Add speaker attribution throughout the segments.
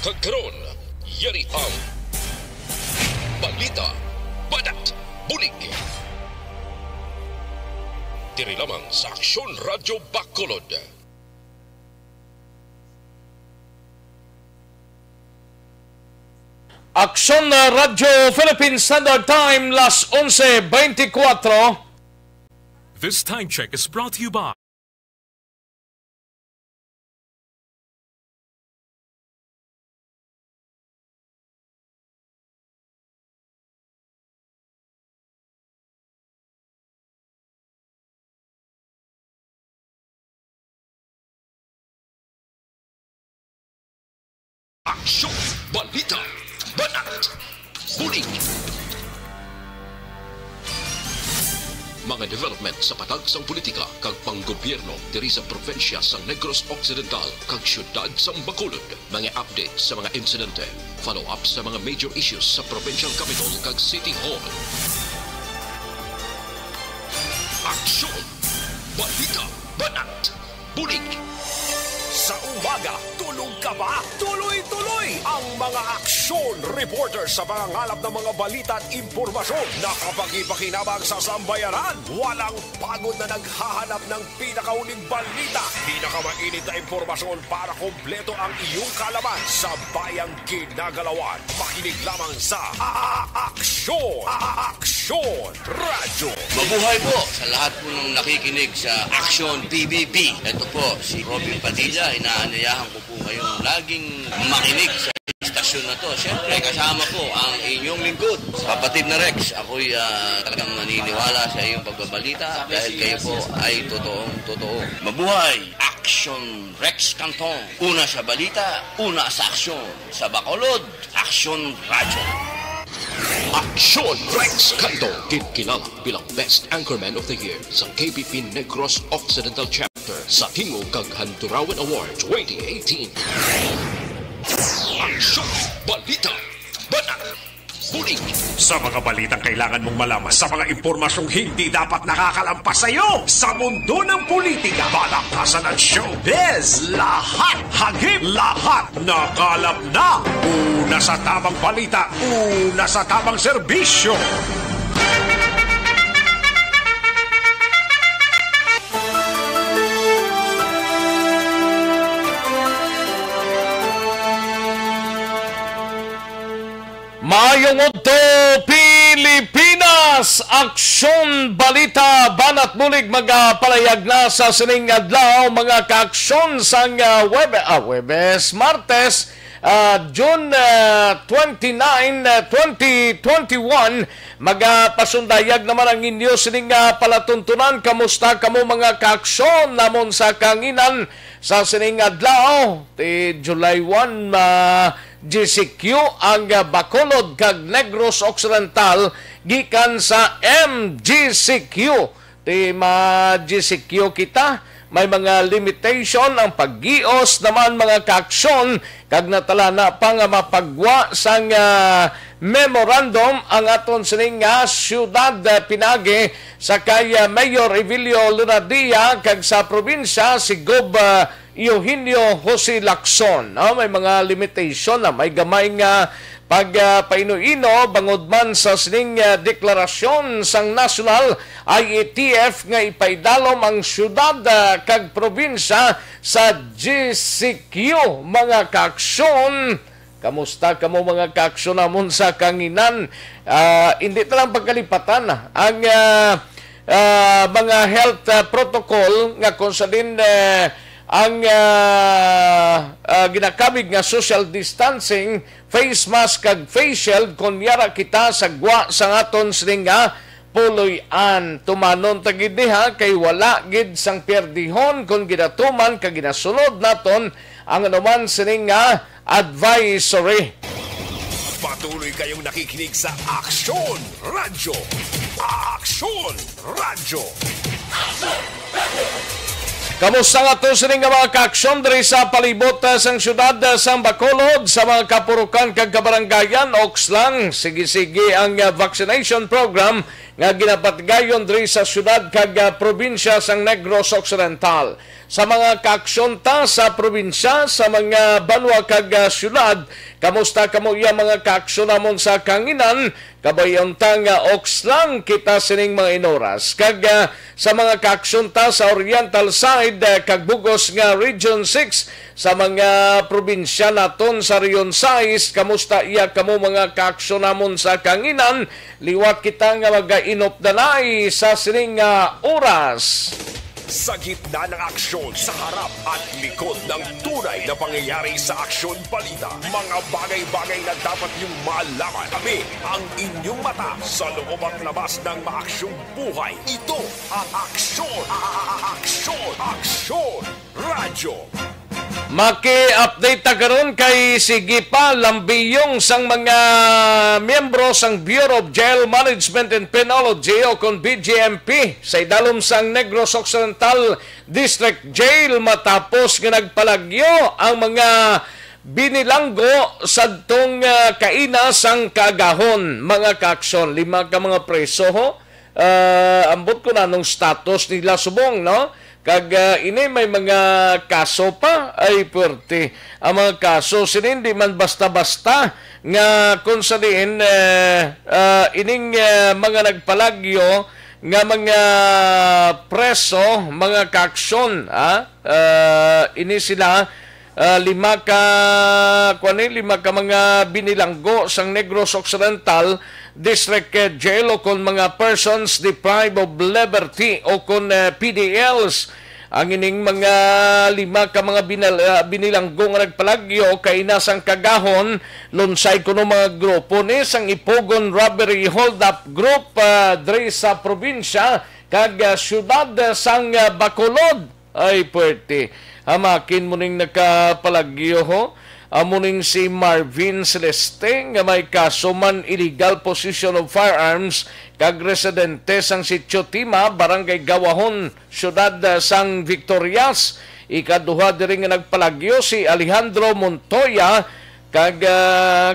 Speaker 1: Kagkaroon, yari ang Balita, Banat, Bulig. Diri lamang sa Aksyon Radyo Bacolod.
Speaker 2: Aksyon Radyo Philippine Standard Time, las 11:24.
Speaker 3: This time check is brought to you by
Speaker 1: Aksyon, Balita, Banat, Bulig. Mga development sa patag sang politika kag panggobyerno diri sa probinsya sa Negros Occidental kag syudad sa Bacolod. Mga update sa mga insidente, follow up sa mga major issues sa provincial capital kag city hall. Aksyon, Balita, Banat, Bulig.
Speaker 4: Sa umaga, tulog ka ba? Tuloy-tuloy ang mga aksyon reporter sa mga ngalap ng mga balita at impormasyon na kapag-ipakinabang sa sambayanan. Walang pagod na naghahanap ng pinakauling balita. Pinakamainit na impormasyon para kompleto ang iyong kalaman sa bayang kinagalawan. Makinig lamang sa Aksyon! Aksyon Radyo!
Speaker 5: Mabuhay po sa lahat po ng nakikinig sa Aksyon PBB. Ito po si Robin Padilla. Inaanyayahan ko po kayong laging makinig sa istasyon na to. Siyempre, kasama po ang inyong lingkod. Kapatid na Rex, ako'y talagang naniniwala sa iyong pagbabalita dahil kayo po ay totoong-totoo. Mabuhay! Aksyon Rex Cantong. Una sa balita, una sa aksyon. Sa Bacolod, Aksyon Radyo.
Speaker 1: Aksyon Rex Cantong, kilala bilang Best Anchorman of the Year sa KBP Negros Occidental Chapter sa Tingog kag Hanturawan Award 2018. Aksyon, Balita, Banat, Bulig.
Speaker 4: Sa mga balitang kailangan mong malaman, sa mga impormasyong hindi dapat nakakalampas sa iyo, sa mundo ng politika, balakasan at showbiz, lahat, hagip, lahat, nakalap na. Una sa tamang balita, una sa tamang serbisyo.
Speaker 2: Mayong Udto, Pilipinas! Aksyon, Balita, Banat, Bulig, magapalayag na sa sining adlaw mga kaaksyon sang Webes, Martes, June 29, 2021. Magapasundayag naman ang inyo sining palatuntunan. Kamusta kamo mga kaaksyon namon sa kanginan sa sining adlaw? July 1, GCQ ang Bacolod kag Negros Occidental gikan sa MGCQ. Di ma-GCQ kita, may mga limitation ang paggios naman mga kaaksyon kag natala na pang mapagwa sang memorandum ang aton sining siyudad Pinagi sa kay Mayor Evilio Lunadia kag sa probinsya si Gob Eugenio Jose Lacson. May mga limitation na may gamay nga pagpaino-ino bangod man sa sining deklarasyon sang national IATF nga ipaidalom ang syudad kag probinsya sa GCQ mga kaaksyon. Kamusta kamo mga kaaksyon namon sa kanginan? Hindi talang pagkalipatan ang mga health protocol nga kung sa din ang ginakabig nga social distancing, face mask kag face shield kunyara kita sa gwa sa aton sining puloy-an. Tumanon tagid niha kay wala gid sang perdihon kung ginatuman kag ginasunod naton ang anuman sining advisory.
Speaker 4: Patuloy kayong nakikinig sa Aksyon Radyo. Aksyon Radyo.
Speaker 2: Kamusta nga to sining mga kaaksyon diri sa palibot sang syudad sa Bacolod sa mga kapurukan kag kabaranggayan Oxlang. Sige-sige ang vaccination program nga ginapatgayon diri sa syudad kag probinsya sang Negros Occidental. sa mga kaaksyon ta sa probinsya, sa mga banwa kag syudad. Kamusta kamo iya mga kaaksyon namon sa kanginan? Kabayon ta nga ox lang kita sining mga inoras. Kag sa mga kaaksyon ta sa Oriental side, kag bugos nga Region 6, sa mga probinsya naton sa Region 6, kamusta iya kamo mga kaaksyon namon sa kanginan? Liwat kita nga mag-inop danay sa sining oras.
Speaker 4: Sa gitna ng aksyon, sa harap at likod ng tunay na pangyayari sa Aksyon Balita, mga bagay-bagay na dapat niyong malaman. Kami ang inyong mata sa loob at labas ng maaksyong buhay. Ito ang Aksyon! Aksyon! Radyo!
Speaker 2: Maki-update ta karon kay sige pa lambiyong sang mga miyembro sang Bureau of Jail Management and Penology o kon BJMP sa idalom sang Negros Occidental District Jail matapos nga nagpalagyo ang mga binilanggo sa tong kaina sang kagahon. Mga kaaksyon, 5 ka mga preso ho. Ambot ko na nung status nila subong, no? Kag ini may mga kaso pa ay puwerte. Ang mga kaso hindi man basta-basta nga kung sa diin ining mga nagpalagyo nga mga preso, mga kaaksyon, ini sila 5 ka mga binilanggo sang Negros Occidental District Jail o kon mga persons deprived of liberty o kon PDLs. Ang ining mga 5 ka mga binilanggo nga nagpalagyo kay nasang kagahon lunsay kuno mga grupo ni sang Ipogon Robbery Hold Up Group diri sa probinsya kag syudad sang Bacolod. Ay puwerte. Hamakin mo ning nakapalagyo ho. Amuning si Marvin Celeste nga may kaso man illegal possession of firearms kag residente sang Sitio Tima, Barangay Gawahon, syudad sang Victorias. Ikaduha diri nga nagpalagyo si Alejandro Montoya kag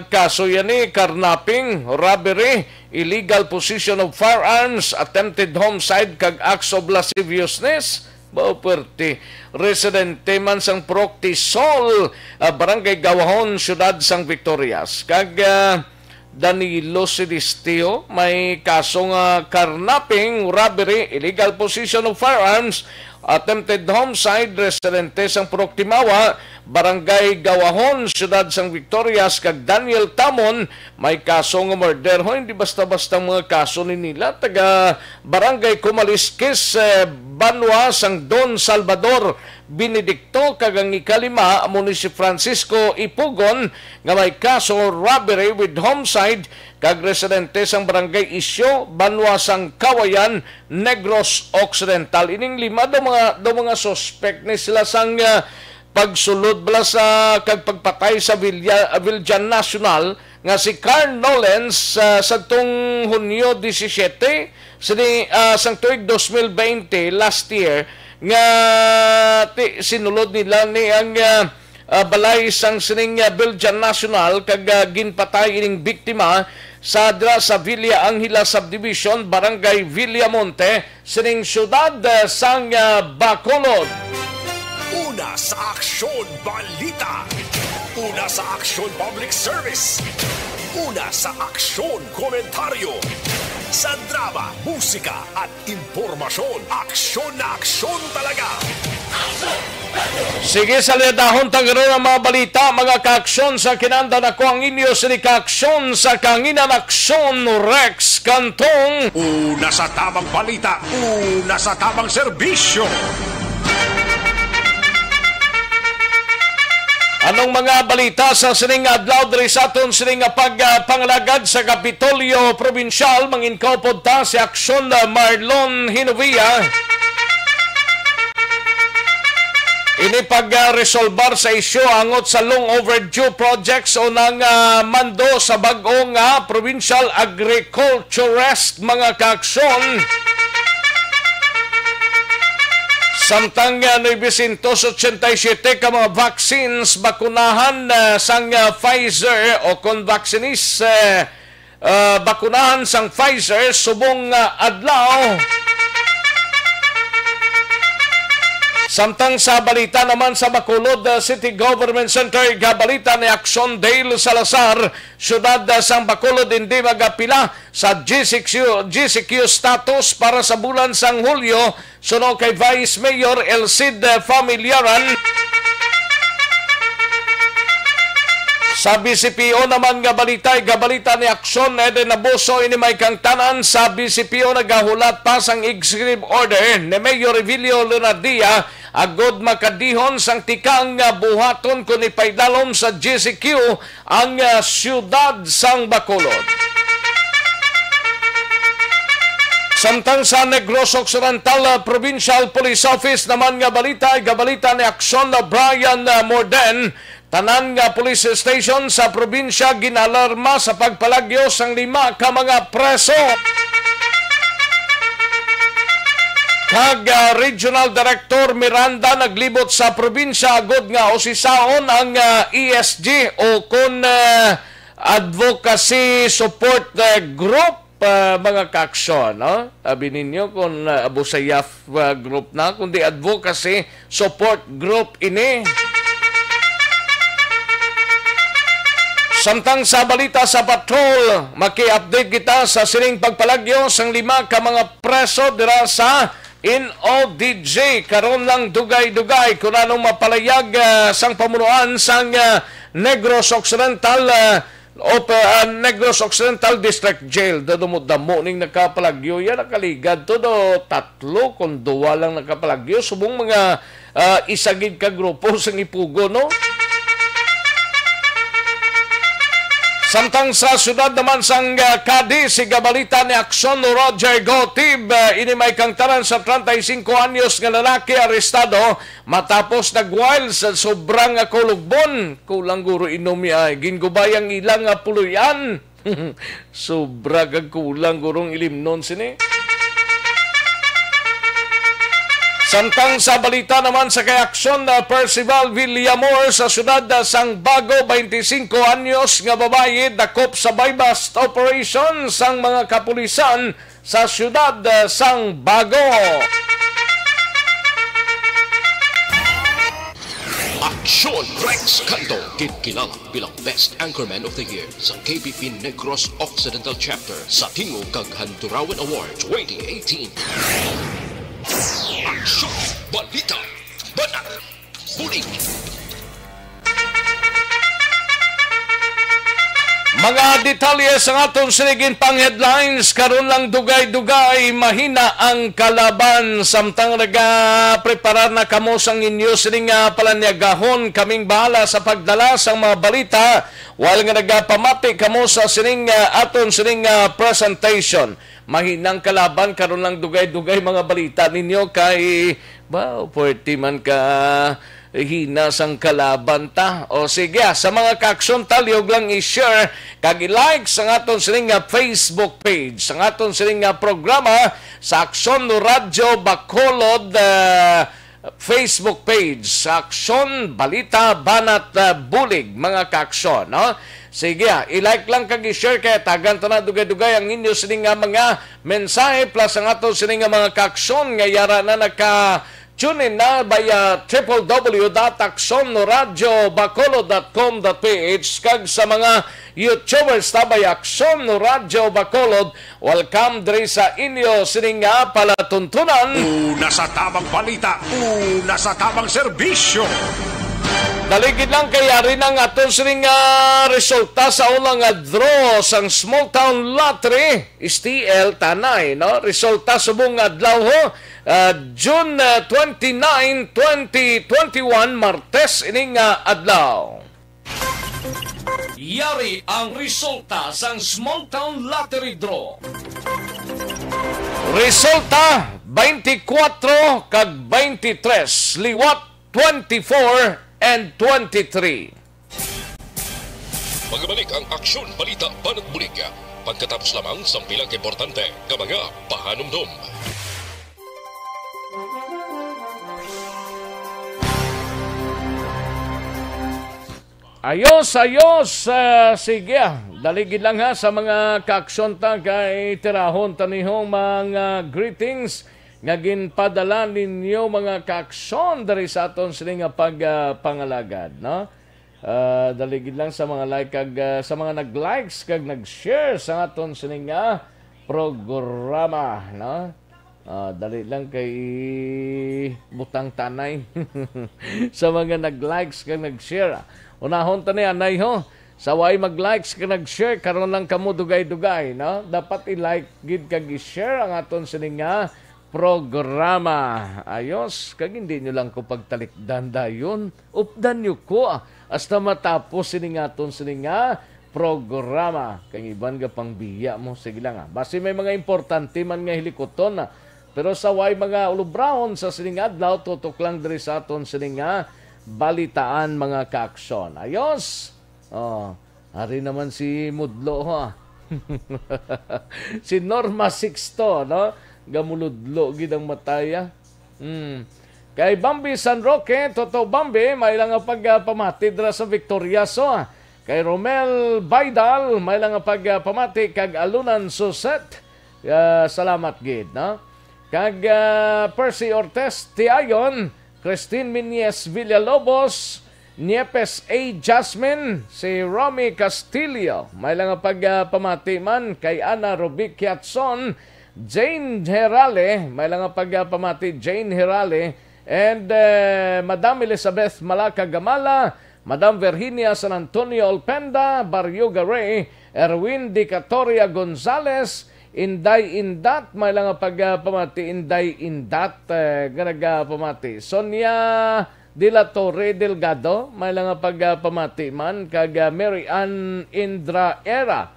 Speaker 2: kaso yan carnapping, robbery, illegal possession of firearms, attempted homicide kag acts of lasciviousness. Bauperte, residente man sang Proctisol, Barangay Gawahon, syudad sang Victorias. Kag Danilo Silistio, may kasong carnapping, robbery, illegal possession of firearms, attempted homicide, residente sang Proctimawa, Barangay Gawahon, syudad sang Victorias. Kag Daniel Tamon, may kasong murder. Hindi basta-basta mga kaso ni nila. Taga Barangay Kumaliskis, Banwa sang Don Salvador Benedicto. Kag ang ikalima amo ni si Francisco Ipugon nga may kaso robbery with homicide kag residente sang Barangay Isyo, Banwa sang Kawayan, Negros Occidental. Ining 5 do mga suspect ni sila sang pagsulod bala sa kag pagpatay sa Viljan National nga si Carl Nolens sa tong Hunyo 17 sang tuig 2020 last year nga sinulod nila ni ang balay sang sining Viljan National kag ginpatay ining biktima sa Villa Angela Subdivision, Barangay Villamonte, sining syudad sang Bacolod.
Speaker 4: Una sa Aksyon Balita. Una sa Aksyon Public Service. Una sa Aksyon Komentaryo. Sa drama, musika at impormasyon. Aksyon na aksyon talaga.
Speaker 2: Sige, salyadahon tagaroon ang mga balita, mga kaaksyon sa kinanda na ko ang inyo sa kaaksyon sa kanginan aksyon Rex Cantong.
Speaker 4: Una sa tamang balita. Una sa tamang serbisyo.
Speaker 2: Anong mga balita sa sining adlaw diri sa aton sining pagpangalagad sa Kapitolyo Provincial? Manginkawpod ta si Aksyon Marlon Hinovia. Ini pag-resolbar sa isyu angot sa long overdue projects o nang mando sa bag-ong Provincial Agriculturist, mga kaaksyon. Samtang 987 ka mga vaccines bakunahan sang Pfizer o kon vaccinis bakunahan sang Pfizer subong adlaw. Samtang sa balita naman sa Bacolod City Government Center, gabalita ni Aksyon Dale Salazar, syudad sang Bacolod hindi magapila sa GCQ status para sa bulan sang Hulyo, suno kay Vice Mayor Elcid Familiaran. Sa BCPO naman gabalita ni Aksyon Eden Abuso ini may kangtanan sa BCPO nagahulat pa sang executive order ni Mayor Revilio Lunardia agod makadihon sang tikang buhaton kung ipaydalom sa GCQ ang siyudad sang Bacolod. Samtang sa Negros Occidental Provincial Police Office naman gabalita ni Aksyon Brian Morden, tanan nga police station sa probinsya ginalarma sa pagpalagyo sang 5 ka mga preso. Kag Regional Director Miranda naglibot sa probinsya agod nga usisaon ang ESG o kun Advocacy Support Group mga kaaksyon. No? Sabi ninyo kung Abu Sayyaf group na, kundi Advocacy Support Group ini. Samtang sa balita sa patrol, maki-update kita sa sining pagpalagyo sang 5 ka mga preso dira sa NODJ. Karon lang dugay-dugay kung anong mapalayag sang pamunuan sang Negros Occidental Negros Occidental District Jail. Damo ning nakapalagyo yan nakaligad todo 3 kung 2 lang nakapalagyo subong mga isagid ka grupo sang ipugo, no? Samtang sa syudad naman sang Cadiz, si gabalita ni Aksyon Roger Gotib, ini may kangtaran sa 35 anyos nga lalaki arestado matapos nagwild sa sobrang kulugbon. Kulang guro inom ay gingubayang ilang puluyan. Sobra kag kulang gurong ilimnon sini. Samtang sa balita naman sa kay Aksyon Percival Villamor sa syudad sang Bago, 25 anyos nga babae dakop sa bypass operation sang mga kapulisan sa syudad sang Bago.
Speaker 1: Aksyon Rex Cantong, kilala bilang Best Anchorman of the Year sa KBP Negros Occidental Chapter sa Tingog kag Hanturawan Award 2018. Aksyon, Balita, Banat, Bulig.
Speaker 2: Mga detalye sa atong sinigin pang headlines, karon lang dugay-dugay, mahina ang kalaban. Samtang nagapreparar na kamo sang inyo sining palanyagahon, kaming bahala sa pagdala sa mga balita, while nga nagapamati kamo sa sining aton sining presentation. Mahinang kalaban, karon lang dugay-dugay mga balita ninyo kay puwerte man ka hina sang kalaban ta. O sige, sa mga kaaksyon talyog lang i-share kag i-like sa aton sining Facebook page, sa aton sining programa sa Aksyon Radyo Bacolod Facebook page, sa Aksyon Balita Banat Bulig mga kaaksyon, no? Sige, i-like lang kag i-share kaya tagan na dugay-dugay ang inyo sining mga mensahe plus ang aton sining mga kaaksyon nga yara na tune in na via www.aksonradiobacolod.com.ph kag sa mga YouTubers na by Aksyon Radio Bacolod, welcome diri sa inyo sining palatuntunan.
Speaker 4: Una sa tamang balita, una sa tamang serbisyo.
Speaker 2: Daligid lang kaya rin ang aton sining resulta sa unang draw sang Small Town Lottery STL Tanay, no? Resulta subong adlaw ho June 29, 2021 Martes ining adlaw. Yari ang resulta sang Small Town Lottery Draw. Resulta 24 kag 23, liwat 24 and 23.
Speaker 1: Magbalik ang Aksyon Balita Banat Bulig. Pagkatapos lamang sa pilang importante nga mga pahanumdum.
Speaker 2: Ayos! Sige, daligid lang ha sa mga kaaksyon ta kay tirahon tanihong mga greetings. nga ginpadala ninyo mga kaaksyon diri sa aton sini nga pagpangalagad, no? Daligid lang sa mga like kag sa mga nag-likes kag nag-share sa aton sini nga programa, no? Dali lang kay butang tanay sa mga nag-likes kag nag-share. Unahon ta ni anay ho. Sa way mag-likes kag nag-share karon lang kamo dugay-dugay, no? Dapat i-like gid kag i-share ang aton sini nga programa. Ayos, kag hindi nyo lang ko pagtalikdan dayon. Updan nyo ko hasta matapos sini nga aton sini nga programa. Kang iban nga pang biya mo. Sige lang Basi may mga importante man nga hilikoton Pero sa way mga ulubrahon sa sini nga adlaw, tutok lang diri sa aton sini nga balitaan mga kaaksyon. Ayos. Hari naman si Mudlo si Norma Sixto, no? Gamuludlo gid ang mataya. Kay Bambi San Roque, Toto Bambi, may lang pagpamati dra sa Victoriaso. Kay Romel Baidal, may lang pagpamati kag Alunan Suset. Salamat gid, no? Kag Percy Ortez Tiayon, Christine Minyes Villalobos, Niepes A. Jasmine, si Romy Castillo, may lang pagpamati man kay Ana Rubic-Kiatson, Jane Herale, may lang pagpamati Jane Herale, and Madam Elizabeth Malaka Gamala, Madam Virginia San Antonio Olpenda, Barrio Garay, Erwin Dicatoria Gonzales, Inday Indat, may lang pagpamati Inday Indat, pamati Sonia De La Torre Delgado, may lang pagpamati man kag Mary Ann Idraera,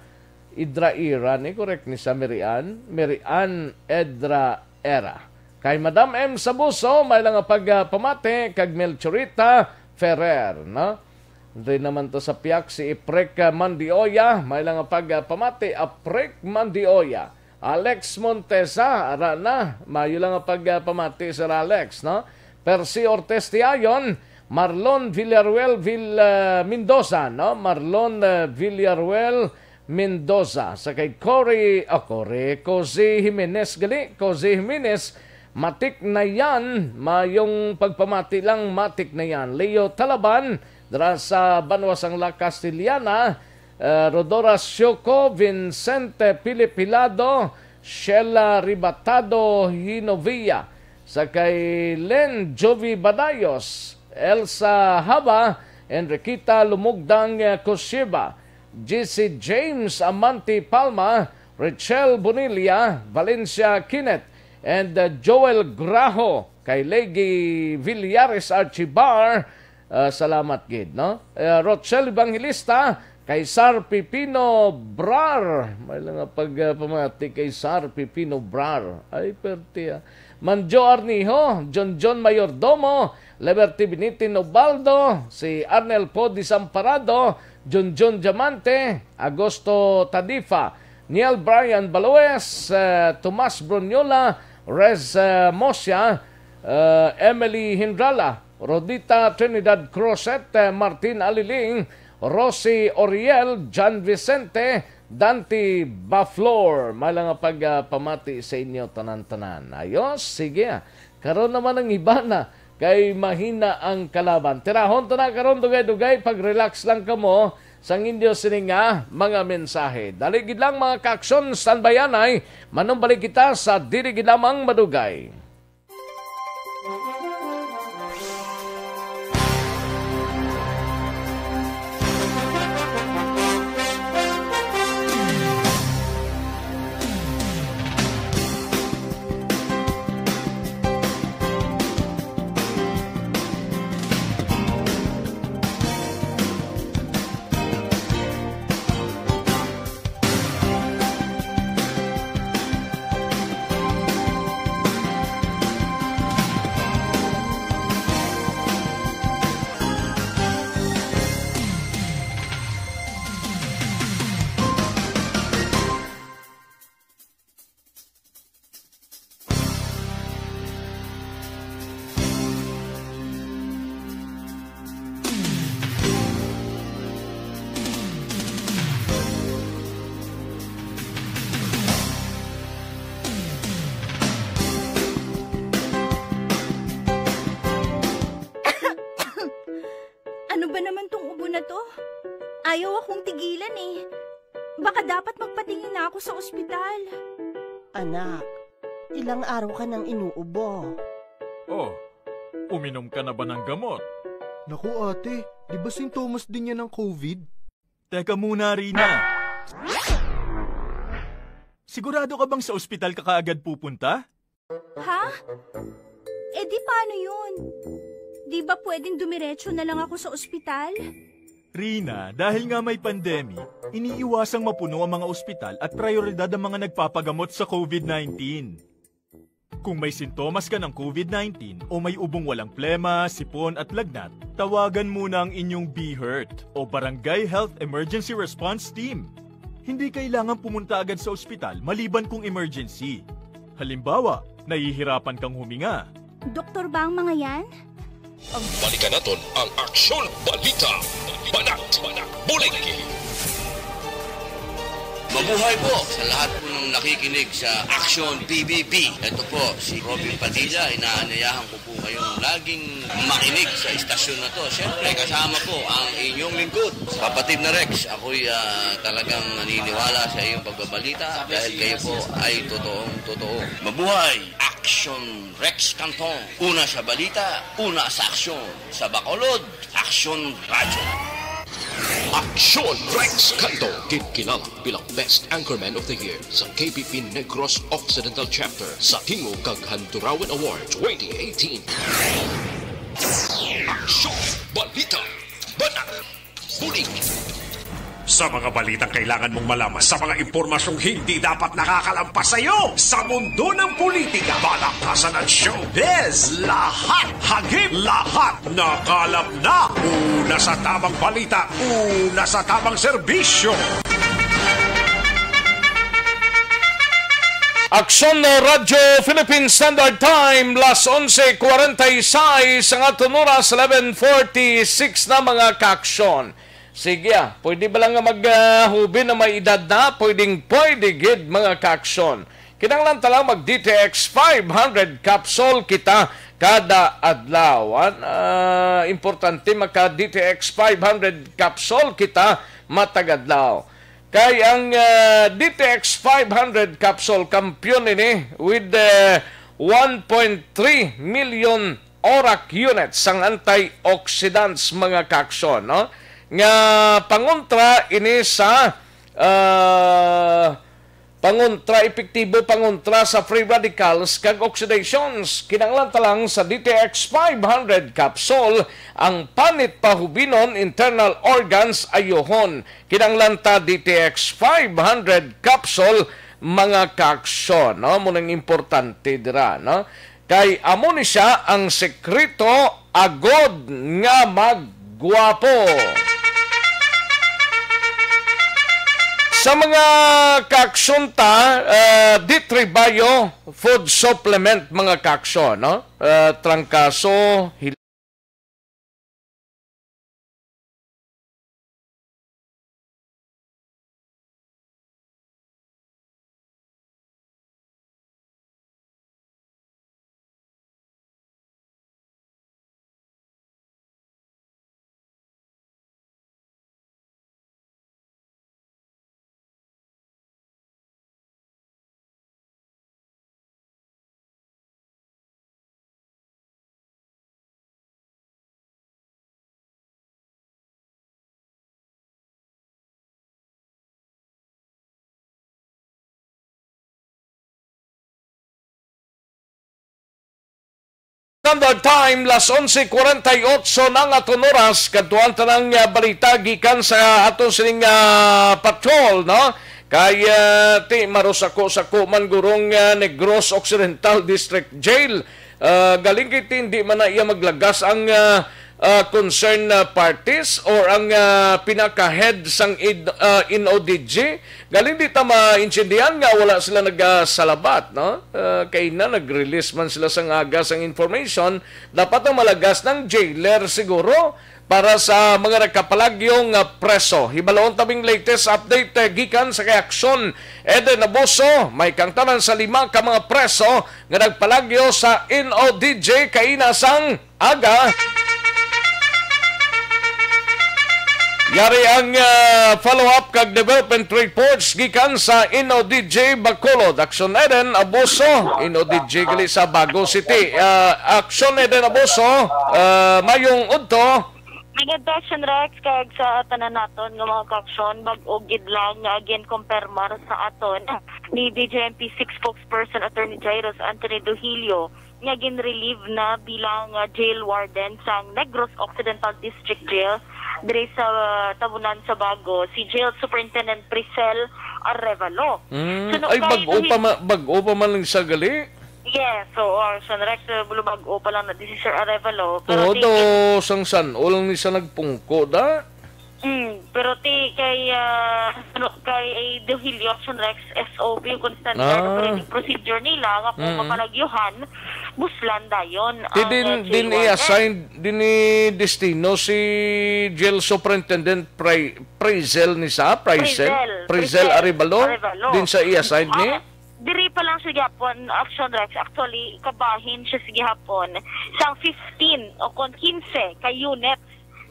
Speaker 2: ni correct ni sa Mary Ann Idraera. Kay Madam M. Sabuso, may lang pagpamati kag Melchorita Ferrer, no? Doon naman to sa piyak si Iprek Mandioya, may lang pagpamati Aprek Mandioya. Alex Montesa, ara na, mayo lang pagpamati Sir Alex, no? Percy Ortez Tiayon, Marlon Villaruel Mendoza, no? Marlon Villaruel Mendoza. Sa kay Cozy Jimenez gali, Cozy Jimenez, matik na yan, mayong pagpamati lang matik na yan. Leo Talaban, dara sa Banwasang La Castellana, Rodora Sioco, Vincente Pilipilado, Sheila Ribatado Hinovia, sa kay Len Jovi Badayos, Elsa Haba, Enriquita Lumugdang Koshiba, GC James Amanti Palma, Richelle Bonilla, Valencia Kinet, and Joel Graho, kay Legi Villares Archibar, salamat gid, no? Rochelle Evangelista, kay Sar Pipino Brar, may lang pagpamati kay Sar Pipino Brar, ay perti Manjo Arniho, John Mayordomo, Liberty Binitin Obaldo, si Arnel Po Disamparado, John Diamante, Agosto Tadifa, Neil Brian Baloes, Tomas Brunyola, Rez Mosya, Emily Hindrala, Rodita Trinidad Crosset, Martin Aliling, Rosie Oriel, John Vicente, Dante Baflor. May lang pagpamati sa inyo tanan-tanan. Ayos, sige. Karon naman ang iba na kay mahina ang kalaban. Tirahon to na karon dugay-dugay, pag-relax lang kamo sang inyo sininga mga mensahe. Daligid lang mga kaaksyon, standbayanay, manumbalik kita sa dirigid lamang madugay.
Speaker 6: inuubo na to. Ayaw akong tigilan eh. Baka dapat magpatingin na ako sa ospital.
Speaker 7: Anak, ilang araw ka nang inuubo.
Speaker 8: Oh, uminom ka na ba ng gamot?
Speaker 9: Naku ate, di ba sintomas din yan ng COVID?
Speaker 8: Teka muna, Rina. Sigurado ka bang sa ospital ka kaagad pupunta?
Speaker 6: Ha? Eh di paano yun? Di ba pwedeng dumiretso na lang ako sa ospital?
Speaker 8: Rina, dahil nga may pandemic, iniiwasang mapuno ang mga ospital at prioridad ang mga nagpapagamot sa COVID-19. Kung may sintomas ka ng COVID-19 o may ubong walang plema, sipon at lagnat, tawagan muna ang inyong BHERT o Barangay Health Emergency Response Team. Hindi kailangan pumunta agad sa ospital maliban kung emergency. Halimbawa, nahihirapan kang huminga.
Speaker 6: Doktor ba ang mga yan?
Speaker 1: Balikan natin ang Aksyon Balita. Banat, Bulig.
Speaker 5: Mabuhay po sa lahat po ng nakikinig sa Aksyon PBB. Ito po, si Robin Padilla. Inaanyayahan ko po kayong laging makinig sa istasyon na to. Siyempre, kasama po ang inyong lingkod. Kapatid na Rex, ako'y talagang naniniwala sa iyong pagbabalita dahil kayo po ay totoong-totoo. Mabuhay! Aksyon Rex Cantong. Una sa balita, una sa aksyon. Sa Bacolod, Aksyon Radyo.
Speaker 1: Aksyon Rex Cantong, kinilala bilang Best Anchorman of the Year sa KPP Negros Occidental Chapter sa Tingog kag Handurawan Award 2018. Aksyon Balita. Banat. Bulig.
Speaker 4: Sa mga balitang kailangan mong malaman, sa mga impormasyong hindi dapat nakakalampas sa iyo, sa mundo ng politika, balakasan at showbiz, lahat, hagip, lahat, nakalap na. Una sa tamang balita, una sa tamang serbisyo.
Speaker 2: Aksyon Radyo Philippine Standard Time, las 11:46 ang aton oras, 11:46 na mga kaaksyon. Sige, pwede ba lang maghubi na may edad na? Pwede gid mga kaaksyon. Kinanglan talang mag-DTX 500 capsule kita kada adlaw. Importante maka-DTX 500 capsule kita matagadlaw. Kay ang DTX 500 capsule kampiyon ini with 1.3 million ORAC units ang antioxidants mga kaaksyon, no? Nga pangontra ini sa epektibo pangontra sa free radicals kag oxidations. Kinanglan talang sa DTX 500 capsule ang panit pahubinon internal organs ayohon. Kinanglan ta DTX 500 capsule mga kaaksyon, no? Munang importante dira, no? Kay amo ni siya ang sekreto agod nga maggwapo. Sa mga kaaksyon ta, D3 Bio food supplement mga kaaksyon, no? Trangkaso, Standard Time, las 11:48 ng aton oras, kadtuan tanang balita gikan sa aton sining patrol, no? Kay ti marusako-sako man gurong Negros Occidental District Jail. Galing kiti hindi man na iya maglagas ang concerned parties or ang pinaka-head sang NODG. Galing di ta maintindihan nga wala sila nagsalabat, no? Kay na nag-release man sila sang agas ang information, dapat na malagas ng jailer siguro para sa mga nagkapalagyong preso. Hibalaon tabing latest update gikan sa Aksyon Eden Abuso, may kangtanan sa 5 ka mga preso nga nagpalagyo sa NODG kainasang aga. Yari ang follow-up kag development reports gikan sa INODJ Bacolod. Aksyon Eden Abuso, INODJ gali sa Bago City. Aksyon Eden Abuso, mayong udto.
Speaker 10: Maganda action Rex kag sa tanan naton nga mga kaksyon bag-o gidlang nga again kompermar sa aton ni BJMP 6 spokesperson Attorney Jairus Anthony Duhilio nga gin-relieve na bilang jail warden sa Negros Occidental District Jail diri sa tabunan sa Bago si Jail Superintendent Priscel Arevalo.
Speaker 2: Ay bag-o pa man lang sa gali.
Speaker 10: Yes, so Rex bulubag-o pa lang na this is Sir Arevalo.
Speaker 2: Pero sang sanol ni sa nagpungko da.
Speaker 10: Pero kay Duhilio Action Rex SOP yung constant operating procedure nila nga kung mapalagyuhan buslan dayon.
Speaker 2: Din i-assign din ni destino si Jail Superintendent Priscel Arevalo din sa i-assign ni.
Speaker 10: Diri pa lang sa Japon, Action Rex, actually, kabahin siya sa Japon sang 15 o kon 15 ka units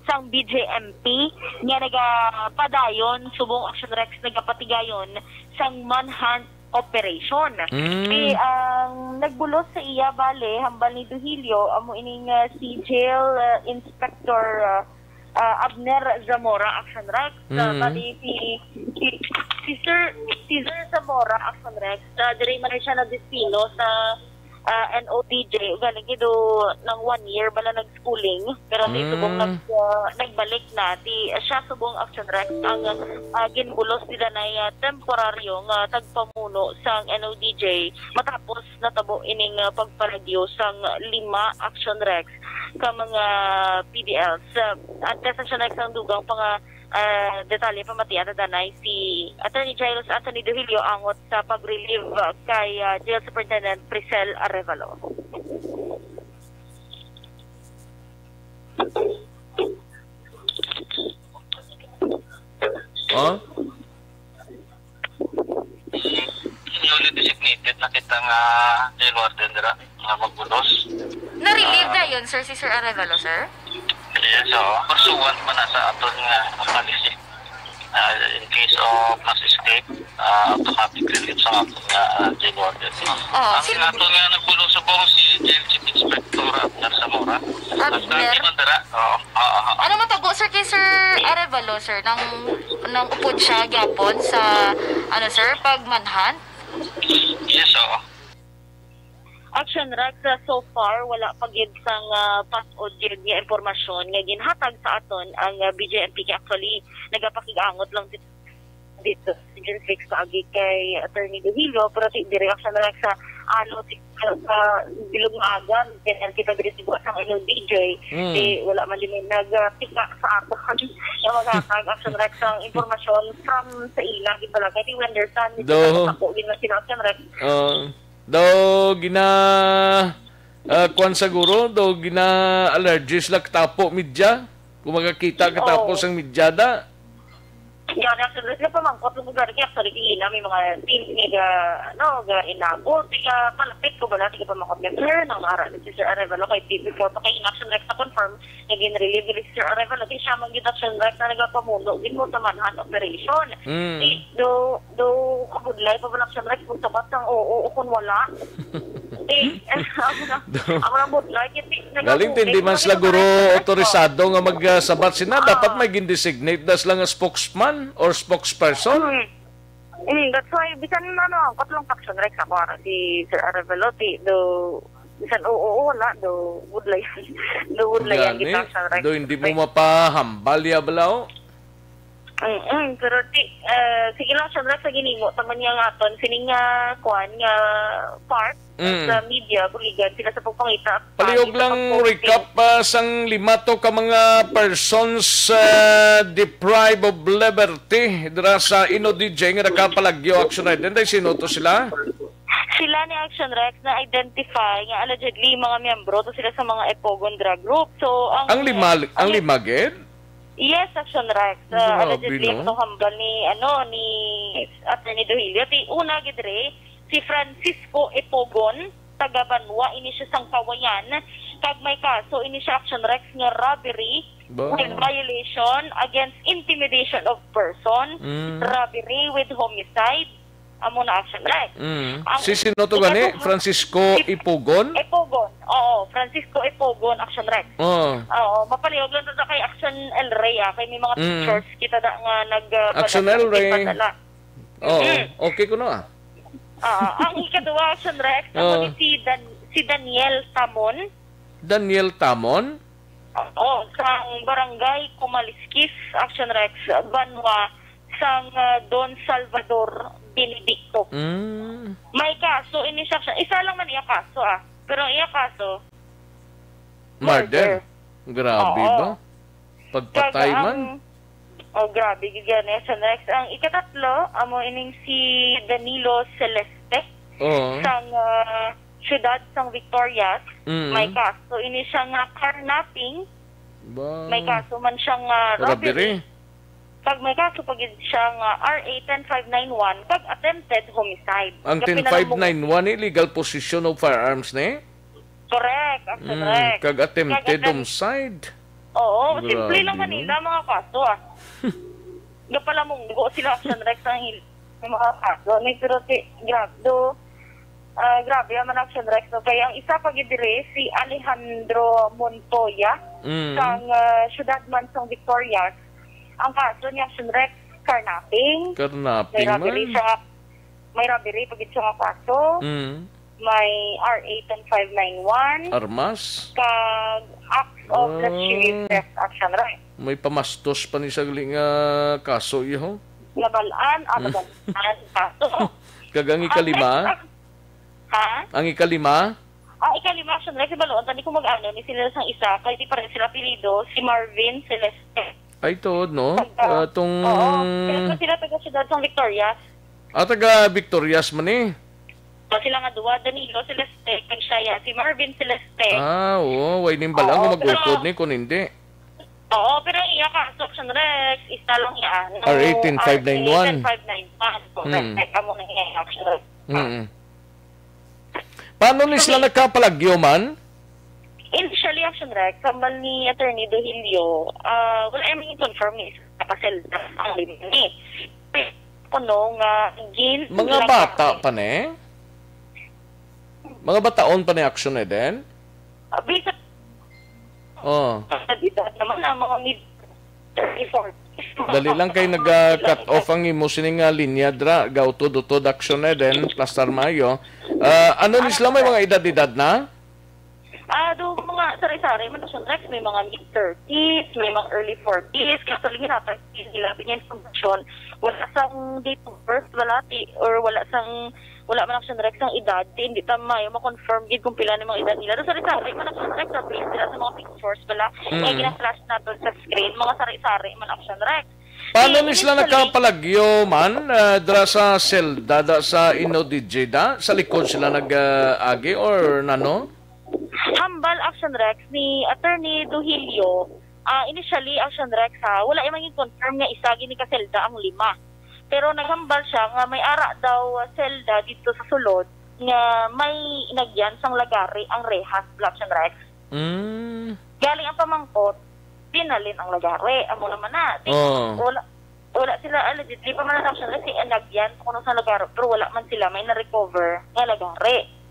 Speaker 10: sang BJMP nga nagapadayon, subong Action Rex nagapatigayon sang manhunt operation. Ang nagbulos sa iya, bale, hambal ni Duhilio, amo ining si Jail Inspector Abner Zamora, Action Rex, bali si Sir Zamora, Action Rex, diri man siya nag-destino sa NOTJ, galing ito ng 1 year bala nag-schooling, pero di subong nagbalik na, siya subong Action Rex ang ginbulos nila na temporaryo nga tagpamuno sang NOTJ matapos natabo ining pagparagyo sang 5 Action Rex ka mga PDLs. At sa siya nagsang dugang pang detalye pamatian na danay si Attorney Jairus Anthony Duhilio angot sa pag-relieve kay Jail Superintendent Priscel Arevalo.
Speaker 11: Newly designated na kita nga jail warden dira nga magbulos.
Speaker 10: Na-relieve na yun, sir, si Sir Arevalo, sir?
Speaker 11: Yes, so, pursuant pa na sa aton nga policy. In case of mass escape, automatic relief sa aton nga jail warden. Ang aton nga nagbulos sa buong si Jail Chief Inspector Abner Zamora.
Speaker 10: Ano matago, sir, kay Sir Arevalo, sir, nang upod siya gyapon sa, sir, pagmanhunt?
Speaker 11: Yes, oo.
Speaker 10: Action Rex, so far wala pagid sang pas-od nga impormasyon nga ginhatag sa aton ang BJMP actually nagapakigangot lang dito si Fix kaagi kay Attorney Duhilio pero di reaction Rex sa sa bilog nga aga kita diri sa sang DJ wala man din nagtika sa aton yung maghatag Action Rex ang impormasyon from sa ila gibalaga di understand ako gina sila Action Rex
Speaker 2: kuan siguro gina allergies lang tapo midya kung magkakita ka tapos ang midyada
Speaker 10: yan actually sila pamangkot ng lugar kaya actually may mga team ga inago tiga palapit ko bala tiga pamangkot member ng ara si Sir Arevalo kay before pa kay Action Rex na confirm na gin-relieve ni Sir Arevalo kay siya mag Action Rex na nagapamuno din mo sa manhunt operation do kabudlay pa ba Action Rex kung sabat ng oo kung wala ako na budlay
Speaker 2: galing hindi man sila guro otorisado nga magsabat sina dapat may gin-designate das lang nga spokesman or spokesperson.
Speaker 10: That's why bisan katlong Action Rex ako si Sir Arevalo do bisan wala do budlay ang Action Rex
Speaker 2: do hindi mo mapahambal ya balao.
Speaker 10: Pero sige lang Action Rex sa giningo taman niya nga aton sining kuan nga part sa media buligan sila sa pagpangita
Speaker 2: palihog lang recap sang 5 to ka mga persons deprived of liberty dira sa INODJ nga nakapalagyo Action Rex and sino to sila
Speaker 10: ni Action Rex na identify nga allegedly mga miyembro to sila sa mga Epogon drug group so ang lima gid. Yes, Action Rex. Allegedly ito hambal ni Attorney Duhilio. Una gidre si Francisco Epogon, taga Banwa, ini siya sang kawayan Kag may kaso ini siya Action Rex nga robbery with violation against intimidation of person, robbery with homicide, amo na Action Rex.
Speaker 2: Si sino to gani? Francisco Ipogon?
Speaker 10: Ipogon. Oo, Francisco Ipogon Action Rex. Oo, mapalihog lang to kay Action El Rey kay may mga pictures kita da nga
Speaker 2: Action El Rey. Okay ko na.
Speaker 10: Ang ikaduwa Action Rex amo ni si Daniel Tamon.
Speaker 2: Daniel Tamon?
Speaker 10: Oo, sang Barangay Kumaliskis, Action Rex, Banwa, sang Don Salvador Benedicto. May kaso, ini siya, isa lang man iya kaso pero iya kaso,
Speaker 2: murder. Grabe ba? Pagpatay man?
Speaker 10: Grabe, gigyan Action Rex. Ang ikatatlo, amo ining si Danilo Celeste, sang siyudad sang Victorias, may kaso ini siya nga carnapping, may kaso man siya nga robbery. Pag may kaso pag siya nga RA 10591 pag attempted homicide.
Speaker 2: Ang 10591 illegal possession of firearms ne?
Speaker 10: Correct, correct.
Speaker 2: Kag attempted homicide.
Speaker 10: Oo, simple lang manila mga kaso Gapala mong dugo sila Action Rex ang mga kaso. Pero grabe man Action Rex. Kaya ang isa pagidire si Alejandro Montoya sang siyudad man sang Victorias. Ang kaso ni Action Rex, carnapping.
Speaker 2: Carnapping
Speaker 10: may robbery pagid siya nga kaso. May RA 10591.
Speaker 2: Armas.
Speaker 10: Kag acts of lascivious theft Action Rex.
Speaker 2: May pamastos pa ni sagling kaso iho.
Speaker 10: Nabalaan, kaso.
Speaker 2: Kag ang ikalima. Ang ikalima?
Speaker 10: Ikalima, Action Rex, baloon. Tani ko mag-ano, ni sila sang isa, kaya di pa rin sila pilido, si Marvin Celeste.
Speaker 2: Ay, to, no?
Speaker 10: Pero sila taga-siyudad sang Victorias.
Speaker 2: Taga Victorias man eh.
Speaker 10: Sila nga duwa, Danilo Celeste, kag siya, si Marvin Celeste.
Speaker 2: Way nimbalang kung mag-ukod ni, kung hindi.
Speaker 10: Oo, pero iya ka, Action Rex, isa lang yan.
Speaker 2: R18591.
Speaker 10: R18591. Amo na iya, Action Rex.
Speaker 2: Paano ni sila nagkapalagyo man?
Speaker 10: Initially, Action Rex, kambal ni Attorney Dohilio, wala ay confirm ni kapaselda ang limit ni. Kuno nga,
Speaker 2: mga bata pa ne? Mga bataon pa ni Action eh din?
Speaker 10: Bisa. Naman ang mga mid-34.
Speaker 2: Dali lang kay nag-cut off ang imo sining linya dra gautod-utod Action eh din, Plastar Mayo. Ano ni sila may mga edad-edad na?
Speaker 10: Do mga sari-sari man Action Rex, may mga mid-30s, may mga early 40s, kasi lingin natin sila binyan information, wala sang date of birth, wala man Action Rex ang edad, hindi tamayo ma-confirm gid kung pila ni mga edad nila. Do sari-sari man Action Rex, base sila sa mga pictures pala, kaya gina-flash natin sa screen, mga sari-sari man Action Rex.
Speaker 2: Paano ni sila nagkapalagyo man dra sa selda sa Inodijeda? Sa likod sila nag-agi or nano?
Speaker 10: Hambal Action Rex ni Attorney Dohilio, initially Action Rex wala yung maging confirm nga isagi ni kaselda ang 5. Pero naghambal siya nga may ara daw selda dito sa sulod nga may inagyan sang lagari ang rehas Action Rex. Galing ang pamangkot, pinalin ang lagari. Amo naman na. Wala sila allegedly pa man ang Action Rex inagyan kung sa lagari pero wala man sila may na-recover nga lagari.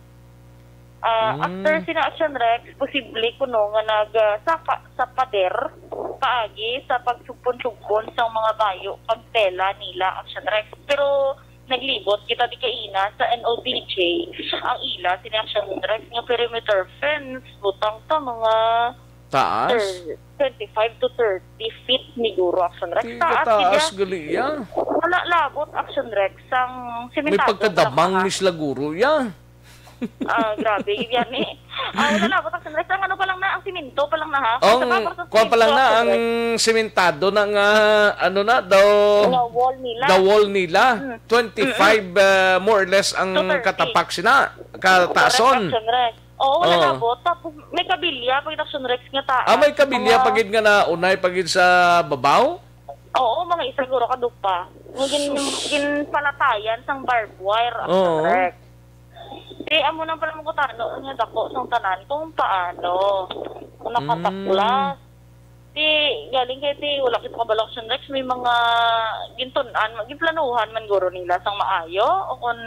Speaker 10: After sina Action Rex, posible kuno nga nagsaka sa pader paagi sa pagsupon-supon sa mga bayo pagtela nila Action Rex. Pero naglibot kita di kaina sa NODJ ang ila sina Action Rex nga perimeter fence butang ta mga
Speaker 2: taas
Speaker 10: 25 to 30 feet ni Guro Action Rex.
Speaker 2: Taas gali ya.
Speaker 10: Wala labot Action Rex ang
Speaker 2: May
Speaker 10: sementado.
Speaker 2: pagkadamang ni sila Guro ya.
Speaker 10: Grabe, yan eh. Wala labot Action Rex. Ang ano pa lang na, ang simento pa lang na ha.
Speaker 2: Kuha pa lang na ang simentado ng ano na daw the wall nila. 25 more or less ang katapak sina. Kataason.
Speaker 10: Wala labot. Tapos may kabilya pag Action Rex nga taas.
Speaker 2: May kabilya pagid nga na unay pagid sa babaw?
Speaker 10: Oo, mga isa siguro kadupa. Gin palatayan sang barbed wire Action Rex. Amo na pala mo ko tano, nga dako sang tanan kung paano. Kung nakataklas. Galing kay wala kita kabalak sa next, may mga gintunan, ginplanuhan man guro nila sang maayo, o kung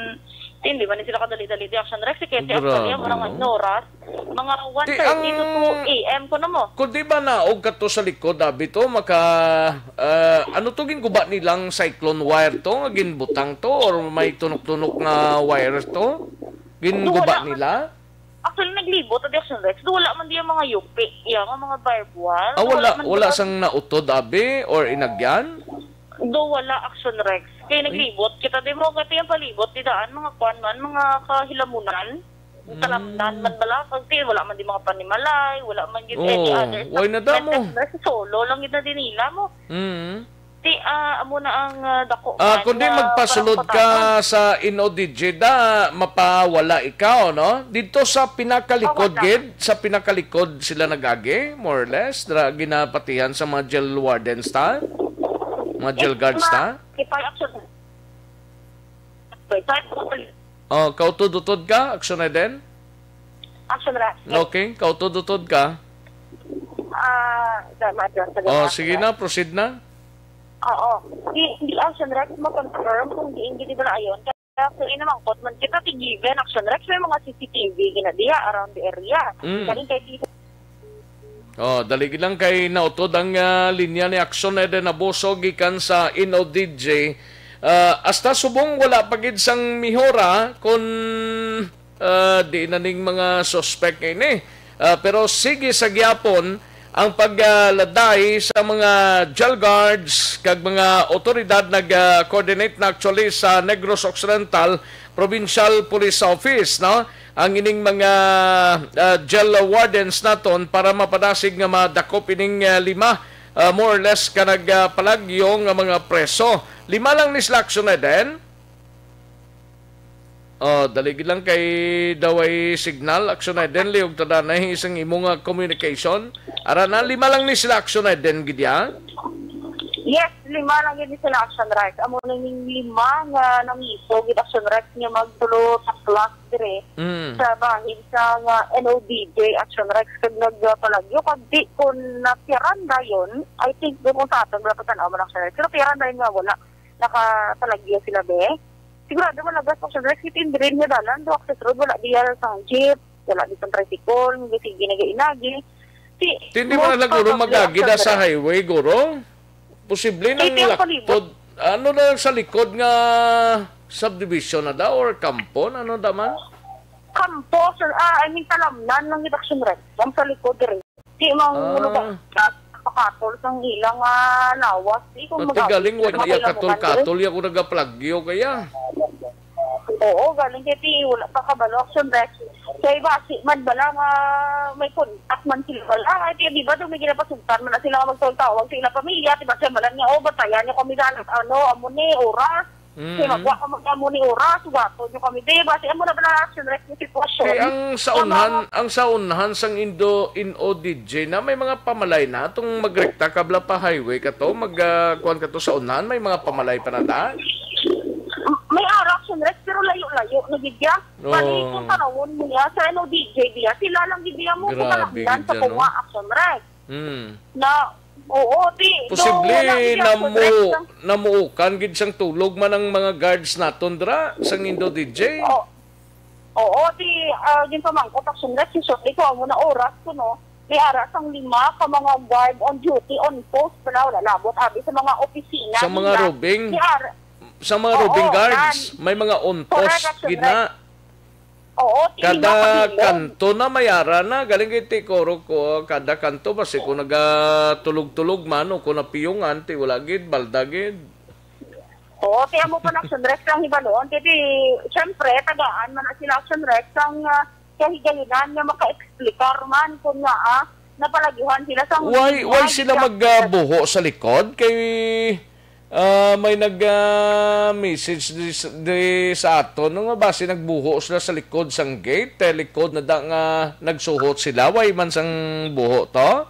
Speaker 10: hindi ba ni sila kadali-dali di action rex, kaya actually, mga oras, mga 1:30 to 2 a.m. ko na mo.
Speaker 2: Kung di ba naog ka to sa likod, abi to, ano to ginguba nilang cyclone wire to, ginbutang to, or may tunok-tunok na wire to? Ginguba nila?
Speaker 10: Actually, naglibot at action rex. Wala man diyan mga yupi. Mga barbed wire.
Speaker 2: Wala sang nautod, abi? Or inagyan?
Speaker 10: Wala action rex. Kaya naglibot. Kita din mo, kaya yung palibot. Didaan, mga kwan man, mga kahilamunan. Talamnan man bala. Kasi wala man di mga panimalay. Wala man din any other.
Speaker 2: Why na da mo?
Speaker 10: Solo lang yun na din nila mo. Amo na ang dako.
Speaker 2: Kundi magpasulod ka sa INODJ mapawala ikaw, no? Dito sa pinakalikod, sa pinakalikod sila nagagi, more or less, ginapatihan sa mga jail wardens ta? Mga jail guards ta? Kautod-utod ka? Aksyon na din?
Speaker 10: Aksyon na.
Speaker 2: Okay, kautod-utod ka? Sige na, proceed na.
Speaker 10: Oo. Di action rex ma-confirm kung di ba na ayon. Kaya actually naman kot man kita given action rex may mga CCTV ginadiya around the area. Galing kay dito.
Speaker 2: Dali lang kay nautod ang linya ni aksyon na din nabuso gikan sa INODJ. Hasta subong wala pagid sang mihora kung di na ning mga suspect ini. Pero sige sa gyapon ang pagladay sa mga jail guards kag mga otoridad nag-coordinate na actually sa Negros Occidental Provincial Police Office, no? Ang ining mga jail wardens naton para mapadasig nga madakop ining 5 more or less ka nagpalagyo nga mga preso. 5 lang ni action na din. Daligi lang kay daway signal action na den liog tada na isang imong communication. Ara na 5 lang ni sila action na den gidya.
Speaker 10: Yes, 5 lang gid sila action right. Amo na ning 5 nga nangiso gid action right nga magtulo sa class dire sa bahin sa NODJ action right kag nagpalagyo kag di kun napiran dayon. I think kung tatag dapat tanaw man action right. Pero piran dayon nga wala nakapalagyo sila be. Sigurado mo labas action rex itin dire nga dalan do access road wala diya sa jeep wala di sa tricycle sige nagainagi
Speaker 2: hindi mo na guro magagida sa highway guro posible nang laktod ano na sa likod nga subdivision na da or kampo ano daman
Speaker 10: kampo sir I mean talamnan ng action rex ang sa likod dire di mang lugar pakatol sang ilang lawas kung
Speaker 2: galing wala iya katol ya ko nagaplagyo kaya
Speaker 10: oo galing kiti wala pa kabalo action rex kay basi man bala nga may contact man sila bala ay di ba dumigi na pasuntan man na sila magtawag sila pamilya di ba siya malan nga batayan niyo kami dalat amo ni oras kaya magwa ka mag-amo ni oras gato niyo kami di ba siya amo na bala action rex ni sitwasyon
Speaker 2: kaya ang saunhan sang INODJ na may mga pamalay na itong magrekta kabla pa highway ka to magkuhan ka to sa unahan may mga pamalay pa na da
Speaker 10: may action rex pero layo-layo nagigya bali kung tanawon mo niya sa NODJ diya sila lang diya mo kung talakdan sa kuha action rex na
Speaker 2: posible namuukan gid sang tulog man ang mga guards naton dra sang NODJ
Speaker 10: din pamangkot action rex so ikaw mo na oras ko no may aras ang 5 ka mga guard on duty on post wala labot abi sa mga opisina
Speaker 2: sa mga robing sa mga roving guards, may mga on-post gina. Kada kanto na mayara na, galing kay Tikoro ko, kada kanto, basi kung nagatulog-tulog man, o kung napiyungan, ti wala gid, baldagid.
Speaker 10: Tiyan mo pa na action rex ang ibalon, kasi syempre, tagaan man na sila action rex ang kahigayinan nga maka-explikar man kung nga, napalagyuhan sila sa
Speaker 2: why sila magbuho sa likod? Kay may nag-message di sa ato nung base nagbuho sila sa likod sang gate likod na da nga nagsuhot sila way man sang buho to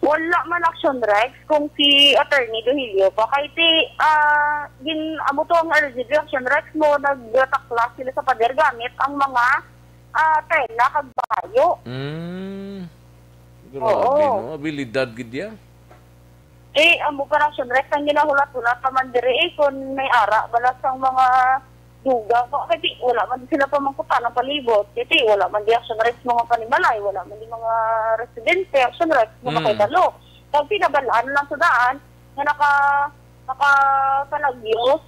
Speaker 10: Wala man action Rex kung si Attorney Dohilio pa. Kahit amo to ang eligible action Rex mo, nagtakla sila sa pader gamit ang mga tela kag bayo.
Speaker 2: Grabe, no? Abilidad gid yan.
Speaker 10: Amo pa action Rex ang ginahulat-hulat pa man dire kung may ara balas ang mga duga ko. Kasi wala man sila pamangkutan ng palibot. Kasi wala man di action Rex mga panimalay, wala man di mga residente action Rex mga kaitalo. Pag pinabalaan lang sa daan na nakapanagyo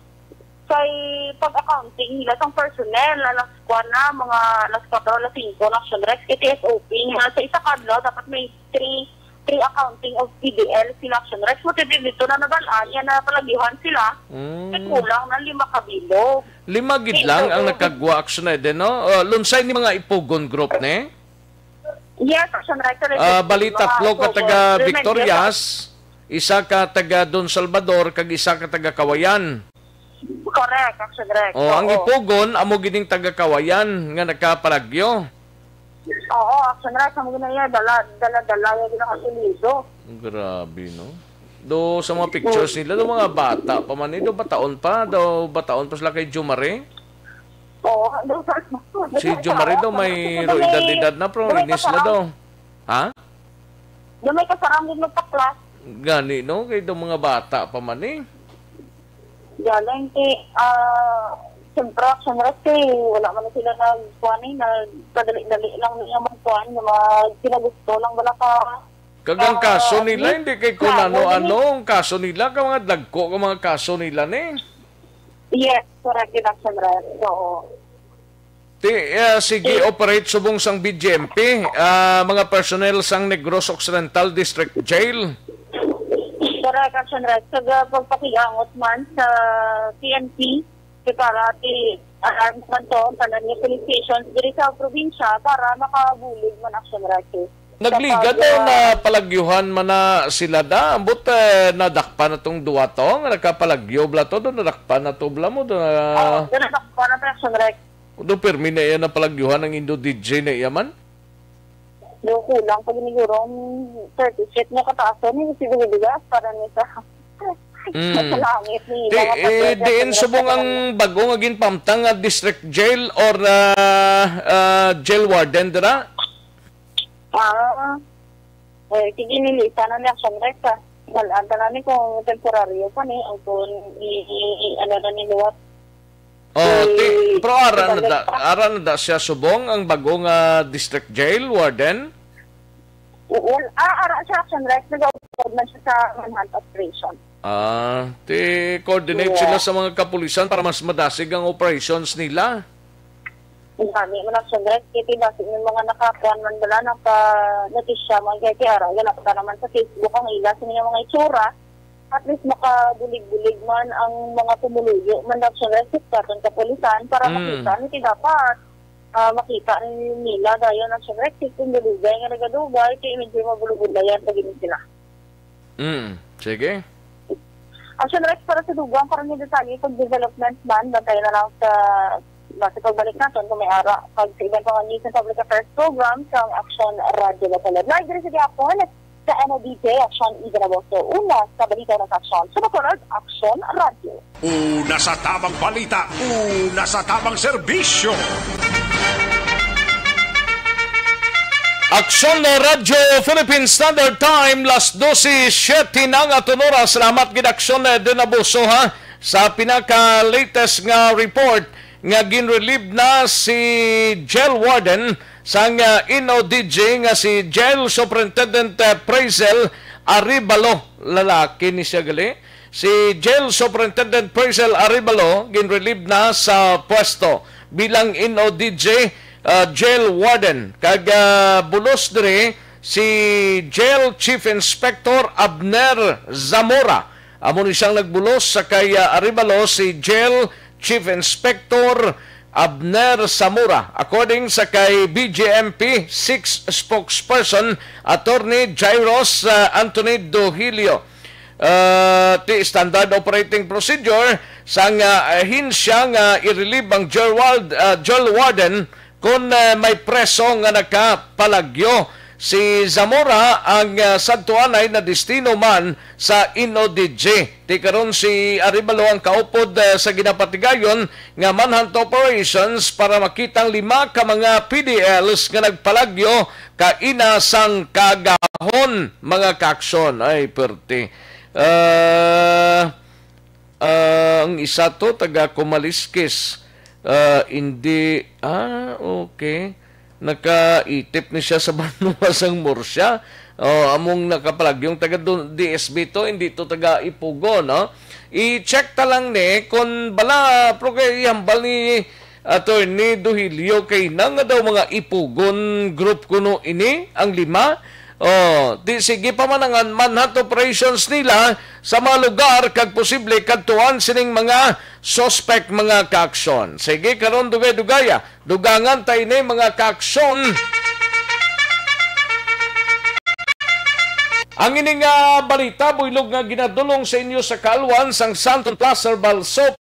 Speaker 10: kay pag-accounting nila ng personnel na mga alas 4 alas 5 na action Rex kasi SOP nga sa isa kadlaw dapat may 3 accounting of PDL sila action Rex mo dito na nabalaan yan na palagyuhan sila kulang na 5 kabilog.
Speaker 2: 5 gid lang ang nakagwa action na din, no? Lunsay ni mga ipugon group ne?
Speaker 10: Yes, action Rex.
Speaker 2: Balita tatlo ka taga Victorias, isa ka taga Don Salvador, kag isa ka taga Kawayan.
Speaker 10: Correct, action Rex.
Speaker 2: Ang ipugon amo gining taga Kawayan nga nagkapalagyo.
Speaker 10: Oo, action Rex amo ginaya dala yung ginakasulido.
Speaker 2: Grabe, no? Do sa mga pictures nila, do mga bata pa man, do bataon pa sila kay Jumare.
Speaker 10: Oo,
Speaker 2: si Jumare do may edad na pero inis na do. Ha?
Speaker 10: Do may kasarang din magpa-class.
Speaker 2: Gani, no? Kay do mga bata pa man eh.
Speaker 10: Galing siyempre, action Rex wala man sila nagkuhanin, nagpadali-dali lang niya magkuhan, kinagusto lang wala ka.
Speaker 2: Kagang kaso nila, hindi kay kung ano-ano ang kaso nila, ka mga dagko, ka mga kaso nila ni.
Speaker 10: Yes, correct yun, action Rex. Oo.
Speaker 2: Sige, operate subong sang BGMP, mga personnel sang Negros Occidental District Jail.
Speaker 10: Correct, action Rex. Pagpakiangot man sa PNP, para alarm man to, tanan niya police stations diri sa probinsya para makabulig man action Rex.
Speaker 2: Nagliga daw na palagyuhan man na sila da. Ambot nadakpa na tong duwa to. Nga nakapalagyo bla to. Doon nadakpa na to bla mo.
Speaker 10: Oo, doon nadakpa na to action Rex.
Speaker 2: Doon permi na yan na palagyuhan ng Indo DJ na iyaman?
Speaker 10: Doon kulang pag inigurong 30 sheet niya kataasan niya kasi buligas para niya sa langit niya.
Speaker 2: Diin subong ang bagong aging pamtang district jail or jail warden dira?
Speaker 10: Sige nilita na ni action Rex Malanta namin kung temporaryo pa ni ang kung ano na niluwat.
Speaker 2: Pero aran na da siya subong ang bagong district jail warden?
Speaker 10: Ara siya action Rex nag-upload na siya sa manhunt operation.
Speaker 2: Coordinate sila sa mga kapulisan para mas madasig ang operations nila.
Speaker 10: Ang dami mo na sunod, kiti basig ng mga nakakuan man bala, naka-notisya mga kaya ganap ka naman sa Facebook ang ila sa mga itsura, at least makabulig-bulig man ang mga tumuluyo man na sunod sa karton kapulisan para makita niti dapat makita nila dahil na sunod kung bulugay nga nagadugay, kaya medyo mabulugulayan pag imin sila.
Speaker 2: Sige.
Speaker 10: Ang sunod para sa dugang, para may detalye pag development man, bantay na lang sa basta pagbalik natin kung may ara pag sa ibang mga news and public affairs program sa Aksyon Radio Bacolod. Live din sa Gapon sa NODJ Aksyon Igaraboso. Una sa balita ng Aksyon. Sa Bacolod, Aksyon Radio.
Speaker 4: Una sa tamang balita, una sa tamang serbisyo.
Speaker 2: Aksyon na Radio Philippine Standard Time, las 12:07 na nga tunora. Salamat gid Aksyon na Dinaboso ha sa pinaka-latest nga report nga ginrelieve na si jail warden sa NODJ nga si Jail Superintendent Prazel Aribalo, lalaki ni siya gali. Si Jail Superintendent Prazel Aribalo ginrelieve na sa pwesto bilang NODJ jail warden. Kag bulos dire si Jail Chief Inspector Abner Zamora. Amo ni siyang nagbulos sa kay Aribalo si Jail Chief Inspector Abner Zamora. According sa kay BGMP 6 spokesperson Attorney Jairos Anthony Dohilio, standard operating procedure sang hinsya nga i-relieve ang jail warden kung may preso nga nakapalagyo si Zamora ang sadtuanay na destino man sa INODG. Ti karon si Arevalo ang kaupod sa ginapatigayon nga manhunt operations para makitang 5 ka mga PDLs nga nagpalagyo ka ina sang kagahon mga kaaksyon. Ay perti. Ang isa to taga Kumaliskis. Hindi okay. Nakaitip ni siya sa Banuasang Mursya. Among nakapalag. Yung taga DSB to, hindi to taga Ipugo, no? I-check ta lang ni kung bala pro kay hambal ni Attorney Duhilio kay nang daw mga Ipugon group kuno ini ang 5. Di sige pa man ang manhunt operations nila sa mga lugar kag posible kadtuan sining mga suspect mga kaaksyon. Sige karon dugay-dugaya. Dugangan tay ni mga kaaksyon. Ang ining balita buylog nga ginadulong sa inyo sa kalwan sang Santon Plaza Balsop.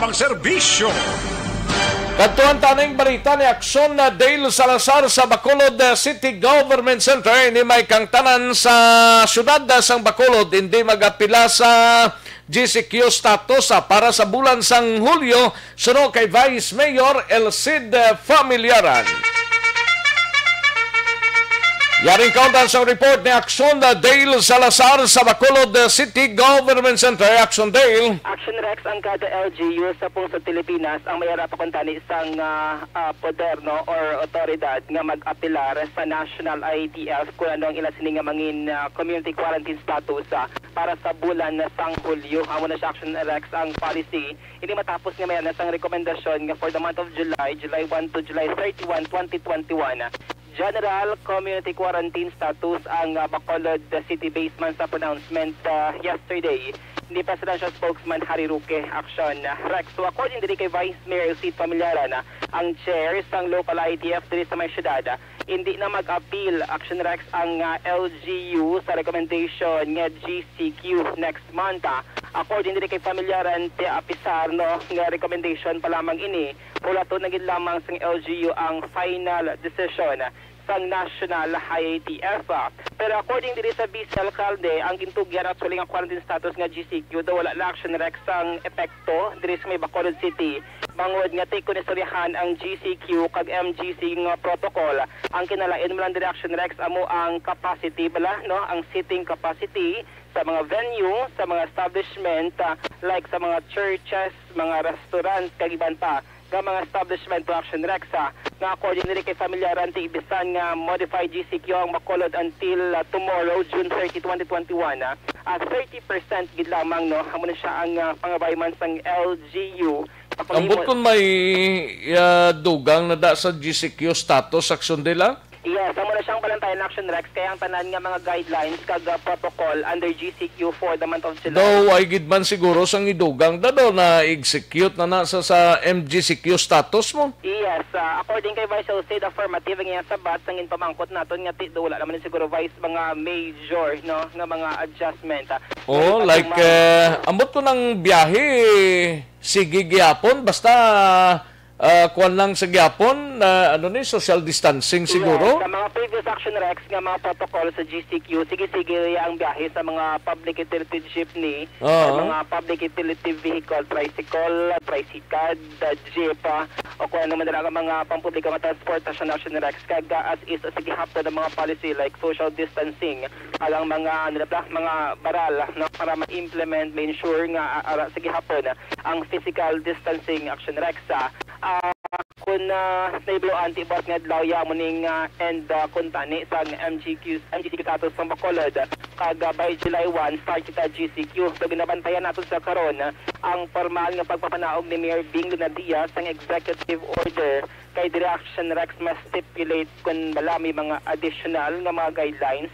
Speaker 4: Pang-serbisyo.
Speaker 2: Katuan tanang balita ni Aksyon na Dale Salazar sa Bacolod City Government Center ni may kang tanan sa syudad sang Bacolod hindi magapila sa GCQ status para sa bulan sang Hulyo suno kay Vice Mayor Elcid Familiaran. Yaring kauntan sa report ni Aksyon na Dale Salazar sa Bacolod City Government Center. Aksyon Dale.
Speaker 12: Aksyon Rex ang kada LGU sa pungsod Pilipinas ang mayara pa kuntani isang poder no or otoridad nga mag-apilar sa National IATF kung ano ang ilang sining nga mangin community quarantine status para sa bulan sang Hulyo. Amo na siya Aksyon Rex ang policy. Hindi matapos nga mayroon sang rekomendasyon nga for the month of July 1 to July 31, 2021. General Community Quarantine status ang Bacolod City basement sa pronouncement yesterday. Hindi Presidential Spokesman Harry Roque Aksyon Rex. So according din kay Vice Mayor Elcid Familiaran, ang chair sang local ITF diri sa may syudad, hindi na mag-appeal Aksyon Rex ang LGU sa recommendation nga GCQ next month. According din kay Familiaran, ti apisar no nga recommendation pa lamang ini. Mula to naging lamang sang LGU ang final decision sang National IATF. Pero according din sa Vice Alcalde, ang gintugyan at suling ang quarantine status nga GCQ daw wala la Aksyon Rex ang epekto diri sa may Bacolod City. Bangod nga take kunistoryahan ang GCQ kag MGC nga protocol. Ang kinalain mo lang diri Aksyon Rex amo ang capacity bala no, ang seating capacity sa mga venue, sa mga establishment like sa mga churches, mga restaurants kag iban pa nga mga establishment to Aksyon Rex nga according nila kay Familiaran ti ibisan nga modified GCQ ang Bacolod until tomorrow June 30, 2021 30% gid lamang no amo na siya ang pangabayman sang LGU.
Speaker 2: Ambot kung may dugang na da sa GCQ status Aksyon nila?
Speaker 12: Yes, amo na siyang balantayan Aksyon Rex kaya ang tanan nga mga guidelines kag protocol under GCQ for the month of July.
Speaker 2: Daw ay gidman siguro sang idugang daw na execute na nasa sa MGCQ status mo?
Speaker 12: Yes, according kay Vice Elcid, affirmative nga sabat sang pamangkot naton nga wala naman siguro Vice mga major no nga mga adjustment.
Speaker 2: Like ambot ko ng biyahe sige gyapon basta kuan lang sa gyapon ano ni social distancing siguro.
Speaker 12: Sa mga previous Aksyon Rex nga mga protocol sa GCQ, sige ang biyahe sa mga public utility jeepney, mga public utility vehicle, tricycle, jeep, o kung ano man ang mga pampubliko nga transportasyon Aksyon Rex kag as is sige hapon ng mga policy like social distancing alang mga mga baral no, para ma-implement, ma-ensure nga sige hapon ang physical distancing Aksyon Rex kung naiblo anti-bot nga adlaw ya muning end kuntani sa MGQ status sa Bacolod kag by July 1 start kita GCQ. So ginabantayan natin sa karon ang formal nga pagpapanaog ni Mayor Bing Lunadia sang executive order kay Direction Rex mas stipulate kung bala may mga additional nga mga guidelines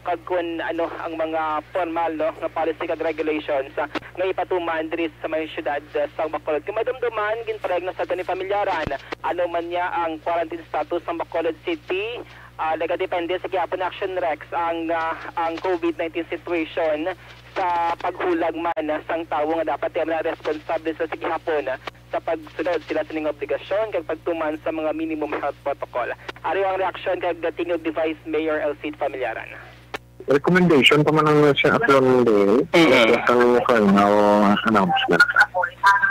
Speaker 12: kag kung ano ang mga formal no nga policy kag regulations nga ipatuman diri sa may syudad sa Bacolod. Kung madumduman ginpareg na sa ni pamilyaran ano man niya ang quarantine status sa Bacolod City. Nagadepende sa Gihapon Action Rex ang COVID-19 situation sa paghulag man sang tawo nga dapat na responsable sa Gihapon sa pagsunod sila sa ning obligasyon kag pagtuman sa mga minimum health protocol. Ari ang reaksyon kag dating Vice Mayor Elcid Pamilyaran.
Speaker 13: Recommendation pa man ang siya upload ang final announcement.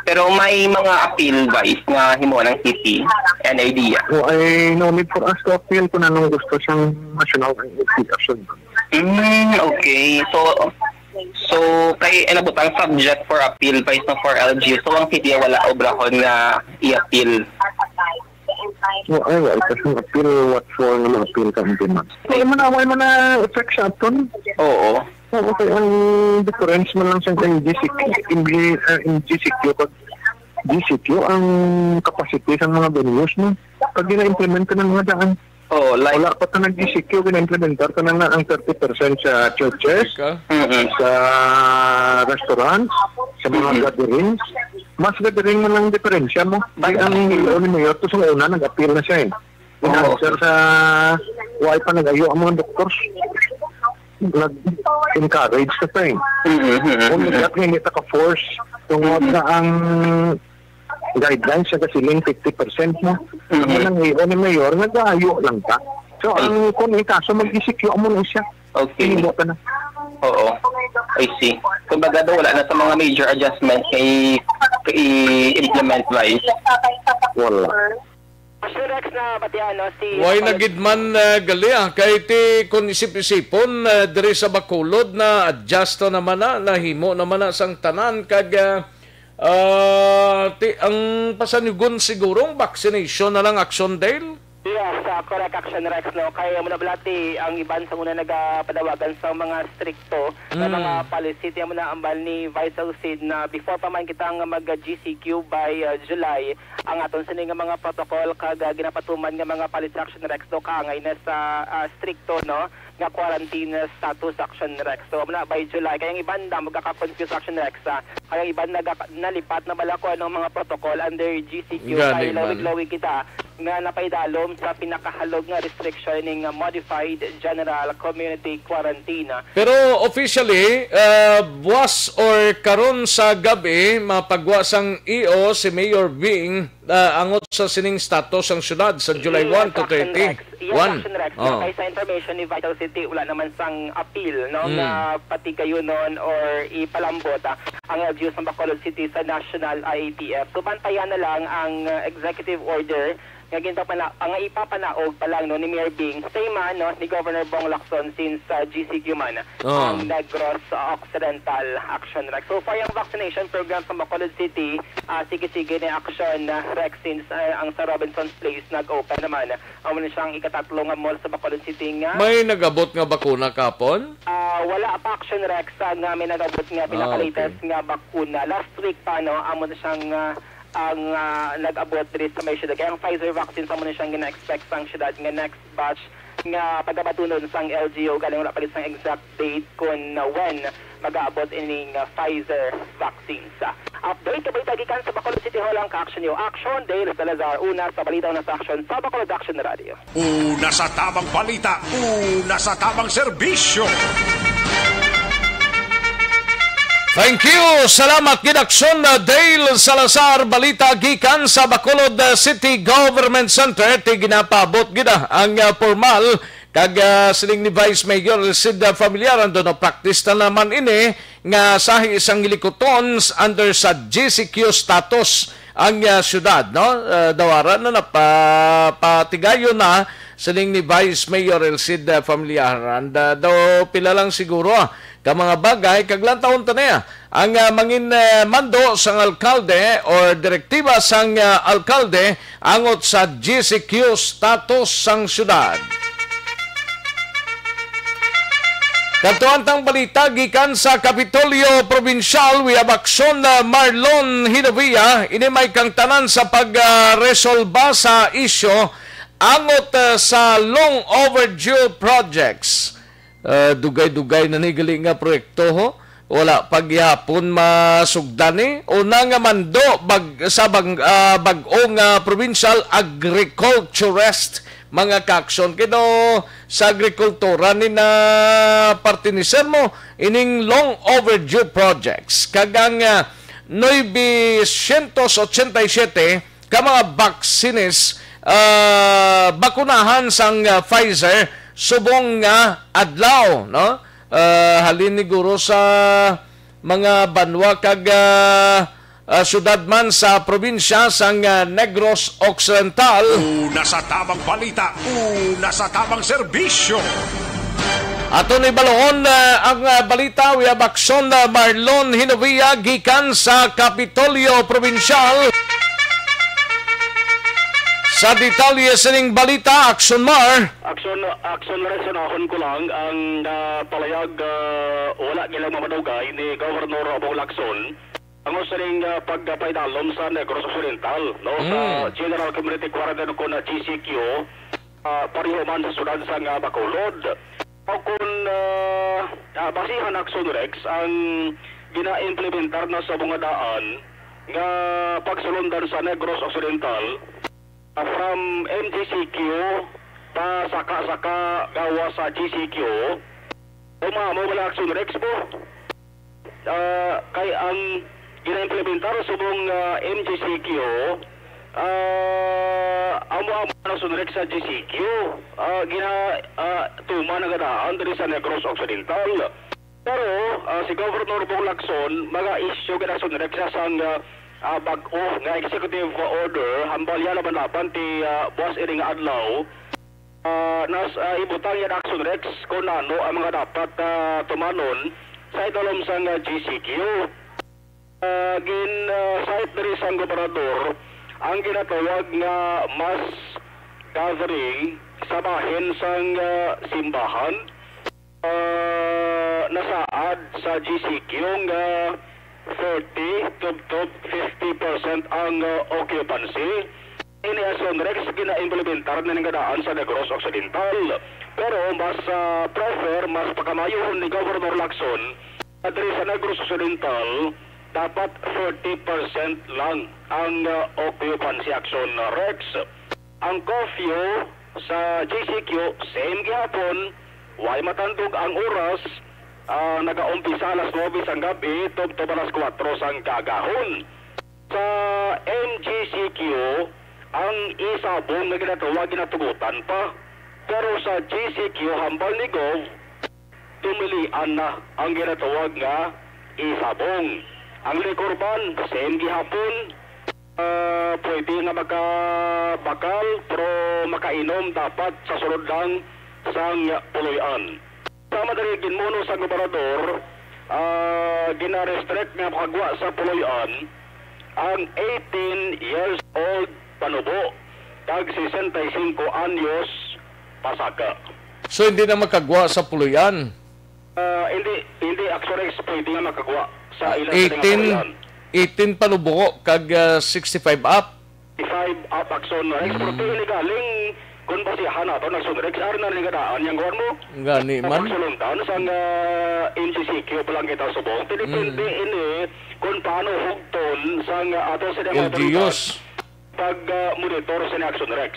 Speaker 12: Pero may mga appeal vice nga himo ng city and idea.
Speaker 13: So ay no need for us to appeal kung anong gusto siyang national action.
Speaker 12: Okay. So kay ano butang subject for appeal vice no for LG. So ang city wala obrahon nga i-appeal.
Speaker 13: So ay wala kasi appeal what for naman appeal ka man. So ay man na effect siya aton.
Speaker 12: Oo.
Speaker 13: Okay, ang difference man lang sa GCQ, in GCQ, pag GCQ, ang capacity sa mga venues, no? Pag gina-implement ka ng mga daan, wala pa ka nag-GCQ, gina-implementar ka na nga ang 30% sa churches, sa restaurants, sa mga gatherings. Mas gathering man lang diferensya mo. Kaya ang ni Mayor, ito sa una, nag-appeal na siya Sir, sa why pa nag-ayo ang mga doctors. Nag-encourage ka tayo. Kung hindi ka-force, tungod na ang guidelines sa kasiling 50% mo. Ang nangyayon ni Mayor, nag-aayo lang ka. So, kung ikaso, mag-isikyo mo na siya.
Speaker 12: Okay.
Speaker 13: Hindi ka na.
Speaker 12: Oo. I see. Kung baga daw, wala na sa mga major adjustments i-implement vice.
Speaker 13: Wala.
Speaker 2: Why nagidman gali kay ti kun isip-isipon diri sa Bacolod na adjust naman na nahimo naman na sang tanan kag ti ang pasanyugon sigurong vaccination na lang Aksyon Dale.
Speaker 12: Yes, correct Action Rex no. Kaya muna balati ang iban sa una nagapadawagan sa mga stricto na mga policy tiya muna ambal ni Vice Elcid na before pa man kita nga mag-GCQ by July ang aton sini nga mga protocol kag ginapatuman nga mga policy Action Rex no kaangay na sa stricto no nga quarantine status Action Rex. So muna by July kaya ang iban na magkaka-confuse Action Rex kaya iban nalipat na bala ko anong mga protocol under GCQ kaya lawig-lawig kita nga napaidalom sa pinakahalog nga restriction ng modified general community quarantine.
Speaker 2: Pero officially, buwas or karon sa gabi, mapagwasang EO si Mayor Bing angot sa sining status ang syudad sa July 1 to 30.
Speaker 12: Action Rex, kay sa information ni Vital City, wala naman sang appeal no, na pati kayo noon or ipalambot ang LGU sa Bacolod City sa National IATF. So bantayan na lang ang executive order nga ginto ang ipapanaog pa lang no ni Mayor Bing same man no ni Governor Bong Lacson since GCQ man ang Negros Occidental Action Rex. So far yung vaccination program sa Bacolod City sige-sige ni Action Rex since ang sa Robinson's Place nag-open naman ang muna siyang ikatatlong mall sa Bacolod City nga
Speaker 2: may nagabot nga bakuna kapon?
Speaker 12: Wala pa Action Rex nga may nagabot nga pinaka-latest nga bakuna last week pa no ang muna siyang ang nag-abot diri sa may syudad. Kaya ang Pfizer vaccine sa muna siyang gina-expect sa syudad nga next batch nga pagkabatunon sang LGO galing wala palit sang exact date kung when mag-aabot ining Pfizer vaccines. Update kabalita gikan sa Bacolod City Hall ang ka-action yo. Action Dale Salazar una sa balita na sa Action sa Bacolod Action Radio.
Speaker 4: Una sa tamang balita, una sa tamang serbisyo.
Speaker 2: Thank you. Salamat gid Aksyon Dale Salazar balita gikan sa Bacolod City Government Center ti ginapabot gid ang formal kag siling ni Vice Mayor Elcid Familiaran do na practice na naman ini nga sahi isang gilikoton under sa GCQ status ang syudad no dawaran na napatigayon na siling ni Vice Mayor Elcid Familiaran daw pila lang siguro ka mga bagay kaglantahon taniya ang mangin mando sang alkalde or direktiba sang alkalde angot sa GCQ status sang syudad. Katuantang balita gikan sa Kapitolyo Provincial, we have Aksyon Marlon Hinovia ini may kang tanan sa pagresolba sa isyo angot sa long overdue projects. Dugay-dugay na nigali nga proyekto ho. Wala pagyapon masugdani una nga mando sa bag-ong provincial agriculturist mga kaaksyon kido sa agrikultura ni na partiniser mo ining long overdue projects kagang 987 ka mga vaccines bakunahan sang Pfizer subong nga adlaw no halin ni guro sa mga banwa kag syudad man sa probinsya sang Negros Occidental.
Speaker 4: Una sa tamang balita, una sa tamang serbisyo.
Speaker 2: Ato ni baloon ang balita, we have Aksyon Marlon Hinovia gikan sa Kapitolyo Provincial. Sa detalye sining balita, Aksyon Mar.
Speaker 14: Aksyon resunahon ko lang ang palayag wala gilang mamadugay ni Governor Abong Lacson ang usaling pagpaidalom sa Negros Occidental no sa General Community Quarantine ko na GCQ pareho man sa sudad sa Bacolod. Kung basihan Aksyon Rex ang gina-implementar na sa mga daan nga pagsulundan sa Negros Occidental from MGCQ pa saka-saka gawa sa GCQ umamo wala Aksyon Rex po kay ang gina-implementar subong MGCQ amo na sunrex sa GCQ tuma na gadaan diri sa Negros Occidental pero si Governor Bong Lacson mga-issue gina sunrex sa sang bag-o nga executive order hambal yan laban ti buwas iring adlaw nas ibutang yan Aksyon Rex kung ano ang mga dapat tumanon sa idolom sang GCQ site diri sang gobernador ang ginatawag nga mass gathering sa bahin sang simbahan nasaad sa GCQ nga 40 to 50% ang occupancy. Ini Aksyon Rex gina-implementar na gadaan sa Negros Occidental. Pero mas prefer, mas pagkamayohon ni Governor Lacson at sa Negros Occidental dapat 40% lang ang occupancy Aksyon Rex. Ang curfew sa GCQ same gihapon, way matandog ang oras nag-aumpisa alas 9 sang gabi tubto alas 4 sang kagahon. Sa MGCQ ang isabong na ginatawag ginatugutan pa pero sa GCQ hambal ni Gov tumilian na ang ginatawag nga isabong. Ang likorban same gihapon pwede nga makabakal pero makainom dapat sa sulod lang sang puloyan. Sama dari ginmuno sa gobernador gina-restrict nga makagwa sa puloyan ang 18 years old panubo tag 65 anyos pasaka.
Speaker 2: So hindi na makagwa sa puloyan?
Speaker 14: Hindi Aksyon Rex pwede nga makagwa sa ilang
Speaker 2: 18 panubo kag 65 up?
Speaker 14: 65 up Aksyon Rex pero illegaling kung basihan nato Aksyon Rex ari na ligadaan yang gawin mo
Speaker 2: gani man
Speaker 14: pagsulundan sang MGCQ palang kita subong depende ini kung paano hugton sang ato sa
Speaker 2: LGUs
Speaker 14: pag monitor sa Aksyon Rex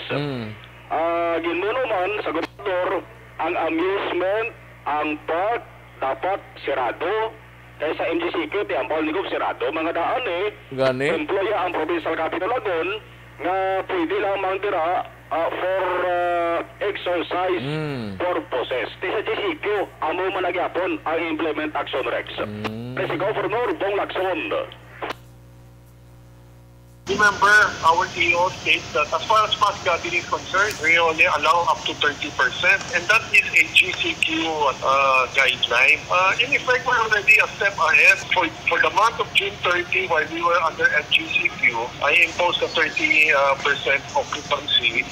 Speaker 14: ginmuno man sa gobernador ang amusement ang park dapat sirado kaya sa MGCQ ti ambal ni Gov sirado mga daan
Speaker 2: gani
Speaker 14: employa ang provincial capital Lagon nga pwede lang mangdira for exercise purposes. Ti sa GCQ, amo managyapon ang implement Aksyon Rex. Si Governor Bong Lacson.
Speaker 13: remember, our EO states that as far as mass gathering is concerned, we only allow up to 30%, and that is a GCQ guideline. In effect, we're already a step ahead. For the month of June 30, while we were under FGCQ, I imposed a 30% occupancy.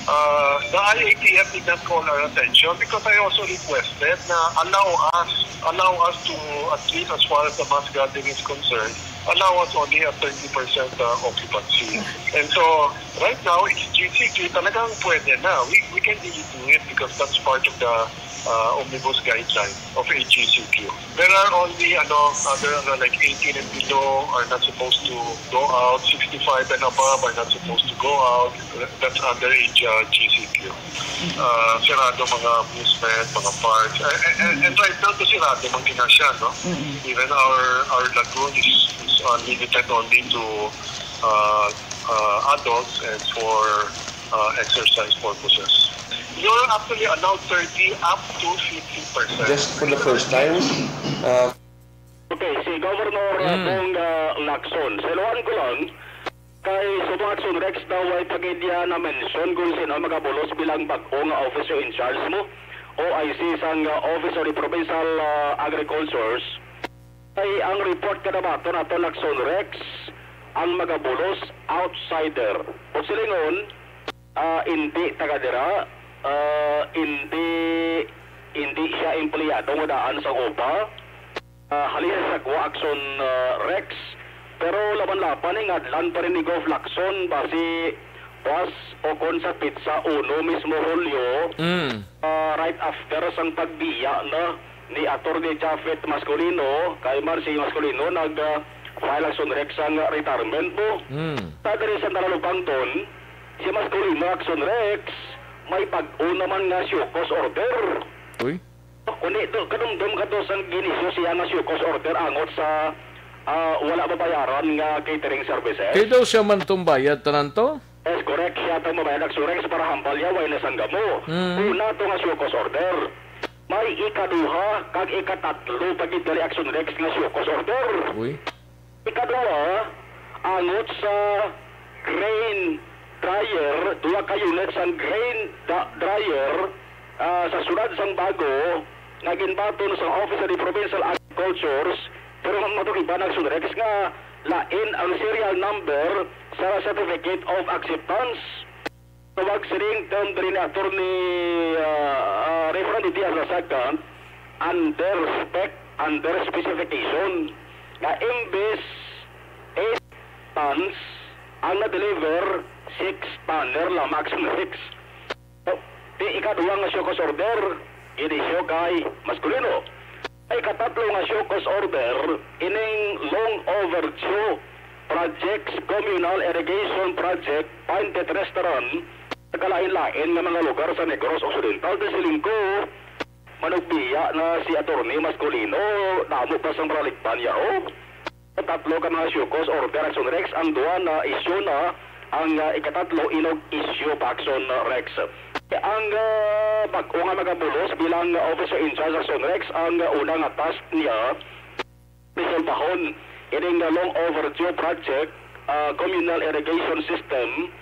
Speaker 13: The IATF did not call our attention because I also requested na allow us to, at least as far as the mass gathering is concerned, allow us only at 30% occupancy. And so, right now, it's GCQ, talagang pwede na. We can really do it because that's part of the omnibus guideline of a GCQ. There are only other like 18 and below are not supposed to go out, 65 and above are not supposed to go out. That's under a GCQ. Sirado mga amusement, mga parks. And right now, sirado mang kinasya, no? Even our lagoon is limited only to adults and for exercise purposes. You're actually allowed 30 up to 50%.
Speaker 2: Just for the first time?
Speaker 14: Okay, si Governor Bong Lacson. Sa iluan ko lang, kay Sumaction Rex daw ay pagidya na mention kung sino magabulos bilang bag-o nga officer in charge mo o IC sang Officer of Provincial Agricultures. Ay ang report ka na ba ito na ito Lacson Rex ang magabulos outsider. O silingon, hindi taga-dira, hindi siya empleyado nga daan sa OPA, halina sa Aksyon Rex, pero laban-laban nga adlan pa rin ni Gov Lacson basi was o kon sa pizza uno mismo Julio, right after sang pagbiya na ni Atty. Jafet Mascolino, kay Marcy Mascolino nag-file Aksyon Rex ang retirement mo. Tadari sa nalalupang ton, si Mascolino Aksyon Rex, may pag-o naman nga siyokos order.
Speaker 2: Uy?
Speaker 14: Kundi ito, kadumdum ka to sa ginisyo siya nga siyokos order angot sa wala mabayaran nga catering services.
Speaker 2: Kaya daw siya man tumbayad tanan to?
Speaker 14: Yes, correct. Siya itong mabayad Aksyon Rex para hambal yaw ay nasangga mo. Una ito nga siyokos order. May ikaduha, kag ikatatlo pagid gali Aksyon Rex nga siyokos order.
Speaker 2: Uy?
Speaker 14: Ikaduha, angot sa grain dryer, duwa ka units ang grain dryer sa sunod sang bago nga ginbaton sa Office of the Provincial Agricultures, pero matukiban ang Sunrex nga lain ang serial number sa Certificate of Acceptance. Tawag siring term din ni Attorney Reverend Diaz Lasagan under spec, under specification nga imbes 8 tons ang na-deliver 6 tonner lang, maximum 6. Di ikaduwa nga siyokos order, inisyo kay Mascolino. Ay katatlo nga siyokos order, ining long overdue projects, communal irrigation project, Pinted Restaurant, nagkalain-lain nga mga lugar sa Negros Occidental. Desilingko, manugbiya na si Atty. Mascolino, namo pa sa Bralikpan yao. Tatlo ka mga siyokos order Aksyon Rex, ang duwa na isyo na ang ikatatlo inog issue pa Aksyon Rex. Ang bago nga magabulos bilang officer in charge Aksyon Rex, ang unang task niya resultahon ining long overdue project, communal irrigation system.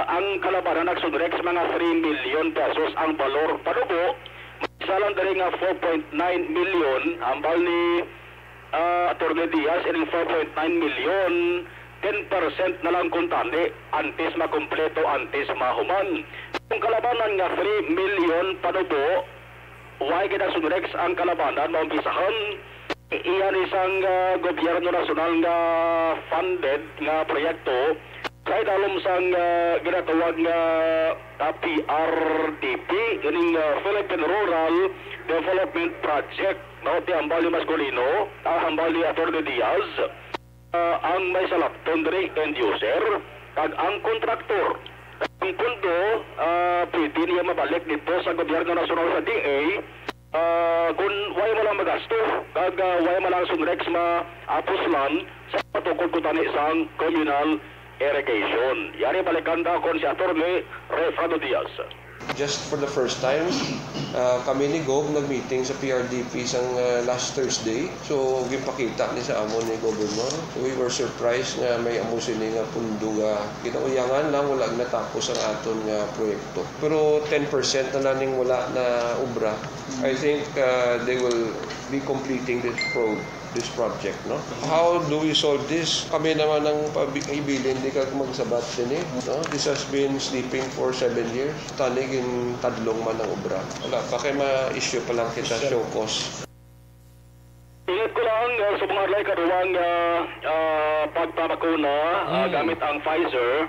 Speaker 14: Ang kalabanan Aksyon Rex mga 3 million pesos ang balor panubo. Isa lang dali nga 4.9 million ambal ni Atty. Diaz ining 4.9 million, 10% na lang kuntani antes makumpleto, antes mahuman. Kung kalabanan nga 3 million panubo, why kita Sunrex ang kalabanan maumpisahan? Iyan isang gobyerno nasyonal nga funded nga proyekto kay dalom sang ginatawag nga PRDP, ining Philippine Rural Development Project. No, ti hambali Mascolino, hambali Atty. Diaz, ang may salapton diri end user, kag ang kontraktor. Ang pundo, pwede niya mabalik dito sa gobyerno nasyonal sa DA, kung way mo lang magasto, kag way mo lang Sunrex ma-apuslan sa patukod ko tani isang communal irrigation. Yari balikan daw kon si Atty. Refrado Diaz.
Speaker 15: Just for the first time, kami ni Gov nag-meeting sa PRDP sang last Thursday. So, gipakita ni sa amon ni Governor. We were surprised nga may amusin ni nga pundo nga kinauyangan lang wala natapos ang aton nga proyekto. Pero 10% na naning wala na obra. I think they will be completing this project, no? How do we solve this? Kami naman ang ibilin, di ka magsabat din no? This has been sleeping for 7 years. Tanig in tadlong man ang obra. Wala pa kayo ma-issue pa lang kita show cause.
Speaker 14: Ingat ko lang sa mga alay karuwang pagpapakuna gamit ang Pfizer.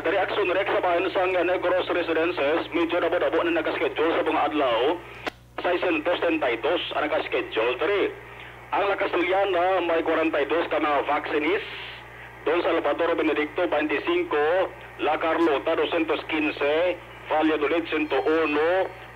Speaker 14: Dari Aksyon Rex sa bayan sang Negros Residences, medyo nabo-nabo na nakaschedule sa mga adlaw. Sa isentos tentaitos ang nakaschedule. Dari ang La Castellana may 42 ka mga vaccinis. Don Salvador Benedicto 25, La Carlota 215, Valladolid 101,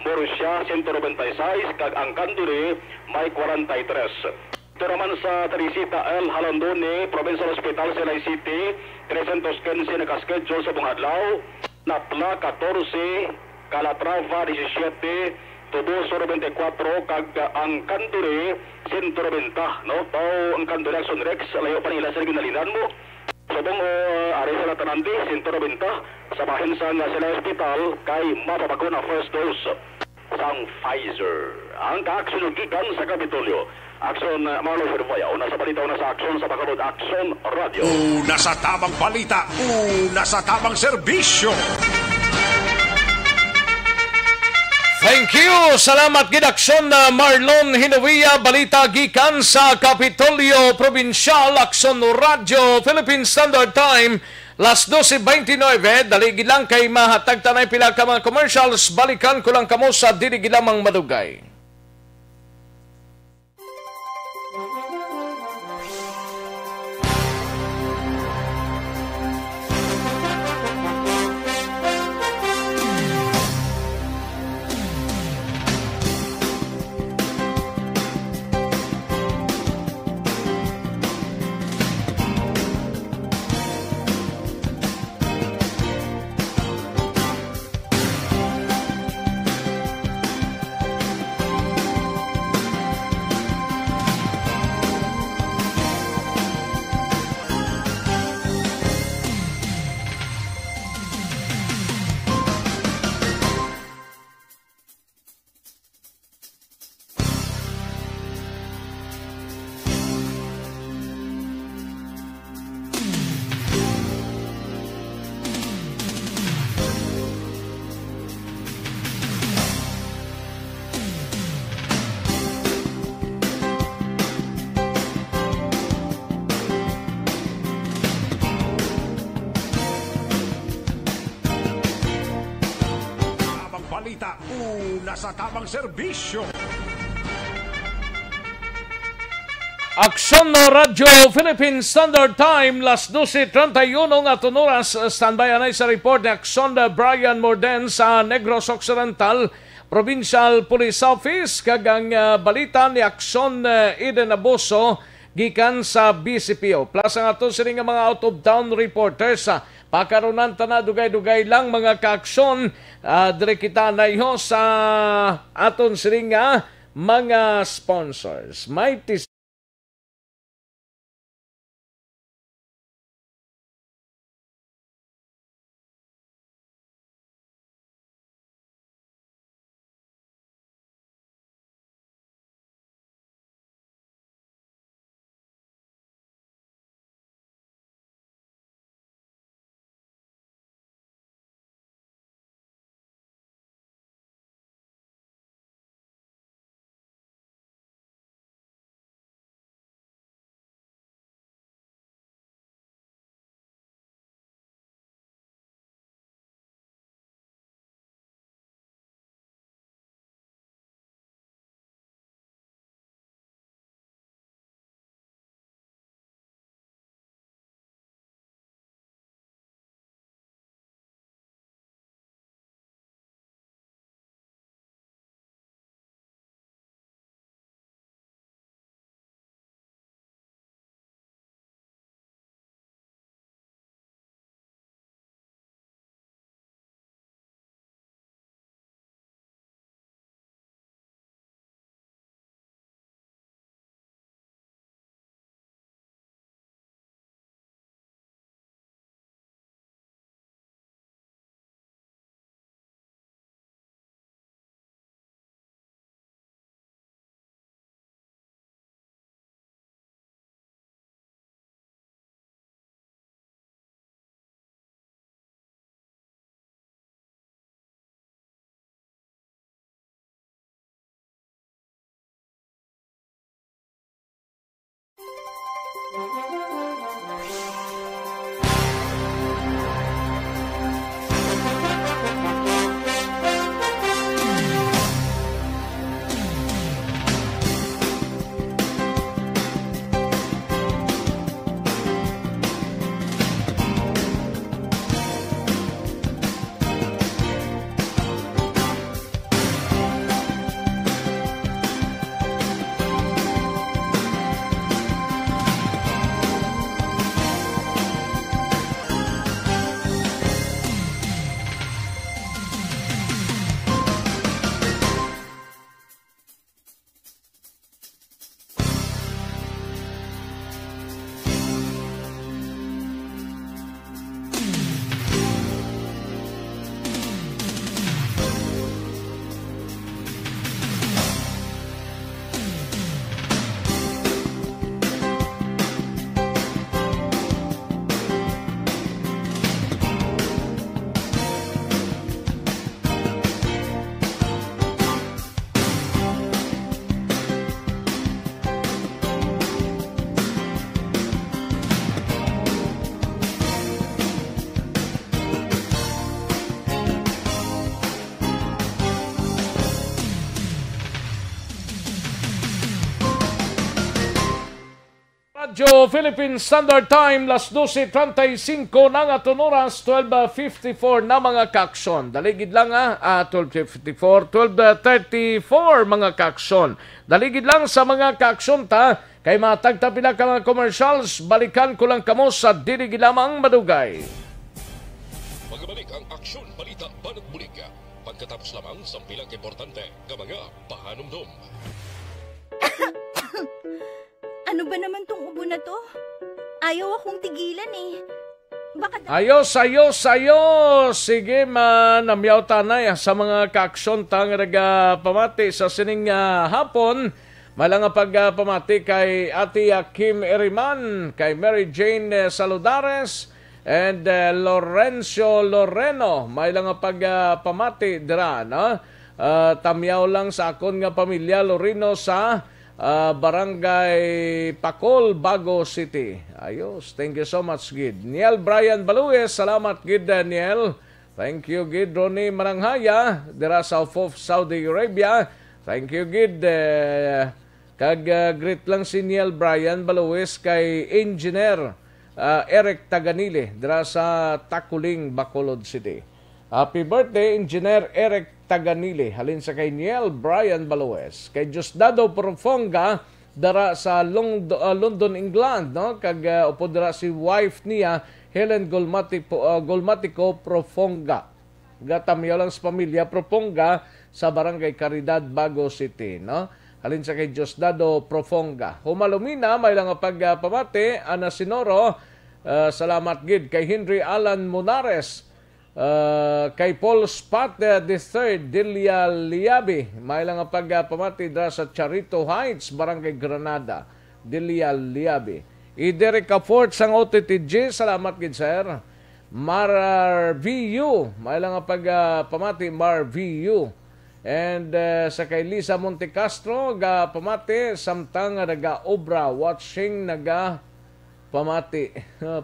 Speaker 14: Murcia 196, kag ang Candure may 43. Ito naman sa Teresita L. Halandone, Provincial Hospital sa Lay City, 315 nakaschedule sa buong adlaw. Napla 14, Calatrava 17, Tubuso 24, kag ang Candure 190, no? Pao ang Candure Aksyon Rex, layo pa nila sa ginalinan mo. Sabong ari sa Latanandi, 190, sa bahin sa sila hospital, kay mapapako na first dose sang Pfizer. Ang ka-aksyon gikan sa Kapitolyo. Aksyon Marlo Herbayaw, nasa balita na sa Aksyon sa Bakalod Aksyon Radio.
Speaker 4: Una sa tamang balita, una sa tamang serbisyo.
Speaker 2: Thank you! Salamat gidaksyon na Marlon Hinuia, balita gikan sa Kapitolyo Provincial, Aksyon Radio, Philippine Standard Time, las 12:29, daligid lang kay mahatag tanay pila ka mga commercials, balikan ko lang kamo sa dinigilamang madugay.
Speaker 4: Balita, una sa tamang serbisyo.
Speaker 2: Aksyon Radio, Philippine Standard Time, las 12:31 nga tunuras. Standby anay sa report ni Aksyon Brian Morden sa Negros Occidental, Provincial Police Office. Kagang balita ni Aksyon Eden Abuso gikan sa BCPO. Plus ang aton sini nga mga out-of-town reporters sa pakarunan na dugay-dugay lang mga kaaksyon. Dire kita na sa aton sini nga mga sponsors. Mighty Radyo Philippine Standard Time, las 12.35 ng aton oras, 12.54 na mga kaksyon. Daligid lang 12.54, 12.34 mga kaksyon. Daligid lang sa mga kaksyon ta, kay matagta pila ka mga commercials, balikan ko lang kamo sa dilig lamang madugay.
Speaker 1: Magbalik ang Aksyon, Balita, Banat, Bulig. Pagkatapos lamang sa pilang importante ng mga pahanumdum.
Speaker 6: Ano ba naman tong ubo na to? Ayaw akong tigilan eh. Baka
Speaker 2: Ayos! Sige man, namyaw tanay sa mga kaaksyon tang pamati sa sining hapon. Malanga pagpamati kay Ate Kim Eriman, kay Mary Jane Saludares, and Lorenzo Loreno. Malanga pagpamati dira, no? Tamyaw lang sa akon nga pamilya Lorino sa Barangay Pacol, Bago City. Ayos. Thank you so much, Gid. Niel Brian Balues. Salamat, Gid, Niel. Thank you, Gid. Ronnie Maranghaya. Dira South of Saudi Arabia. Thank you, Gid. Greet lang si Niel Brian Balues kay Engineer Eric Taganili. Dira sa Takuling, Bacolod City. Happy birthday, Engineer Eric Taganili. Halin sa kay Niel Brian Balues. Kay Diosdado Profonga, dara sa London, England. No? Upo dara si wife niya, Helen Golmatico Profonga. Gatamyo lang sa pamilya Profonga sa Barangay Caridad, Bago City. No? Halin sa kay Diosdado Profonga. Humalumina, may lang pagpamati, Ana Sinoro, salamat gid kay Henry Alan Munares, kay Paul Spot III, Delia Liabi, may lang pagpamati dra sa Charito Heights, Barangay Granada, Delia Liabi. Derek Fort sang OTTG, salamat gid sir. Mar VU, may lang pagpamati Mar VU. And sa kay Lisa Montecastro, pamati samtang naga-obra, watching pamati.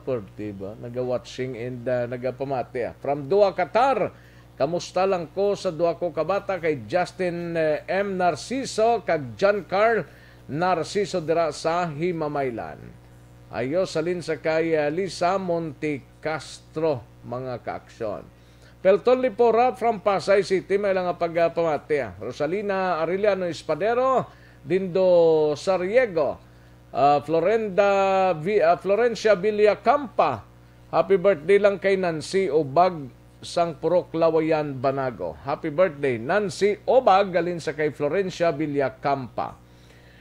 Speaker 2: Portiba, naga-watching and naga-pamati. From Dua, Qatar, kamusta lang ko sa dua ko kabata kay Justin M. Narciso kag John Carl Narciso dira sa Himamaylan. Ayos salin sa kay Lisa Montecastro, mga kaaksyon. Pelton Lipora from Pasay City, may lang pagpamati. Rosalina Arellano Espadero, Dindo Sariego, Florencia Villacampa. Happy birthday lang kay Nancy Obag sang Purok Lawayan, Banago. Happy birthday Nancy Obag, galin sa kay Florencia Villacampa.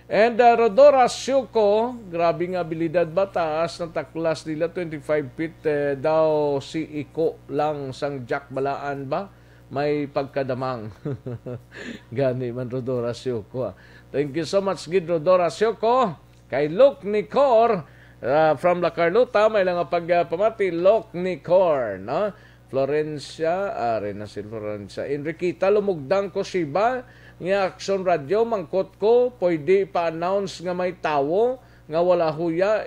Speaker 2: And Rodora Syuko, grabe nga abilidad bataas ng taklas nila, 25 feet daw si Iko lang sang Jack Balaan ba? May pagkadamang. Gani man Rodora Syuko. Thank you so much, Gid Rodora Syuko. Kay Luke Nicor from La Carlota, may lang pagpamati Luke Nicor, no? Florencia, na si Florencia. Enriquita Lumugdang ko siba, nga Aksyon Radio, mangkot ko, pwede pa-announce nga may tawo nga wala huya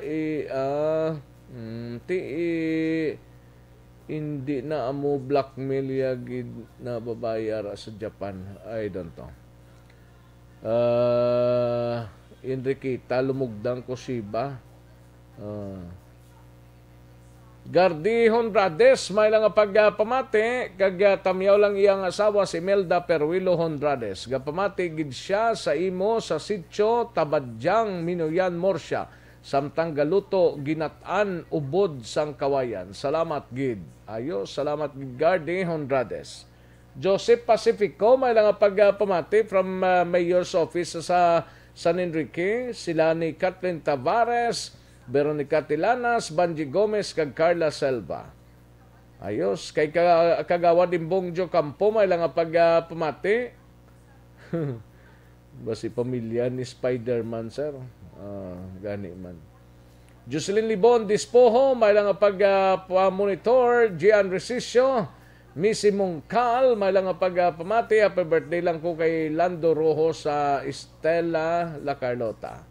Speaker 2: hindi na amo blackmail ya gid na babayar sa Japan. I don't know. Enriqueta lumugdang ko Shiba. Gardi Honrades may lang pagpamati kag tamyaw lang iyang asawa si Melda Perwilo Honrades. Gapamati gid siya sa imo sa sitio Tabadyang Minuyan Morsya samtang galuto ginatan ubod sang kawayan. Salamat gid. Ayo, salamat gid Gardi Honrades. Joseph Pacifico may lang pagpamati from Mayor's Office sa San Enrique. Sila ni Kathleen Tavares, Veronica Tilanas, Banji Gomez, kag Carla Selva. Ayos, kay kagawa din Bongjo Campo, may lang pamati. Basi pamilya ni Spider-Man, sir. Gani man. Jocelyn Libon Dispoho, may lang pag-monitor. Gian Resisio, Missy Mungkal, may lang pamati. Happy birthday lang ko kay Lando Rojo sa Estela La Carlota.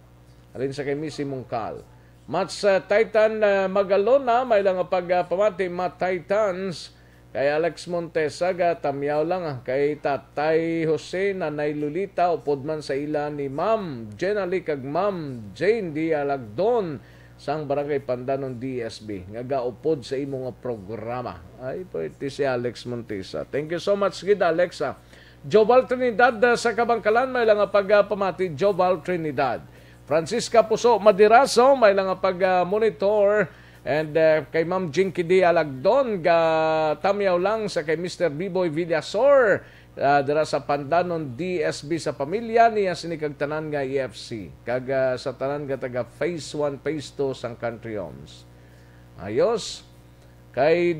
Speaker 2: Alin sa kay Missy Mungkal. Mats Titan Magalona, may lang pamati. Mat Titans, kay Alex Montesa, tamyaw lang kay Tatay Jose, Nanay Lolita, upod man sa ila ni Ma'am Jenali kag Ma'am Jane Dialagdon sang Barangay Pandanon DSB. Nga gaupod sa imong programa. Ay, pwede si Alex Montesa. Thank you so much, gid Alexa. Joval Trinidad sa Kabangkalan, may lang pamati. Joval Trinidad. Francisca Puso Madiraso, may lang pag-monitor. And kay Ma'am Jinky D. Alagdon, tamyaw lang sa kay Mr. Biboy Villasor, dira sa Pandanon DSB sa pamilya niya sinikag tanan nga EFC. Kag sa tanan nga taga Phase 1, Phase 2 sang Country Homes. Ayos. Kay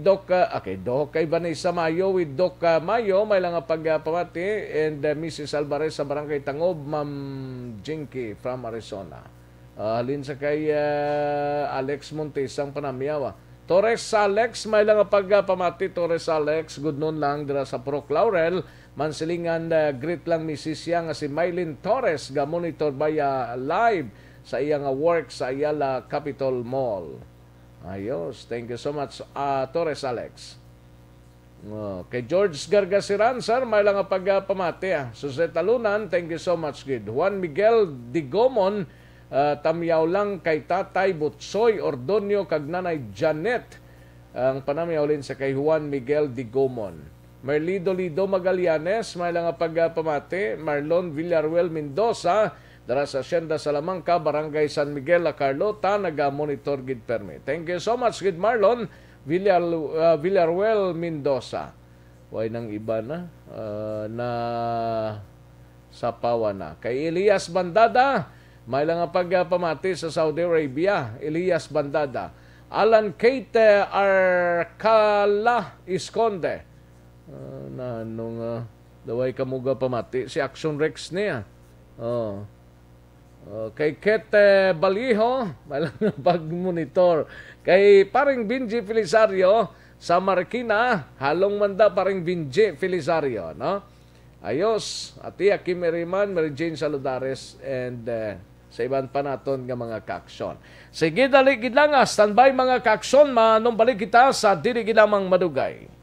Speaker 2: kay Vanessa Mayo with Doc Mayo, may lang pagpamati. And Mrs. Alvarez sa Barangay Tangob, Ma'am Jinky from Arizona. Halin sa kay Alex Montes ang panamyawa. Torres Alex, may lang pagpamati. Torres Alex, good noon lang dira sa Proc Laurel. Mansilingan, greet lang Mrs. yang si Mylene Torres, ga monitor via live sa iyang work sa Ayala Capitol Mall. Ayos, thank you so much, Torres Alex. Kay George Gargasiran, sir, may lang pagpamati. Jose Talunan, thank you so much, kid. Juan Miguel Digomon, tamyaw lang kay Tatay Butsoy Ordonio kag Nanay Janet. Ang panamyaw lin sa kay Juan Miguel Digomon. Merlido Lido Magallanes, may lang pagpamati. Marlon Villaruel Mendoza, dara sa Hacienda Salamanca, Barangay San Miguel, La Carlota, naga-monitor gid permi. Thank you so much, gid Marlon Villaruel Mendoza. Way nang iba na na sapawa na. Kay Elias Bandada, may lang pagpamati sa Saudi Arabia. Elias Bandada. Alan Kate Arcala Isconde. Daway kamuga pamati. Si Aksyon Rex niya. Kay Kate Baliho, may lang pag-monitor. Kay paring Binji Felisario sa Marikina, halong manda paring Binji Felisario, no? Ayos, Ati Kim Eriman, Mary Jane Saludares, and sa iban pa naton nga mga kaaksyon. Sige, daligid lang standby mga kaaksyon, manong balik kita sa dili ginamang madugay.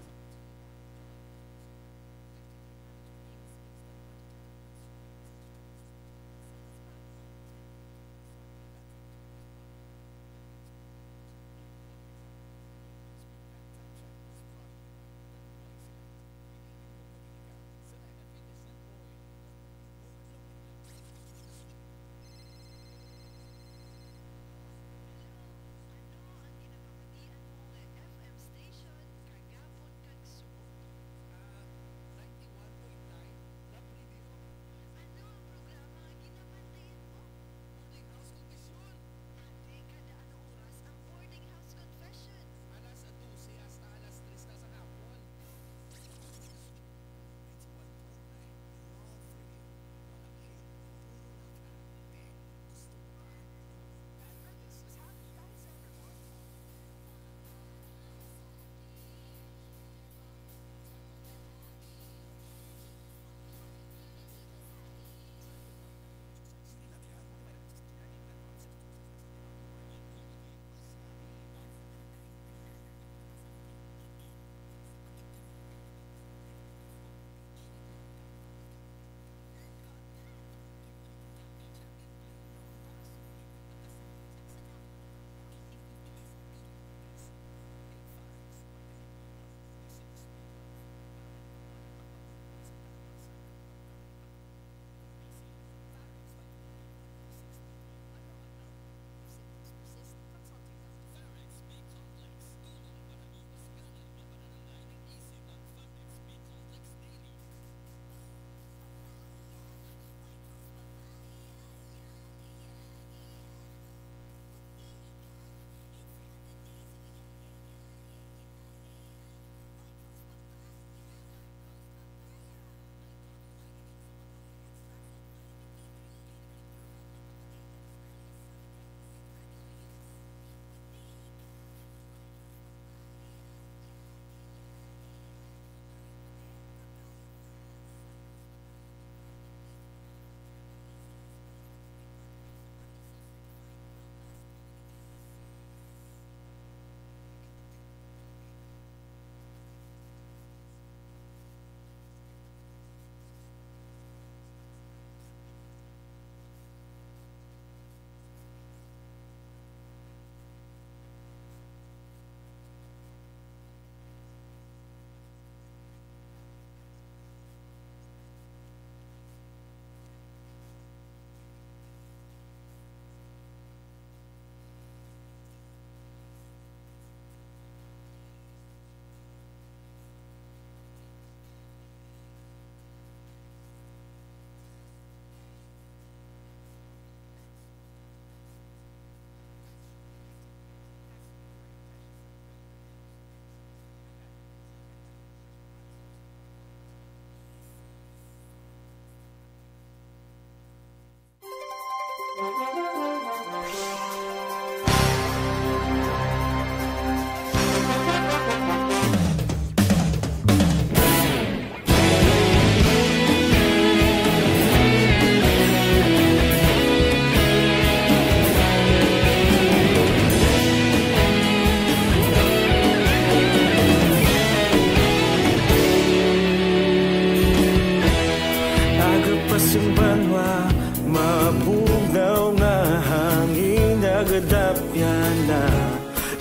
Speaker 16: pasimbanwa mapugaw nga hangin nagadapyan na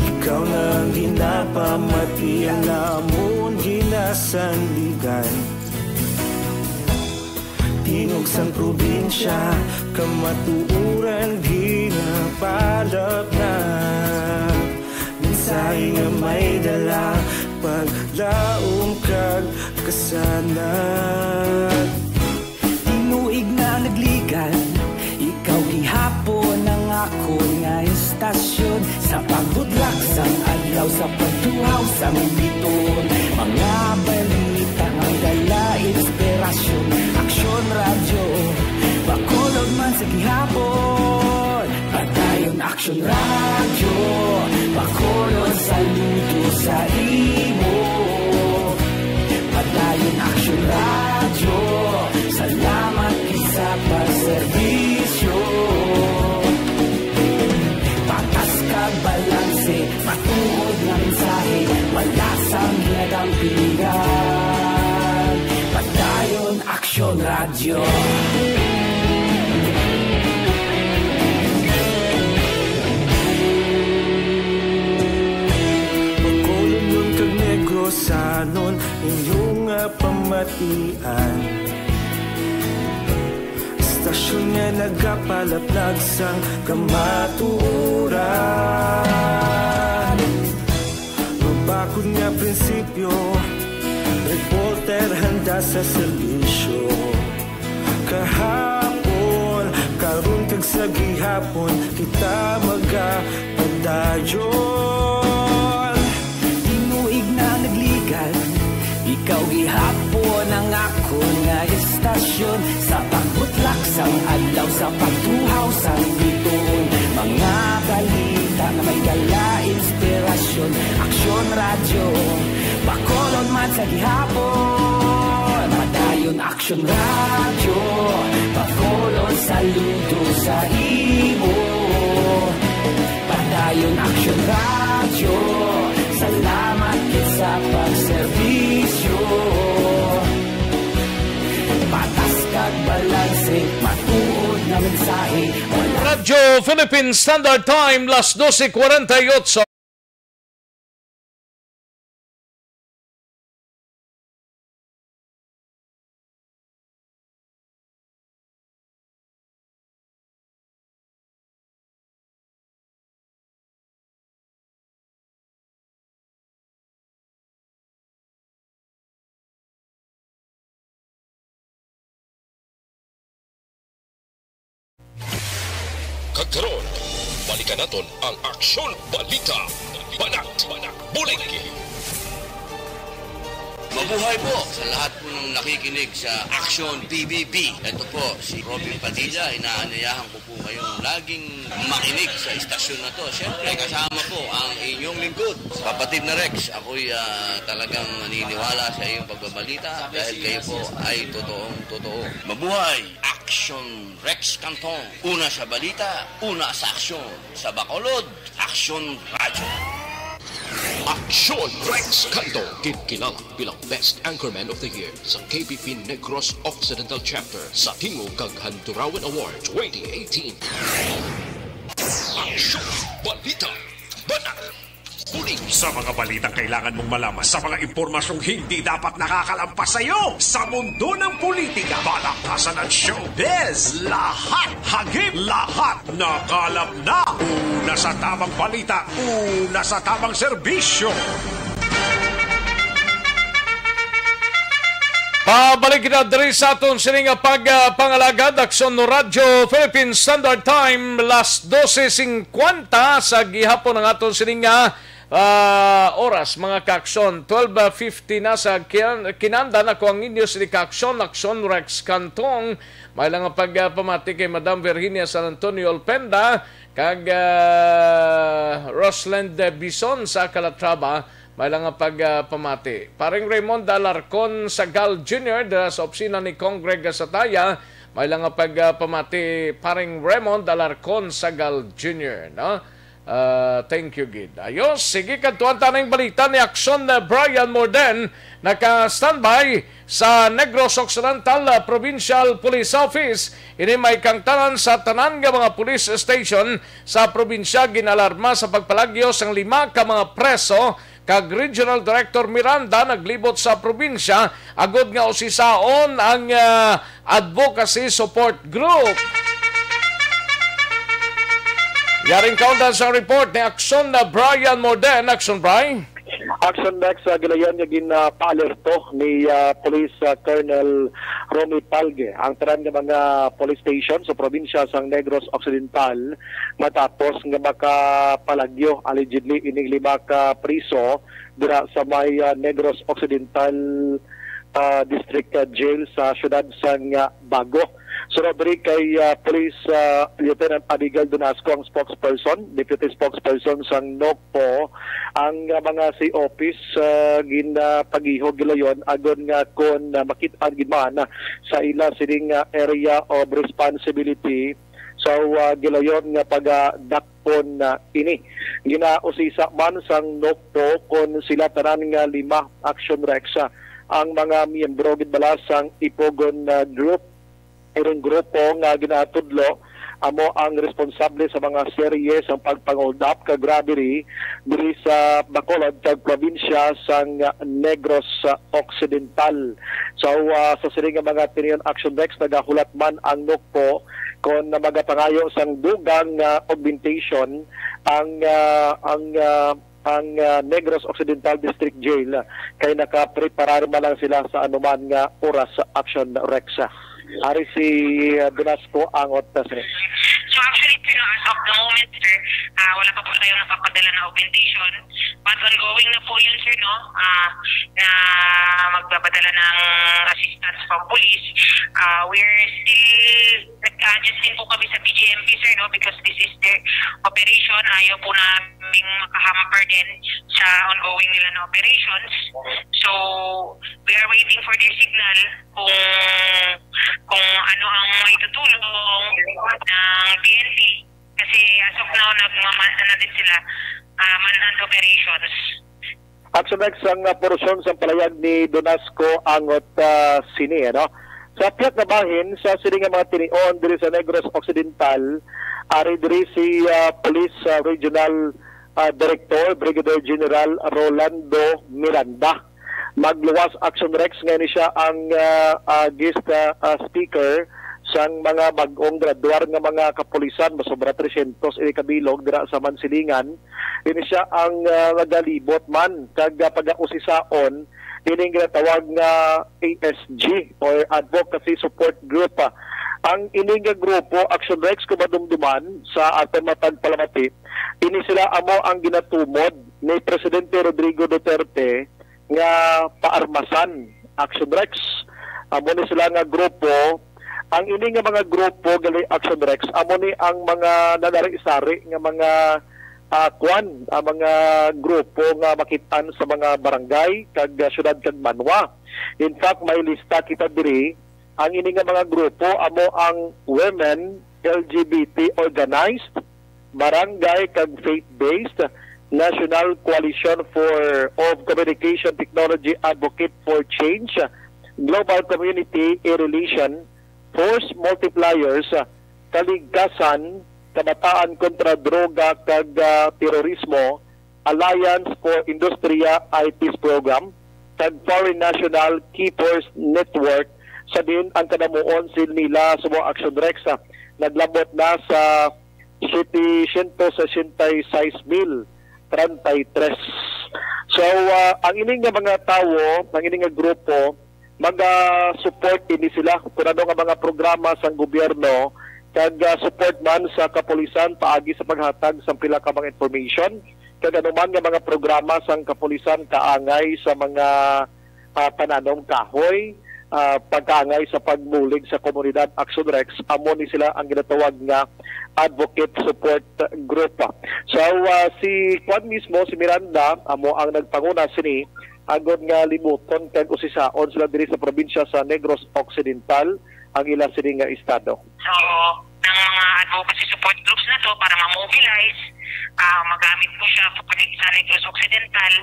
Speaker 16: ikaw nang ginapamati ang namon ginasandigan Tinog sang probinsya kamatuuran ginapalap na minsay nga may dala paglaom kag kasanat Tinuig na nagligan ikaw gihapon ang ako nga istasyon sa pagbudlak sang adlaw sa pagtuhaw sang biton mga balita nga dala inspirasyon aksyon radyo bakulog man sa gihapon padayon aksyon radyo bakulog saludo sa imo padayon aksyon radyo salamat isa pagserbisyo patas kag balanse matuod nga mensahe wala sang ginadang pilihan padayon aksyon radyo Bakulong nun kag negrosanon inyong pamatian Istasyon nga nagapalaplag sang kamaturan Mabakod nga prinsipyo Reporter handa sa serbisyo Kahapon, karon kag sa gihapon Kita magapadayon Tinuig na nagligan Ikaw gihapon ang ako nga istasyon Sa pagbutlak sang adlaw Sa pagtuhaw sang biton Mga balita na may dala inspirasyon Aksyon radyo Bakolon man sa gihapon Padayon aksyon radyo Bakolon saludo sa imo Padayon aksyon radyo Salamat sa pagserbisyo Patas kag balanse matuod na mensahe
Speaker 2: Radyo Philippine Standard Time las 12:48
Speaker 1: Karon, balikan naton ang Aksyon Balita. Banat, Bulig.
Speaker 5: Mabuhay po sa lahat po ng nakikinig sa Aksyon PBB. Ito po si Robin Padilla. Inaanyayahan ko po kayong laging makinig sa istasyon na to. Siyempre kasama po ang inyong lingkod. Kapatid na Rex, ako'y talagang naniniwala sa iyong pagbabalita dahil kayo po ay totoong-totoo. Mabuhay! Aksyon Rex Cantong. Una sa balita, una sa aksyon. Sa Bacolod, Aksyon Radyo.
Speaker 1: Aksyon Rex Cantong, kinilala bilang Best Anchorman of the Year sa KBP Negros Occidental Chapter sa Tingog kag Handurawan Award 2018. Aksyon Balita. Banat. Bulig.
Speaker 4: Sa mga balitang kailangan mong malaman, sa mga impormasyong hindi dapat nakakalampas sa iyo, sa mundo ng politika, balakasan at showbiz, lahat, hagip, lahat, nakalap na. Una sa tamang balita, una sa tamang serbisyo.
Speaker 2: Pabalik na diri sa aton sining pagpangalagad Aksyon no Radyo Philippine Standard Time las 12:50 sa gihapon ng aton sining oras mga kaaksyon 12:50 na sa kinanda na ko ang inyo si kaaksyon Aksyon Rex Cantong may lang pagpamati kay Madam Virginia San Antonio Olpenda kag Rosland Bison sa Calatrava. May lang pagpamati. Paring Raymond Alarcon Sagal Jr. sa opisina ni Congreg Sataya. May lang pagpamati. Paring Raymond Alarcon Sagal Jr. No? Thank you, Gid. Ayos, sige kantuan tanang balita ni Aksyon Brian Morden, naka-standby sa Negros Occidental Provincial Police Office. Ini may kangtanan sa tanan nga mga police station sa probinsya, ginalarma sa pagpalagyo sang 5 ka mga preso. Kag Regional Director Miranda naglibot sa probinsya agod nga usisaon ang Advocacy Support Group. Yaring kauntan sa report ni Aksyon Brian Morden. Aksyon, Brian.
Speaker 13: Action next gilayan nga gina-alerto ni Police Colonel Romy Palge ang tanan nga mga police station sa probinsya sang Negros Occidental matapos nga makapalagyo allegedly ining 5 ka priso dira sa may Negros Occidental District Jail sa syudad sang Bago. Sunod rin kay Police Lieutenant Abigail Donasco ang spokesperson, deputy spokesperson sa NOPO, ang mga si office ginapagihog gilayon agon nga kon makita gid sa ila sining area of responsibility. So gilayon nga pagdakpon ini ginausisa man sang NOPO kon sila tanan nga 5 action rex ang mga miyembro gid balasang ipogon group. Irong grupo nga ginatudlo amo ang responsable sa mga serye sa pagpangold up kag robbery diri sa Bacolod kag probinsya sang Negros Occidental. So sa siring mga tinion action next nagahulat man ang NOCPO kon magapangayo sang dugang augmentation ang Negros Occidental District Jail kay nakapreparar man lang sila sa anuman nga oras sa action rexa. Ari si Donasco ang otas.
Speaker 17: So actually, as of the moment, sir, wala pa po tayo napapadala na augmentation. But ongoing na po yun, sir, no? Na magpapadala ng assistance from police. We're still nag-adjust din po kami sa BGMP, sir, no? Because this is their operation. Ayaw po namin makahamper din sa ongoing nila na operations. So, we are waiting for their signal kung ano ang maitutulong ng PNP kasi as of now nagmamasa na din sila manhunt operations.
Speaker 13: Action next ang porosyon sa palayag ni Donasco angot sini, no? Sa piyak na bahin sa siring mga tinion diri sa Negros Occidental, ari diri si Police Regional Director Brigadier General Rolando Miranda. Magluwas action rex ngayon siya ang guest speaker sang mga bagong graduar nga mga kapulisan masobra 300 ini kabilog dira sa Mansilingan. Ini siya ang nagalibot man kag pag-usisaon ini ginatawag nga ASG or Advocacy Support Group. Ang ini nga grupo action rex ko madumduman sa aton matag palamati. Ini sila amo ang ginatumod ni Presidente Rodrigo Duterte nga paarmasan action rex. Amo ni sila nga grupo. Ang ini nga mga grupo gali action rex amo ni ang mga nanari-sari nga mga mga grupo nga makitaan sa mga barangay kag syudad kag Manwa. In fact may lista kita diri. Ang ini nga mga grupo amo ang women, LGBT organized, barangay kag faith-based, National Coalition of Communication Technology Advocate for Change, Global Community Relation, Force Multipliers, Kaligtasan, Kabataan kontra Droga kag Terorismo, Alliance for Industria ITs Program, kag Foreign National Keepers Network. Sa din ang kanamuon nila sa mga action rex naglabot na sa 766,033. So, ang ining nga mga tao, ang ining nga grupo, mag-support ini sila kung ano nga mga programa sa gobyerno, kag support man sa kapulisan paagi sa paghatag sa pila ka mga information, kag ano man nga mga programa sa kapulisan kaangay sa mga pananong kahoy, pagkaangay sa pagbulig sa komunidad Action Rex, amo ni sila ang ginatawag nga Advocate Support Group. So si Juan mismo, si Miranda, amo ang nagpanguna sini agod nga libuton kag usisaon sila diri sa probinsya sa Negros Occidental ang ila sini nga estado.
Speaker 17: So, ng mga advocacy support groups na to para ma-mobilize magamit po siya sa Negros Occidental.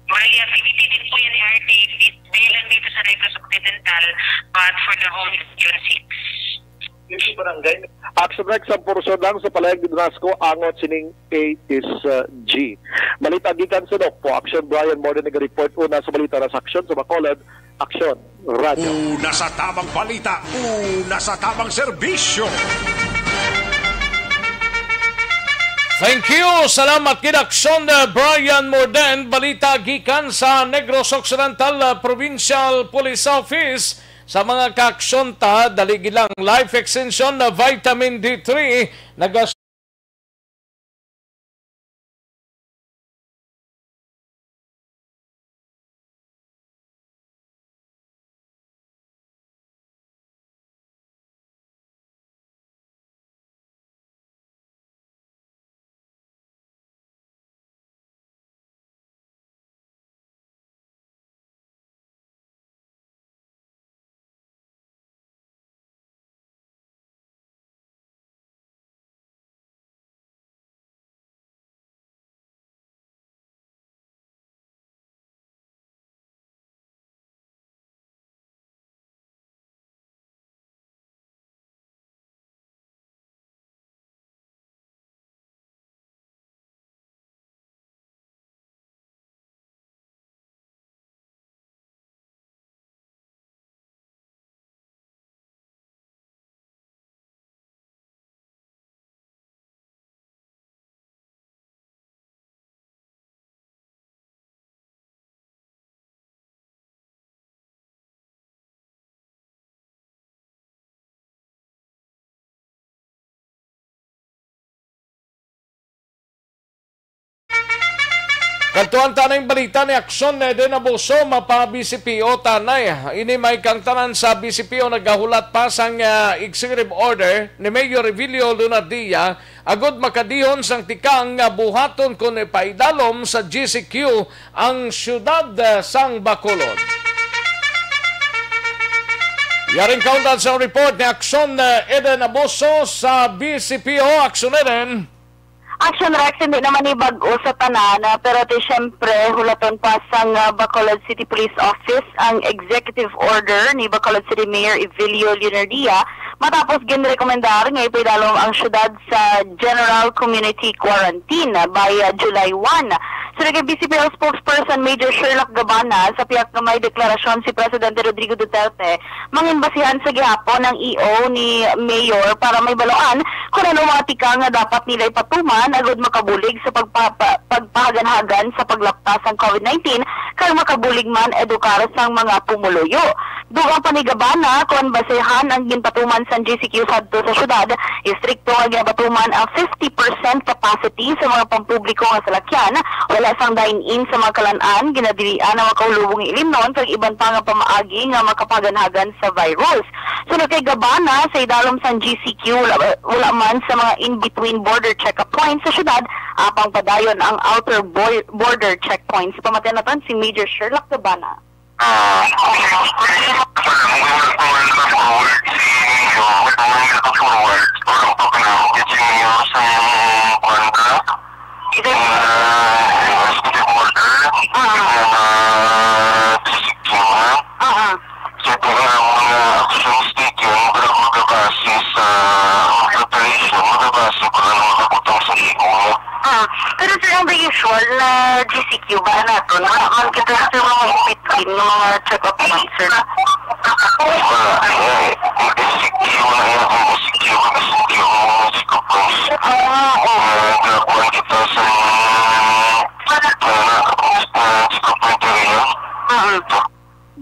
Speaker 17: Bali, activity din po yan ni RD, bilang dito sa Negros Occidental, but for the whole Region 6.
Speaker 14: Hindi barangay. Aksyon Rex ang porso lang sa palayag ni Donasco, angot sining A is G. Balita gikan sa Doc po, Aksyon Brian Morden nag-report una sa balita sa Aksyon sa Bacolod, Aksyon Radio.
Speaker 4: Una sa tamang balita, una sa tamang serbisyo.
Speaker 2: Thank you. Salamat kid Aksyon Brian Morden. Balita gikan sa Negros Occidental Provincial Police Office. Sa mga kaaksyon ta, daligi lang life extension na vitamin D3 Kaltuan tanay balita ni Aksyon din abuso mapa BCPO tanay. Ini may kang tanan sa BCPO nagahulat pa sang executive order ni Mayor Revilio Lunardia agod makadihon sang tikang buhaton kun ipaidalom sa GCQ ang syudad sang Bacolod. Yaring kauntan sa report ni Aksyon Eden Abuso sa BCPO. Aksyon Eden.
Speaker 10: Aksyon Rex, hindi naman ibag-o sa tanan, pero siyempre hulaton pa sang Bacolod City Police Office ang executive order ni Bacolod City Mayor Evilio Lunardia matapos ginrekomendar nga ipidalom ang syudad sa General Community Quarantine by July 1. So, BCPO spokesperson Major Sherlock Gabana sa piyak na may deklarasyon si Presidente Rodrigo Duterte manginbasihan sa gihapon ng EO ni Mayor para may baloan kung ano mga tika nga dapat nila ipatuman agad makabulig sa pagpahaganhagan sa paglaptas ng COVID-19 kaya makabulig man edukar sang mga pumuluyo. Dugang pa ni Gabana kung basehan ang ginpatuman sa GCQ sadto sa syudad, istrikto nga ginpatuman ang 50% capacity sa mga pampubliko nga salakyan, wala sang dine-in sa mga kalan-an, ginadilian ang makahulubong ilimnon kag iban pa nga pamaagi nga makapaganhagan sa virus. Sunod kay Gabana, sa idalom sa GCQ, wala man sa mga in-between border check-up points sa syudad, apang padayon ang outer border checkpoints. Pamatayan natin si Major Sherlock Gabana. Pero sir, ang usual na GCQ ba nato? Naman kita sa mga in-between ng mga check-up points, sir?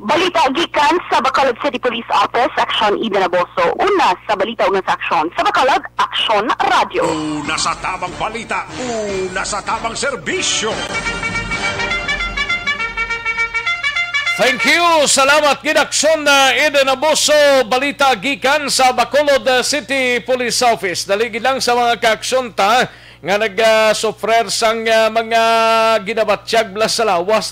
Speaker 10: Balita gikan sa Bacolod City Police Office, Aksyon Eden Abuso. Una sa balita, una sa Aksyon. Sa Bacolod, Aksyon Radio.
Speaker 4: Una sa tamang balita, una sa tamang serbisyo.
Speaker 2: Thank you. Salamat kid Aksyon Eden Abuso. Balita gikan sa Bacolod City Police Office. Daligi lang sa mga kaaksyon ta nga nag-sufrer sang mga ginabatsyag blas sa lawas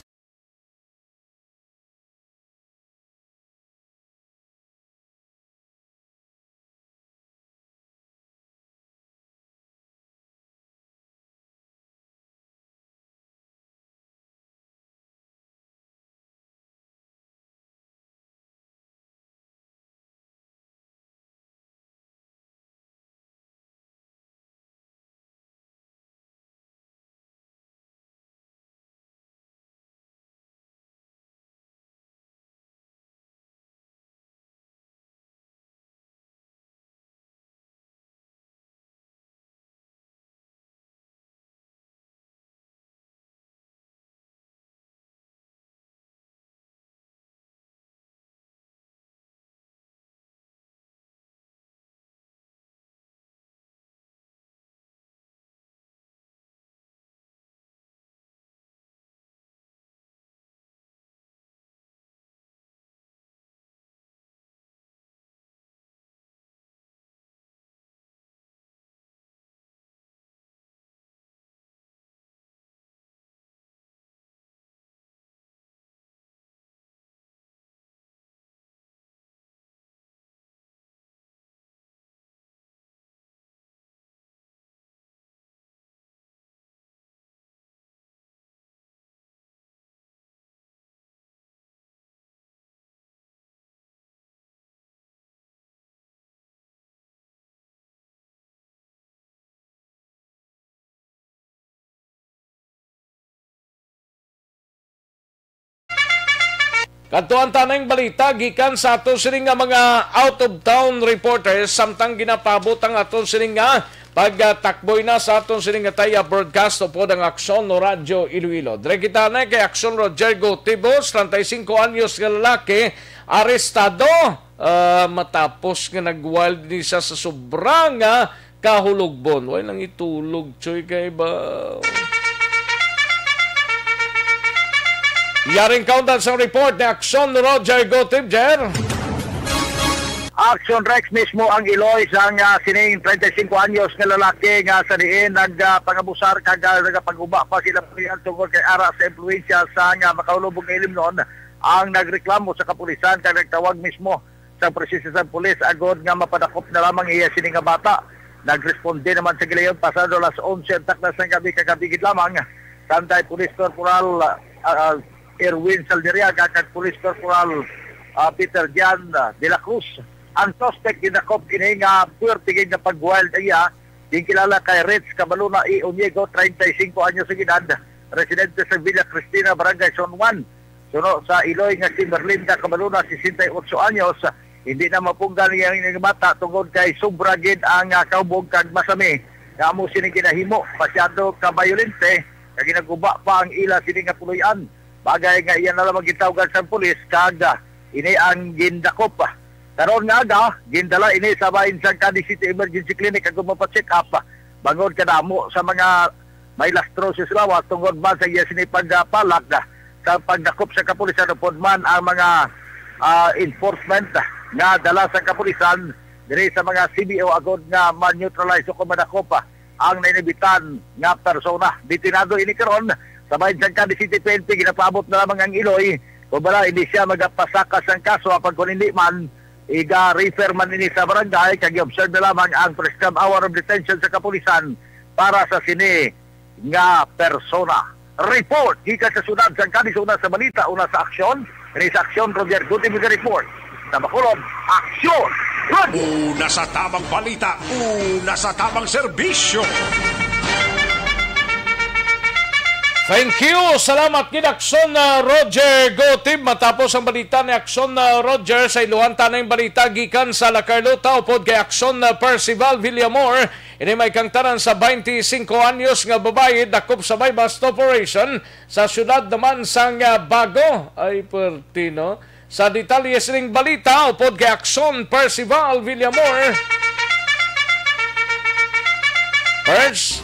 Speaker 2: Katuan tanang balita gikan sa ato sining nga mga out of town reporters samtang ginapabot ang ato sining nga pagtakboy na sa aton sining nga taya broadcast upod ang Aksyon no Radyo Iloilo. Dire kita na kay Aksyon Roger Gotibos, 35 anyos nga lalaki, arestado matapos nga nag-wild ni sa sobrang kahulugbon. Way lang itulog choy kay ba. Yaring kauntan sa report ni Aksyon Roger Gotibjer.
Speaker 18: Aksyon Rex mismo ang iloy sa sining 35 anyos nga lalaki nga sa diin nagpangabusar kag nagpaguba pa sila tungkol kay ara sa impluwensya sa nga makahulubog nga ilim noon ang nagreklamo sa kapulisan kag nagtawag mismo sa presensya sa pulis agod nga mapadakop na lamang iya sining nga bata. Nagresponde naman sa gilayon pasado las 11 taklas ng gabi kagabigid lamang Santay Police Corporal Erwin Saldiriaga kag Police Corporal Peter Jan de la Cruz. Ang suspect ginakop kini nga puwerte nga pag-wild iya din kilala kay Reds Cabaluna y Onyego, 35 anyos sa edad, residente sa Villa Cristina, Barangay Son Juan. Suno sa Iloy nga si Merlinda Cabaluna, 68 anyos, hindi na mapunggan niya ang bata tungod kay sobra gid ang kaubog kag masami. Nga mo sining ginahimo, masyado kabayolente, kag ginaguba pa ang ila sining nga puluyan. Bagay nga iyan na lamang gitawgan sa pulis kag ini ang gindakop. Karon nga aga, gindala ini sa bahin sa Cadiz City Emergency Clinic kag mapacheck up bangod kadamo sa mga may lastrosis lawas tungod ba sa iya sini pagpalag sa pagdakop sa kapulisan upod man ang mga enforcement nga dala sa kapulisan diri sa mga CBO agod nga ma-neutralize o kumadakop ang nainibitan nga persona. Bitinado ini karon sa bahin sa Cadiz City PNP, ginapaabot na lamang ang iloy. Kung bala, hindi siya magapasakas ang kaso apag kung hindi man, iga-refer man ini sa barangay, kag i-observe na lamang ang prescribed hour of detention sa kapulisan para sa sini nga persona. Report, gikan sa sunod sa Cadiz, una sa balita, una sa aksyon. Ini sa aksyon, Roger Gutierrez report. Sa Bacolod, Aksyon!
Speaker 4: Una sa tamang balita, una sa tamang serbisyo.
Speaker 2: Thank you. Salamat kid Aksyon Roger Gotib. Matapos ang balita ni Aksyon Roger sa iluhan tanang balita gikan sa La Carlota upod kay Aksyon Percival Villamor. Ini may kangtanan sa 25 anyos nga babae dakop sa bypass operation sa syudad naman sang Bago. Ay pertino. Sa detalye sining balita upod kay Aksyon Percival Villamor. First,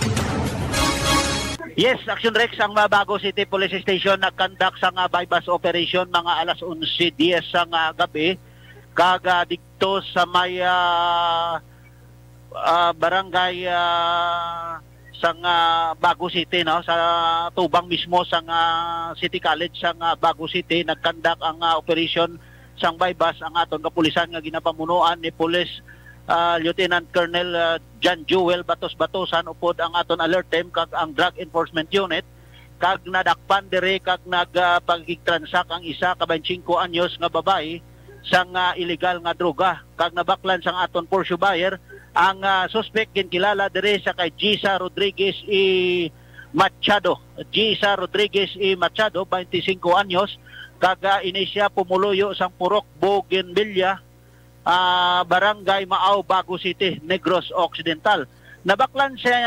Speaker 19: yes, Aksyon Rex, ang Bago City Police Station nagkandak sa bypass operation mga alas 11:10 sa gabi kag dikto sa may barangay sa Bago City, no, sa tubang mismo sa City College sa Bago City nagkandak ang operation sang bypass ang aton kapulisan nga ginapamunuan ni Police Lieutenant Colonel John Jewel Batos-Batosan upod ang aton alert team kag ang Drug Enforcement Unit kag nadakpan dire kag nagpagigtransak ang isa ka 25 anyos nga babae sang illegal nga droga kag nabaklan sang aton Porsche buyer ang suspect ginkilala dire sa kay Gisa Rodriguez E. Machado. Gisa Rodriguez E. Machado, 25 anyos kag inisya pumuluyo sang Purok Bougainvillea, Barangay Maaw, Bago City, Negros Occidental. Nabaklan siya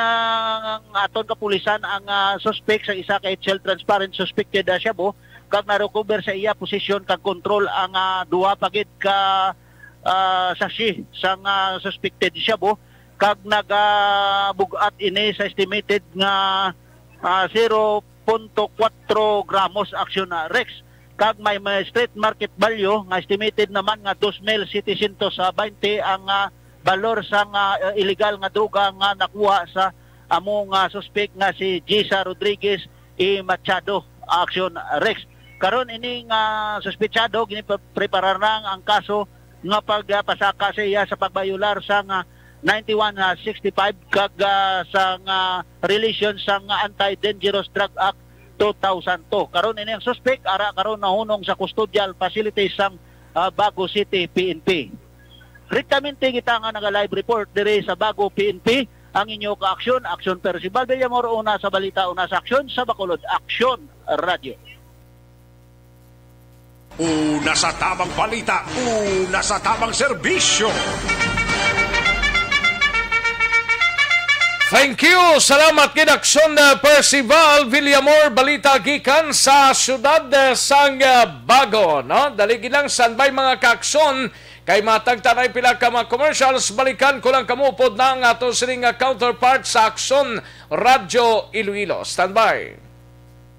Speaker 19: ang aton kapulisan ang suspect sa isa ka HL transparent suspected Shabu kag na-recover sa iya posisyon kag control ang duha pagid ka saksi sang suspected Shabu kag nagabugat ini sa estimated nga 0.4 gramos Aksyon Rex. Kag may street market value nga estimated naman nga 2,720 ang balor sa illegal nga droga nga nakuha sa among suspect nga si Gisa Rodriguez E. Machado. Aksyon Rex. Karon ini nga suspetsado ginipreparar na ang kaso nga pagpasaka sa iya sa pagbayular sa 9165 kag sa relation sa Anti-Dangerous Drug Act 2002. Karon ini ang suspect ara karon nahunong sa custodial facilities sang Bago City PNP. Rikamente kita nga naga-live report dire sa Bago PNP ang inyo ka-aksyon, Aksyon Percival Villamor, una sa balita, una sa aksyon sa Bacolod, Aksyon Radio.
Speaker 4: Una sa tamang balita, una sa tamang serbisyo.
Speaker 2: Thank you. Salamat kid Aksyon Percival Villamor balita gikan sa syudad sang Bago, no? Dali gilang standby mga kaaksyon kay matag tanay pila ka mga commercials. Balikan ko lang kamupod na ang ato sining counterpart sa Aksyon Radyo Iloilo. Standby.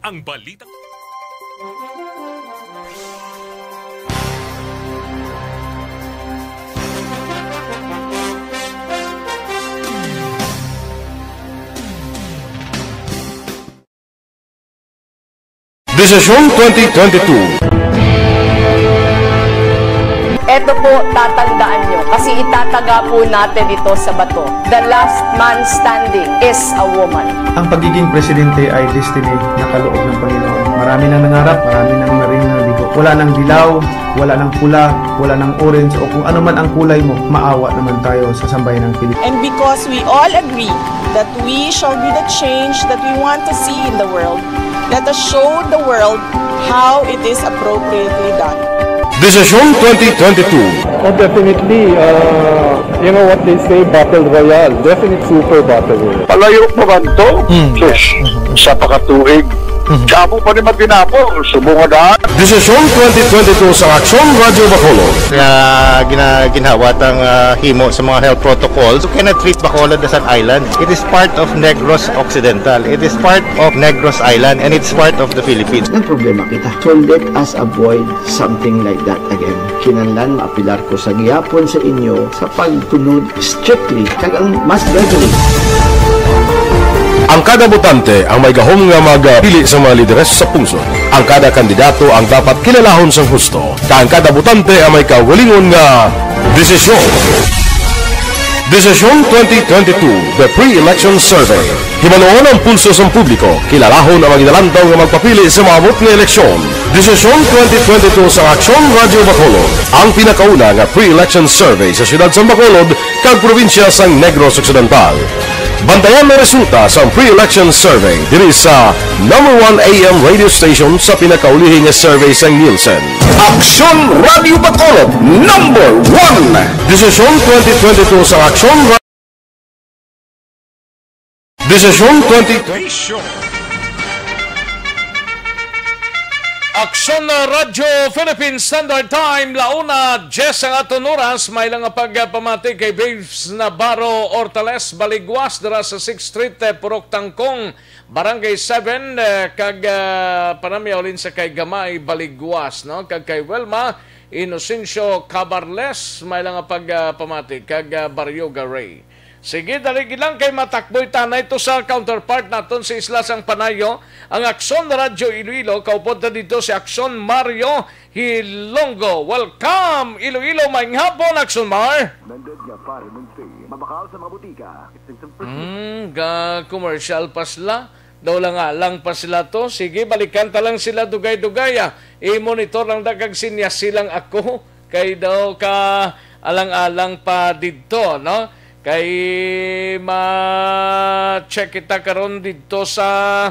Speaker 3: Ang balita.
Speaker 20: Desisyon 2022.
Speaker 21: Ito po, tatandaan nyo, kasi itataga po natin ito sa bato. The last man standing is a woman.
Speaker 22: Ang pagiging presidente ay destiny na kaloob ng Panginoon. Marami nang nangarap, marami nang naring nabigo. Wala nang dilaw, wala nang pula, wala nang orange, o kung ano man ang kulay mo, maawa naman tayo sa sambayan ng Pilipinas.
Speaker 23: And because we all agree that we shall be the change that we want to see in the world, let us show the world how it is appropriately done.
Speaker 20: Desisyon 2022.
Speaker 13: Oh, definitely, you know what they say, Battle Royale. Definite super Battle Royale. Palayo mo ba ito? Sa pakatuig. Kapo pa ni Matinapo, subungan.
Speaker 20: Desisyon 2022 sa Aksyon Radyo Bacolod.
Speaker 24: Kaya ginawat ang himo sa mga health protocols. You cannot treat Bacolod as an island. It is part of Negros Occidental. It is part of Negros Island and it's part of the Philippines.
Speaker 25: Ang problema kita. So let us avoid something like that again. Kinahanglan maapilar ko sa gihapon sa inyo sa pagtunod strictly kagang mas gradually.
Speaker 20: Ang kada botante ang may gahom nga magpili sa mga lideres sa pungsod. Ang kada kandidato ang dapat kilalahon sang husto. Ang kada botante ang may kaugalingon nga desisyon. Desisyon 2022, the pre-election survey. Himanuon ang pulso sa publiko, kilalahon ang maginalantaw nga magpapili sa maabot nga eleksyon. Desisyon 2022 sa Aksyon Radyo Bacolod, ang pinakauna nga pre-election survey sa siyudad sa Bacolod kag probinsya sa Negros Occidental. Bantayan na resulta sa pre-election survey diri sa number 1 AM radio station sa pinakaulihing survey sa Nielsen.
Speaker 4: Aksyon Radio Bacolod, number 1.
Speaker 20: Desisyon 2022 sa Aksyon Radio. Desisyon 2022.
Speaker 2: Aksyon Radyo Philippine Standard Time, launa, 10 ang aton oras, may lang pagpamati kay Babes Navarro Ortales, Baligwas, dara sa 6th Street, Purok Tangkong, Barangay 7, kag panamya ulin sa kay Gamay, Baligwas, no? Kag kay Welma, Inocencio Cabarles, may lang pagpamati, kag Barrio Garay. Sige, daligi lang kay matakboy tanay ito sa counterpart naton sa Isla Sang Panayo, ang Aksyon Radyo Iloilo. Kaupod na dito si Aksyon Mario Hilongo. Welcome, Iloilo. Maing hapon, Aksyon Mar.
Speaker 26: Mabakal sa mga butika.
Speaker 2: Commercial pa sila. Daw lang pa sila to. Sige, balikan talang sila dugay-dugay. I-monitor lang dagag sinyas silang ako. Kay daw ka alang-alang pa dito, no? Kay ma-check kita karon dito sa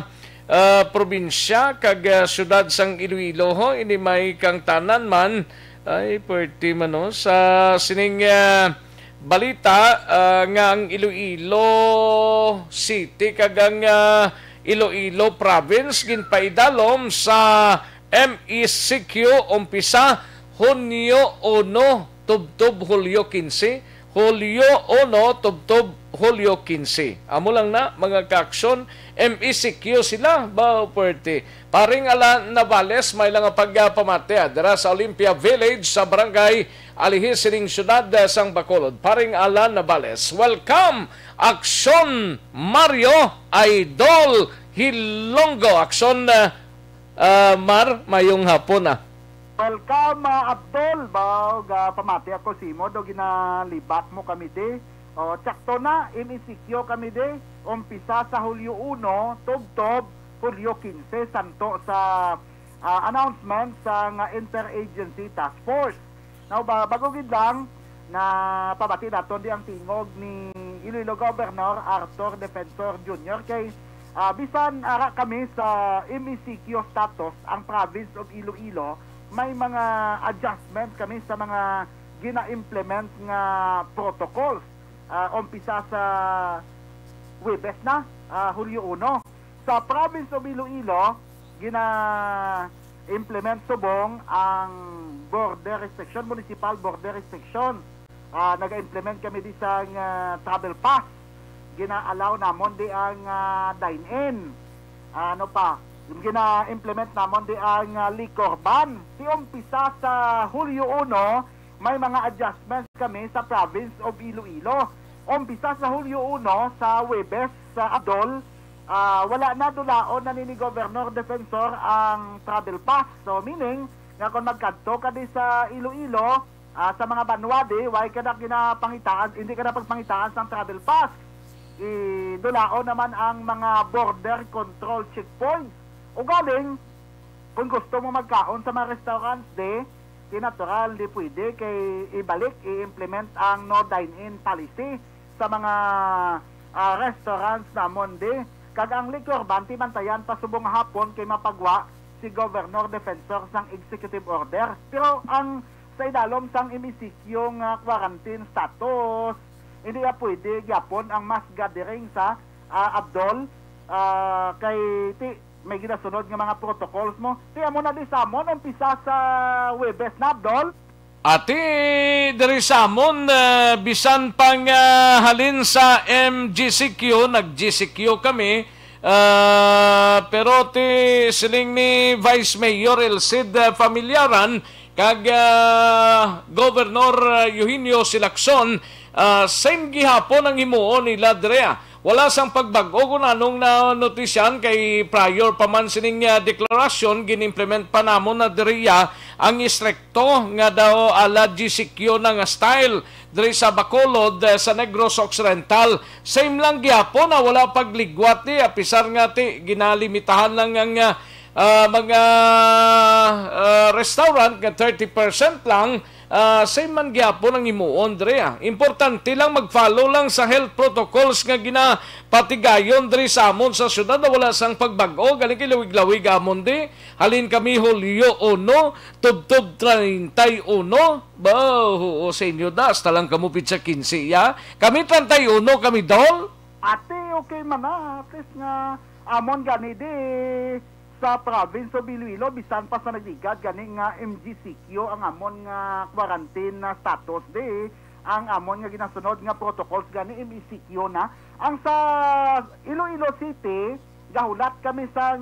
Speaker 2: probinsya kag syudad sang Iloilo ho, ini may kang tanan man ay perti man no sa sining balita nga ang Iloilo City kag ang Iloilo Province ginpaidalom sa MECQ umpisa Hunyo 1 tubtob Hulyo 15. Hulyo 1, tubtob Hulyo 15. Amo lang na, mga kaaksyon, MECQ sila, ba pwerte. Paring ala Navales, may lang pagpamate, dara sa Olympia Village, sa barangay Alihis, sining syudad sang Bacolod. Paring ala Navales. Welcome, Aksyon Mario Idol Hilongo. Aksyon Mar, mayong hapon
Speaker 19: Welcome, Abdul. Bawag pamati ako simo do ginalibat mo kami de. O tsakto na MECQ kami de. Umpisa sa Hulyo 1, tubtob Hulyo 15 santo sa announcement sa Interagency Task Force. Now bago gid lang na pabati naton di ang tingog ni Iloilo Governor Arthur Defensor Jr. kay bisan ara kami sa MECQ status ang province of Iloilo
Speaker 7: may mga adjustments kami sa mga gina-implement nga protocols. Umpisa sa Webes na, Hulyo 1. Sa province of Iloilo, gina-implement subong ang border restriction, municipal border restriction. Naga-implement kami di sa travel pass. Gina-allow namon di ang dine-in. Ano pa? Gina-implement namon di ang liquor ban. Di umpisa sa Hulyo 1, may mga adjustments kami sa province of Iloilo. Umpisa sa Hulyo 1 sa Webes, sa Adol, wala na dulaon na ni Governor Defensor ang travel pass. So meaning, nga kung magkadto ka di sa Iloilo, sa mga banwadi, why ka na ginapangitaan, hindi ka na pagpangitaan sa travel pass. Idulaon naman ang mga border control checkpoints. O galing, kung gusto mo magkaon sa mga restaurants natural, di pwede kay ibalik, i-implement ang no dine-in policy sa mga restaurants namon kag ang liquor ban, tibantayan pa subong hapon kay mapagwa si Governor Defensor sang executive order. Pero ang sa idalom sang imisikyo nga quarantine status, hindi na pwede gyapon ang mass gathering sa Abdol kay may ginasunod nga mga protocols mo. Tiya mo na di samon, umpisa sa Webes na Abdol.
Speaker 2: Ati diri samon bisan pang halin sa MGCQ, nag-GCQ kami, pero ti siling ni Vice Mayor Elcid Familiaran kag Governor Eugenio Silacson, same gihapon ang himuon nila Drea. Wala sang pagbago kung anong na notisyan kay prior pa man sining deklarasyon, ginimplement pa namon na Drea ang istrikto nga daw ala GCQ na nga style diri sa Bacolod sa Negros Occidental. Same lang gihapon na wala pagligwat ni apisar nga ti ginalimitahan lang ang mga restaurant nga 30% lang. Same man gyapon ang imuon diri. Importante lang mag-follow lang sa health protocols nga ginapatigayon diri sa amon sa syudad na wala sang pagbago. Galing kilawig-lawig amon di. Halin kami Hulyo 1, tub-tub 31. Ba, sa inyo das talang kamo pizza 15 ya. Kami 31 kami dol.
Speaker 7: Ate, okay man na. At least nga amon gani di sa province of Iloilo, bisan pa sa nagligad ganing nga MGCQ ang amon nga quarantine na status ang amon nga ginasunod nga protocols gani MGCQ na. Ang sa Iloilo City, gahulat kami sa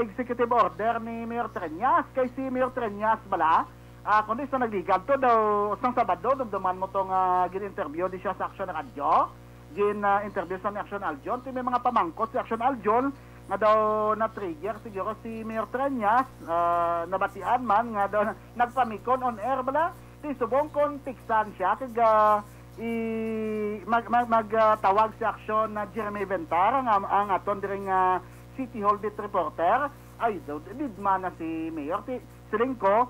Speaker 7: executive order ni Mayor Treñas. Kay si Mayor Treñas bala, kundi sa nagligad to daw sang Sabado, dumduman mo tong gin-interview di siya sa Aksyon Radio. Gin-interview sa Aksyon Aljon. May mga pamangkot sa Aksyon Aljon nga daw na-trigger siguro si Mayor Treñas, nabatian man nga daw nagpamikon on air bala. Di subong kon tiksan siya kag magtawag si Aksyon na Jeremy Ventar ang aton diring City Hall Beat Reporter. Ay daw didman na si Mayor siling ko,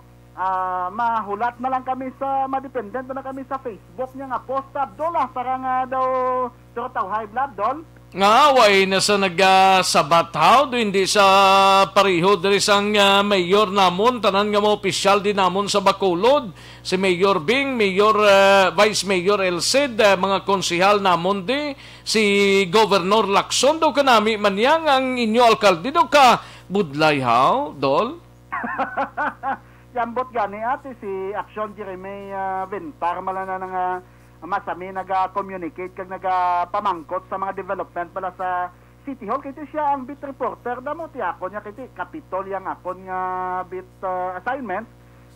Speaker 7: mahulat na lang kami sa madependent na kami sa Facebook niya nga post Abdol para nga daw turtaw high blood dol.
Speaker 2: Nga way na sa nagsabathaw do hindi sa pariho diri sang mayor namon tanan nga mo opisyal din namon sa Bacolod, si Mayor Bing, Mayor Vice Mayor Elcid, mga konsehal namon di, si Governor Lacson do kanami man yang ang inyo alkalde do ka budlay haw dol.
Speaker 7: Jambot gani ate si Aksyon Jeremy Ventar malana nga masami naga-communicate kag naga-pamangkot sa mga development pala sa City Hall. Kiti siya ang beat reporter damo ti ako niya kiti kapitol yang akon nga beat assignment.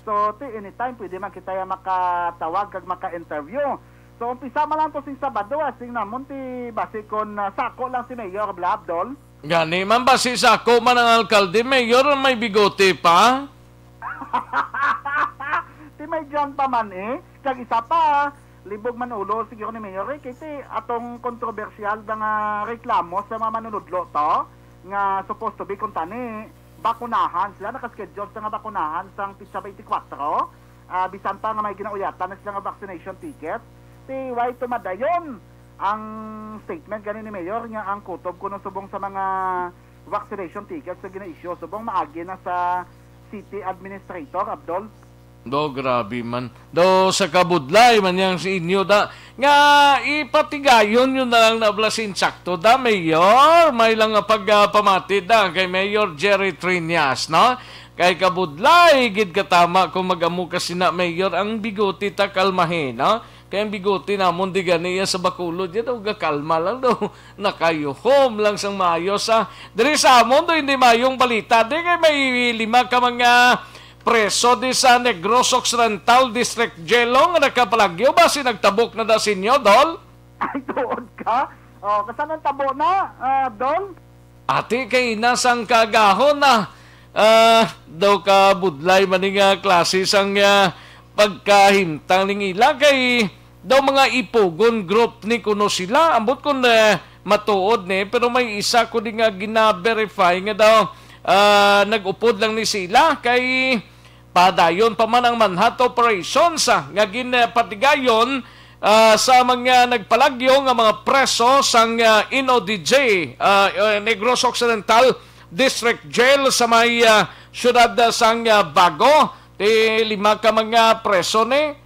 Speaker 7: So ti anytime pwede man kita makatawag kag maka-interview. So umpisa man lang to sing Sabado sing namon ti base kon sako lang si Mayor Blabdol.
Speaker 2: Gani man ba si sako man ang alkalde, Mayor may bigote pa?
Speaker 7: Ti may John pa man kag isa pa libog man ulo siguro ni Mayor kasi atong kontrobersyal nga reklamo sa mga manunudlo to nga supposed to be kung tani bakunahan sila, nakaschedule sa nga bakunahan sang pizza 24 bisan pa nga may ginauyatan na sila nga vaccination ticket ti way tumadayon ang statement ganin ni Mayor nga ang kutob kuno subong sa mga vaccination tickets sa gina-issue subong maagi na sa city administrator, Abdol.
Speaker 2: Do, grabe man. Do, sa kabudlay man yang si inyo da. Nga, ipatigayon yun na lang nablasin sakto da, Mayor. May lang pagpamatid da kay Mayor Jerry Trinas, no? Kay kabudlay, gid katama kung mag-amu kasi na, Mayor, ang bigoti ta kalmahin, no? Kaya ang bigoti namon di ganiya sa Bacolod, yan daw gakalma lang daw. Nakayuhom lang sang maayos, ha? Dari sa amon do, hindi mayong balita. Di kay may 5 ka mga preso di sa Negros Occidental District Jail nga nakapalagyo ba si nagtabok na da sinyo, Dol?
Speaker 7: Ay, doon ka? Kasan ang tabo na, Dol?
Speaker 2: Ati kay nasang kagahon na daw ka budlay maning klase sang pagkahimtang ning ila kay daw mga ipugon group ni kuno sila ambot kun matuod ni pero may isa ko di nga gina-verify nga daw nag-upod lang ni sila kay padayon pa man ang manhunt operations nga ginapatigayon sa mga nagpalagyo nga mga preso sang NODJ Negros Occidental District Jail sa may syudad sang Bago. 5 ka mga preso ni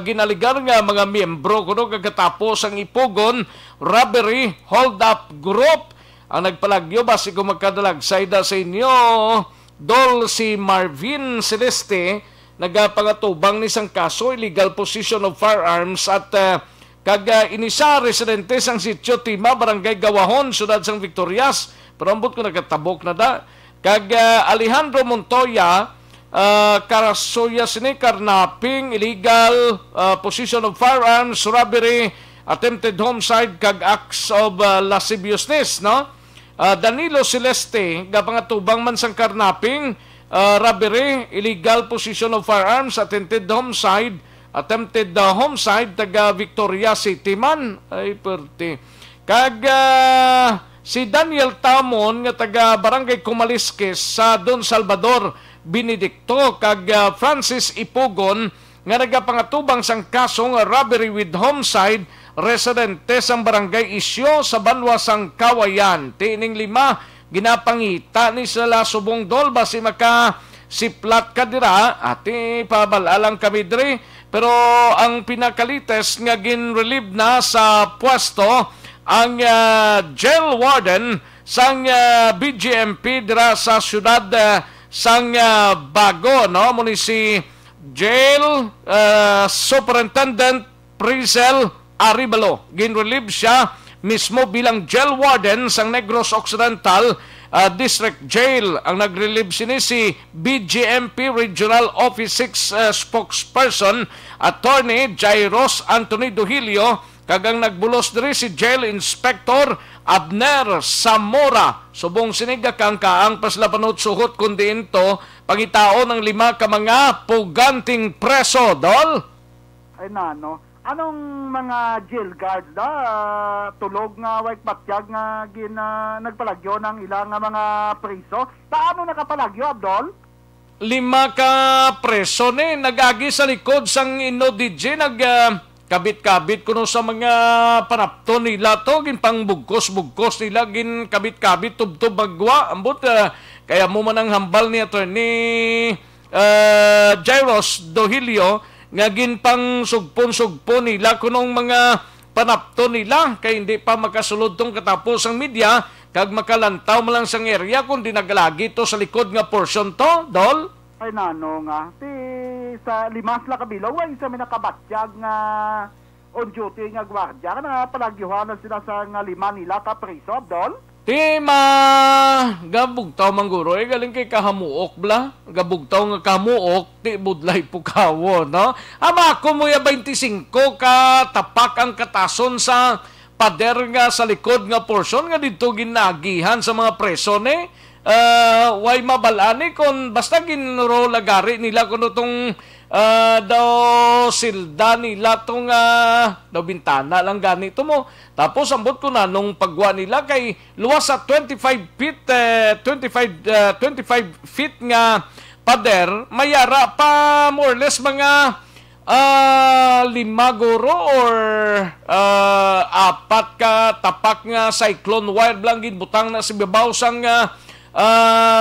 Speaker 2: ginaligar nga mga miyembro kuno kagatapos ang ipugon robbery hold-up group. Ang nagpalagyo basi kung magkadalagsay da sa inyo, Dol, si Marvin Celeste nagapangatubang ni sang kaso illegal possession of firearms at inisa residente sang sitio Tima, Barangay Gawahon, syudad sang Victorias. Pero ambot ko nagkatabok na da. Alejandro Montoya, Karasoya sini karnaping, illegal possession of firearms, robbery, attempted homicide, kag acts of lasciviousness, no? Danilo Celeste, gapangatubang man sang karnaping, robbery, illegal possession of firearms, attempted homicide, taga Victoria City man. Ay, perti. Kag si Daniel Tamon nga taga Barangay Kumaliskis sa Don Salvador Benedicto kag Francis Ipugon nga nagapangatubang sang kasong robbery with homicide residente sang Barangay Isyo sa Banwa sang Kawayan. Tining 5 ginapangita ni sila subong Dol basi maka siplat ka dira ati pabalalang kami diri pero ang pinakalites nga gin-relieve na sa pwesto ang jail warden sang BGMP dira sa syudad sang Bago, no? Muna si Jail Superintendent Prizel Aribalo. Gin-relieve siya mismo bilang jail warden sang Negros Occidental District Jail. Ang nag-relieve si BGMP Regional Office 6 spokesperson Attorney Jairos Anthony Duhilio. Kagang nagbulos diri si Jail Inspector Abner Zamora. Subong siniga kang kaang paslapanot suhot kundi ito pangitao ng 5 ka mga puganting preso, Dol?
Speaker 7: Ay nano, anong mga jail guards da tulog nga white patyag nga nagpalagyo ng ilang mga preso? Paano nakapalagyo, Abdol?
Speaker 2: 5 ka preso ni nagagi sa likod sang NODJ kabit-kabit kuno sa mga panapton nila to ginpang bugkos nila gin kabit-kabit tubtob bagwa ambot kaya mo man ang hambal ni Attorney Jairos Dohilio nga ginpang sugpon nila kunong mga panapton nila kay hindi pa makasulod tong katapos ang media kag makalantaw mo lang sang area kundi nagalagi to sa likod nga portion to, Dol?
Speaker 7: Ay nano nga sa 5 la kabilaw ay isa may nakabatyag nga on duty nga gwardiya na palagyuhan sila sa nga 5 nila ka preso, Abdol?
Speaker 2: Gabugtaw mangguro galing kay kahamuok bla. Gabugtaw nga kahamuok ti budlay pukawo, no? Ama ko mo ya 25 ka tapak ang katason sa pader nga sa likod nga portion nga dito ginagihan sa mga preso ni. Way mabalani kon basta ginro lagari nila kuno tong daw silda nila tong daw bintana lang ganito mo tapos ambot ko na nung pagwa nila kay luwas sa 25 feet nga pader mayara pa more or less mga 5 or 4 ka tapak nga cyclone wire lang ginbutang na sa babaw sang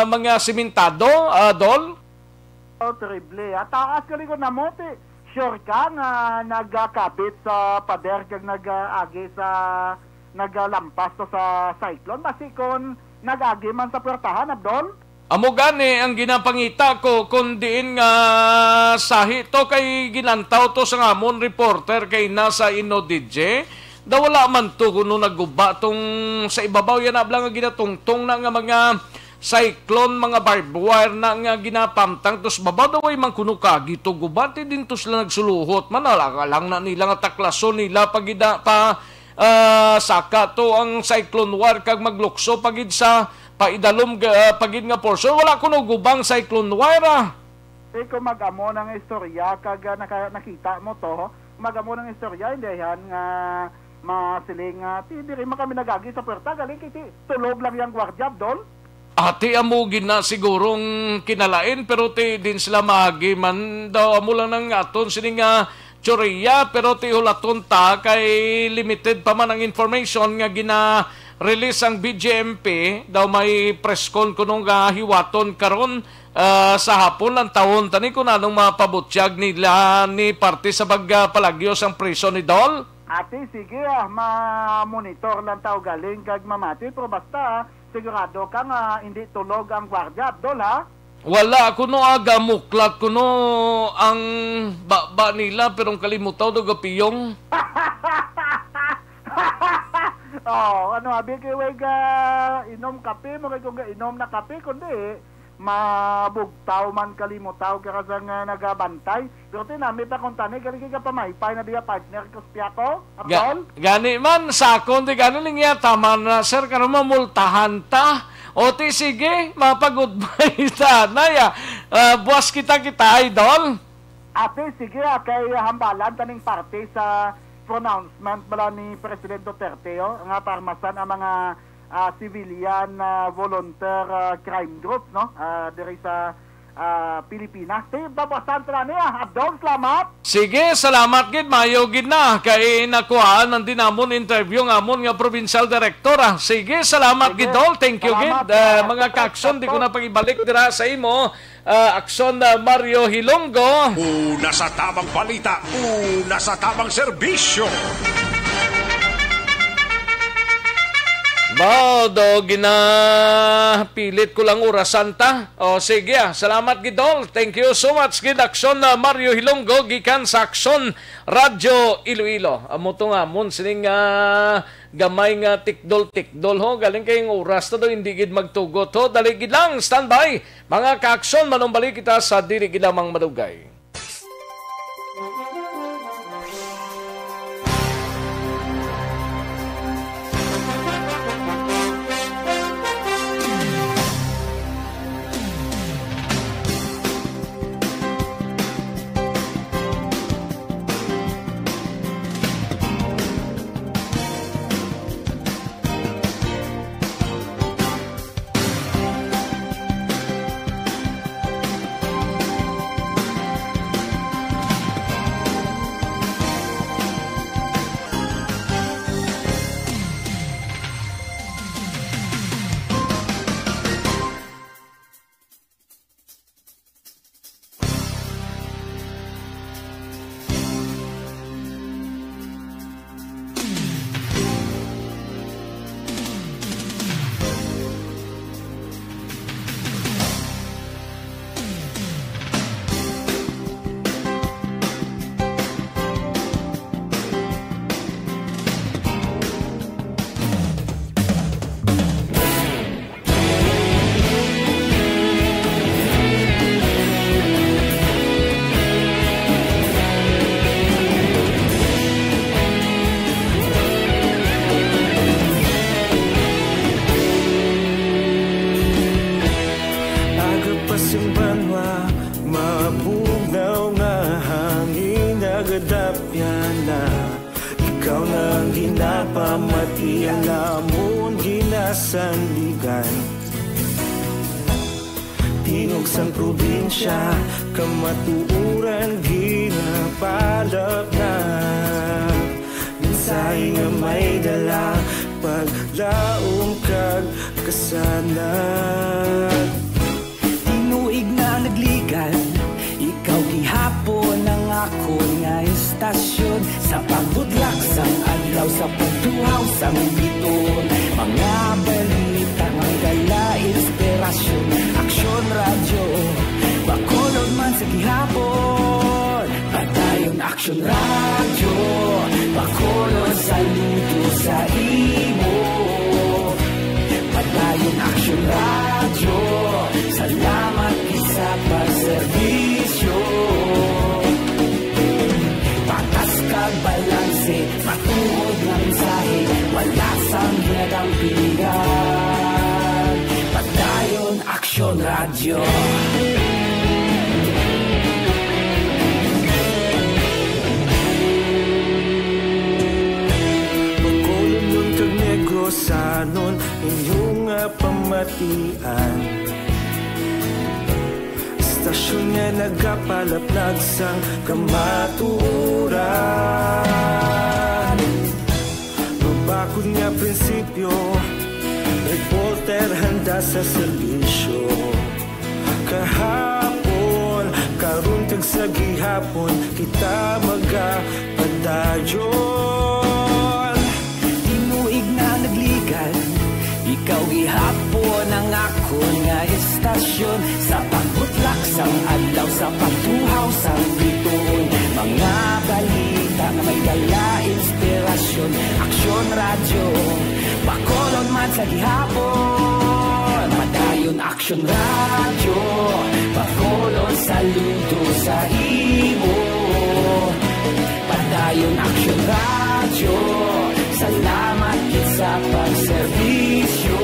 Speaker 2: mga simentado, Dol?
Speaker 7: Terrible. Taas ka ko na mo, sure ka nga nagkabit sa pader kag nag-agi sa naglampas to sa cyclone. Basi kung nag-agi man sa puwertahan, Abdol?
Speaker 2: Amo gani ang ginapangita ko kung diin nga sahi to kay ginantaw to sa amon reporter kay nasa Inodidje. Da wala man to kuno nagguba tong sa ibabaw yan ablang nga ginatungtong na nga mga cyclone, mga barbed wire na nga ginapamtang tos babaw daw ay man kuno kagi to gubati din to sila nagsuluhot man lang na nila nga taklason nila pagida pa saka to ang cyclone wire kag maglukso pagid sa paidalom pagid nga portion wala kuno gubang cyclone wire
Speaker 7: kung mag-amo ng istorya kag nakita mo to mag-amo ng istorya hindi yan nga masiling di rin kami nagagi sa puerta galing kiti tulog lang yung gwardiya Abdol.
Speaker 2: Ati amugin na sigurong kinalain pero ti din sila mahagi man daw amo lang ng aton sining tsorya pero ti hulaton ta kay limited pa man ang information nga gina-release ang BJMP daw may press con kunong hiwaton karon sa hapon ng taon tani kung anong mapabutyag nila ni parte sa bagpalagyos ang prison ni Dol.
Speaker 7: Ate, sige ma-monitor lang tao galing kag mamati pero basta sigurado ka nga hindi tulog ang gwardiya Abdol ha?
Speaker 2: Wala kuno aga muklat kuno ang baba nila pero kalimutaw do gapiyong.
Speaker 7: Ano abi kay wega inom kape mo kay kung inom na kape kundi mabugtaw man kalimutaw kaya nga nagabantay. Pero tinami pa kung tani galing ka pamaypay na diya partner ko ko Abdol?
Speaker 2: Gani man sakon di gani lang yata man sir karon mamultahan ta. O ti sige mapag-goodbye ta na ya. Buwas kita idol.
Speaker 7: Ate sige kay hambalan taning parte sa pronouncement bala ni President Duterte nga parmasan ang mga civilian volunteer crime group no diri sa Pilipinas. Babasan tra niya. Abdol, salamat.
Speaker 2: Sige, salamat gid mayo gid na kay nakuhaan ng dinamon interview ng amon nga provincial director. Sige, salamat gid Dol. Thank you gid. Mga ka-aksyon di ko na pagibalik dira sa imo. Aksyon Mario Hilonggo.
Speaker 4: Una sa tamang balita, una sa tamang serbisyo.
Speaker 2: Bawdo, ginapilit ko lang orasan ta. O sige, salamat gidol. Thank you so much gid Aksyon Mario Hilonggo gikan sa Aksyon Radyo Iloilo. Amo to nga mon sining gamay nga tikdol ho galing kayong oras na daw hindi gid magtugot ho. Dali gid lang standby. Mga ka-aksyon manumbalik kita sa diri gid lamang madugay.
Speaker 16: Sandigan tingog sang probinsya kamatuuran ginapalap na minsay nga may dala paglaom kag kasanad tinuig na nagligan istasyon sa pagbudlak sang adlaw sa pagtuhaw sang biton. Mga balita nga dala inspirasyon, Aksyon Radyo Bacolod man sa gihapon. Padayon Aksyon Radyo Bacolod saludo sa imo. Padayon Aksyon Radyo, salamat isa pagserbisyo. Patas kag balanse, matuod nga mensahe, wala sang ginadang pilihan. Padayon Aksyon Radyo. Sanon inyong pamatian, istasyon nga nagapalaplag sang kamaturan. Mabakod nga prinsipyo, reporter handa sa serbisyo. Kahapon, karon kag sa gihapon, kita magapadayon. Tinuig na nagligan, ikaw gihapon ang ako nga istasyon sa pagbutlak sang adlaw sa pagtuhaw sang biton. Mga balita na may dala inspirasyon, Aksyon Radyo Bacolod man sa gihapon. Padayon Aksyon Radyo Bacolod saludo sa imo. Padayon Aksyon Radyo, salamat sa pagserbisyo.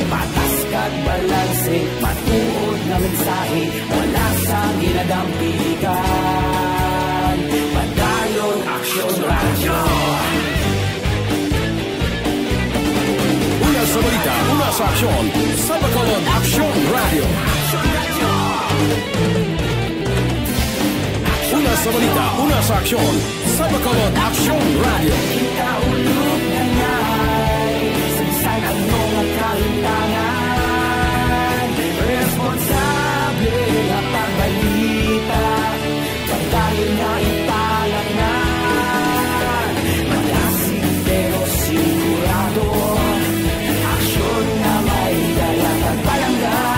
Speaker 16: Patas kag balanse, matuod na mensahe, wala sang ginadampigan. Padayon Aksyon Radyo.
Speaker 4: Una sa balita, una sa aksyon, sa Bacolod Aksyon Radio. Una sa balita, una sa aksyon, sa Bacolod Aksyon Radio.
Speaker 16: Kita ulog na ngay, sagsay ang mga kalintangan. Responsable na pagbalita, pagdayon na ipalangan. Malasig pero sigurado, aksyon na may dala pagpalanggan.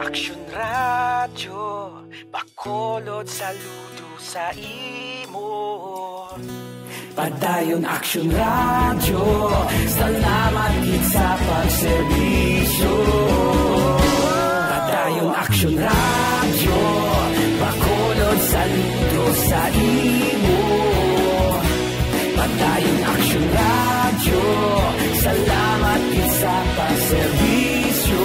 Speaker 16: Aksyon Radyo Bacolod saludo sa imo. Padayon Aksyon Radyo, salamat gid sa pagserbisyo. Padayon Aksyon Radyo Bacolod saludo sa imo. Padayon Aksyon Radyo, salamat gid sa pagserbisyo.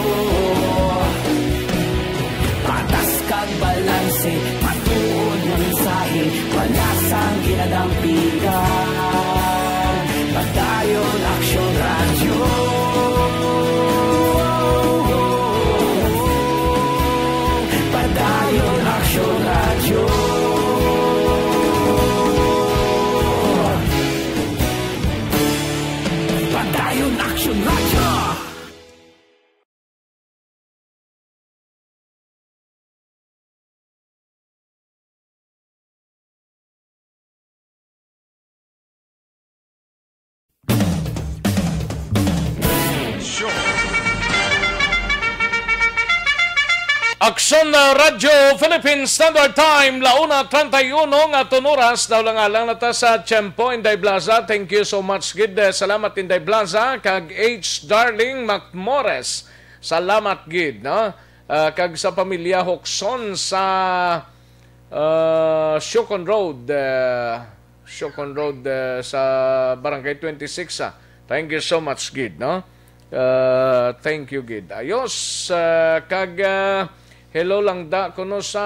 Speaker 16: Patas kag balanse, matuod na mensahe, wala sang ginadampigan. Padayon Aksyon Radyo. Padayon Aksyon Radyo. Padayon Aksyon Radyo.
Speaker 2: Aksyon Radyo Philippine Standard Time, 1:31 nga tunuras daw lang alang nata sa Tiempo Inday Blaza. Thank you so much gid. Salamat Inday Blaza kag H. Darling Macmores. Salamat gid, no? Kag sa pamilya Hokson sa Shocon Road, sa Barangay 26. Thank you so much gid, no? Thank you gid. Ayos kag hello lang da kuno sa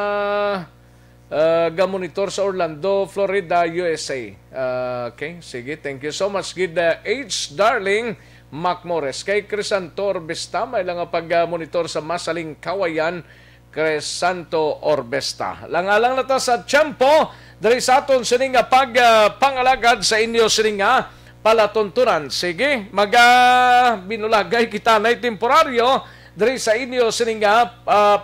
Speaker 2: gamonitor sa Orlando, Florida, USA. Okay, sige. Thank you so much gid H. Darling Macmores. Kay Crisanto Orbesta, may lang pag-monitor sa Masaling Kawayan, Crisanto Orbesta. Langalang na ta sa tiyempo, dali sa aton sining pangalagad sa inyo sining palatuntunan. Sige, binulagay kita na temporaryo dali sa inyo sining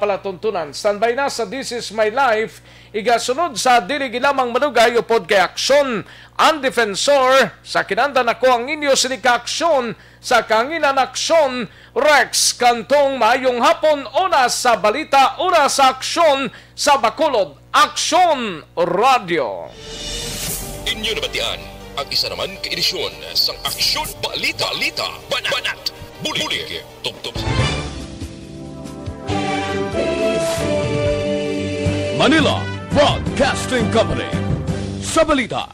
Speaker 2: palatuntunan. Standby na sa This Is My Life. Igasunod sa dili gilamang madugay upod kay Aksyon ang defensor sa kinandan ako ang inyo sining Aksyon sa kanginan Aksyon Rex Cantong. Maayong hapon, una sa balita, una sa Aksyon sa Bacolod, Aksyon Radio.
Speaker 1: Inyo nabatian ang isa naman ka-edisyon sang Aksyon Balita, Banat, Bulig, Tugtog.
Speaker 6: Manila Broadcasting Company sa balita,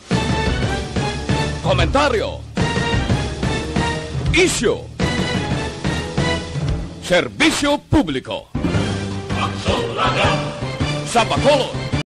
Speaker 6: komentaryo, isyu, serbisyo publiko. Aksyon Radio sa Bacolod,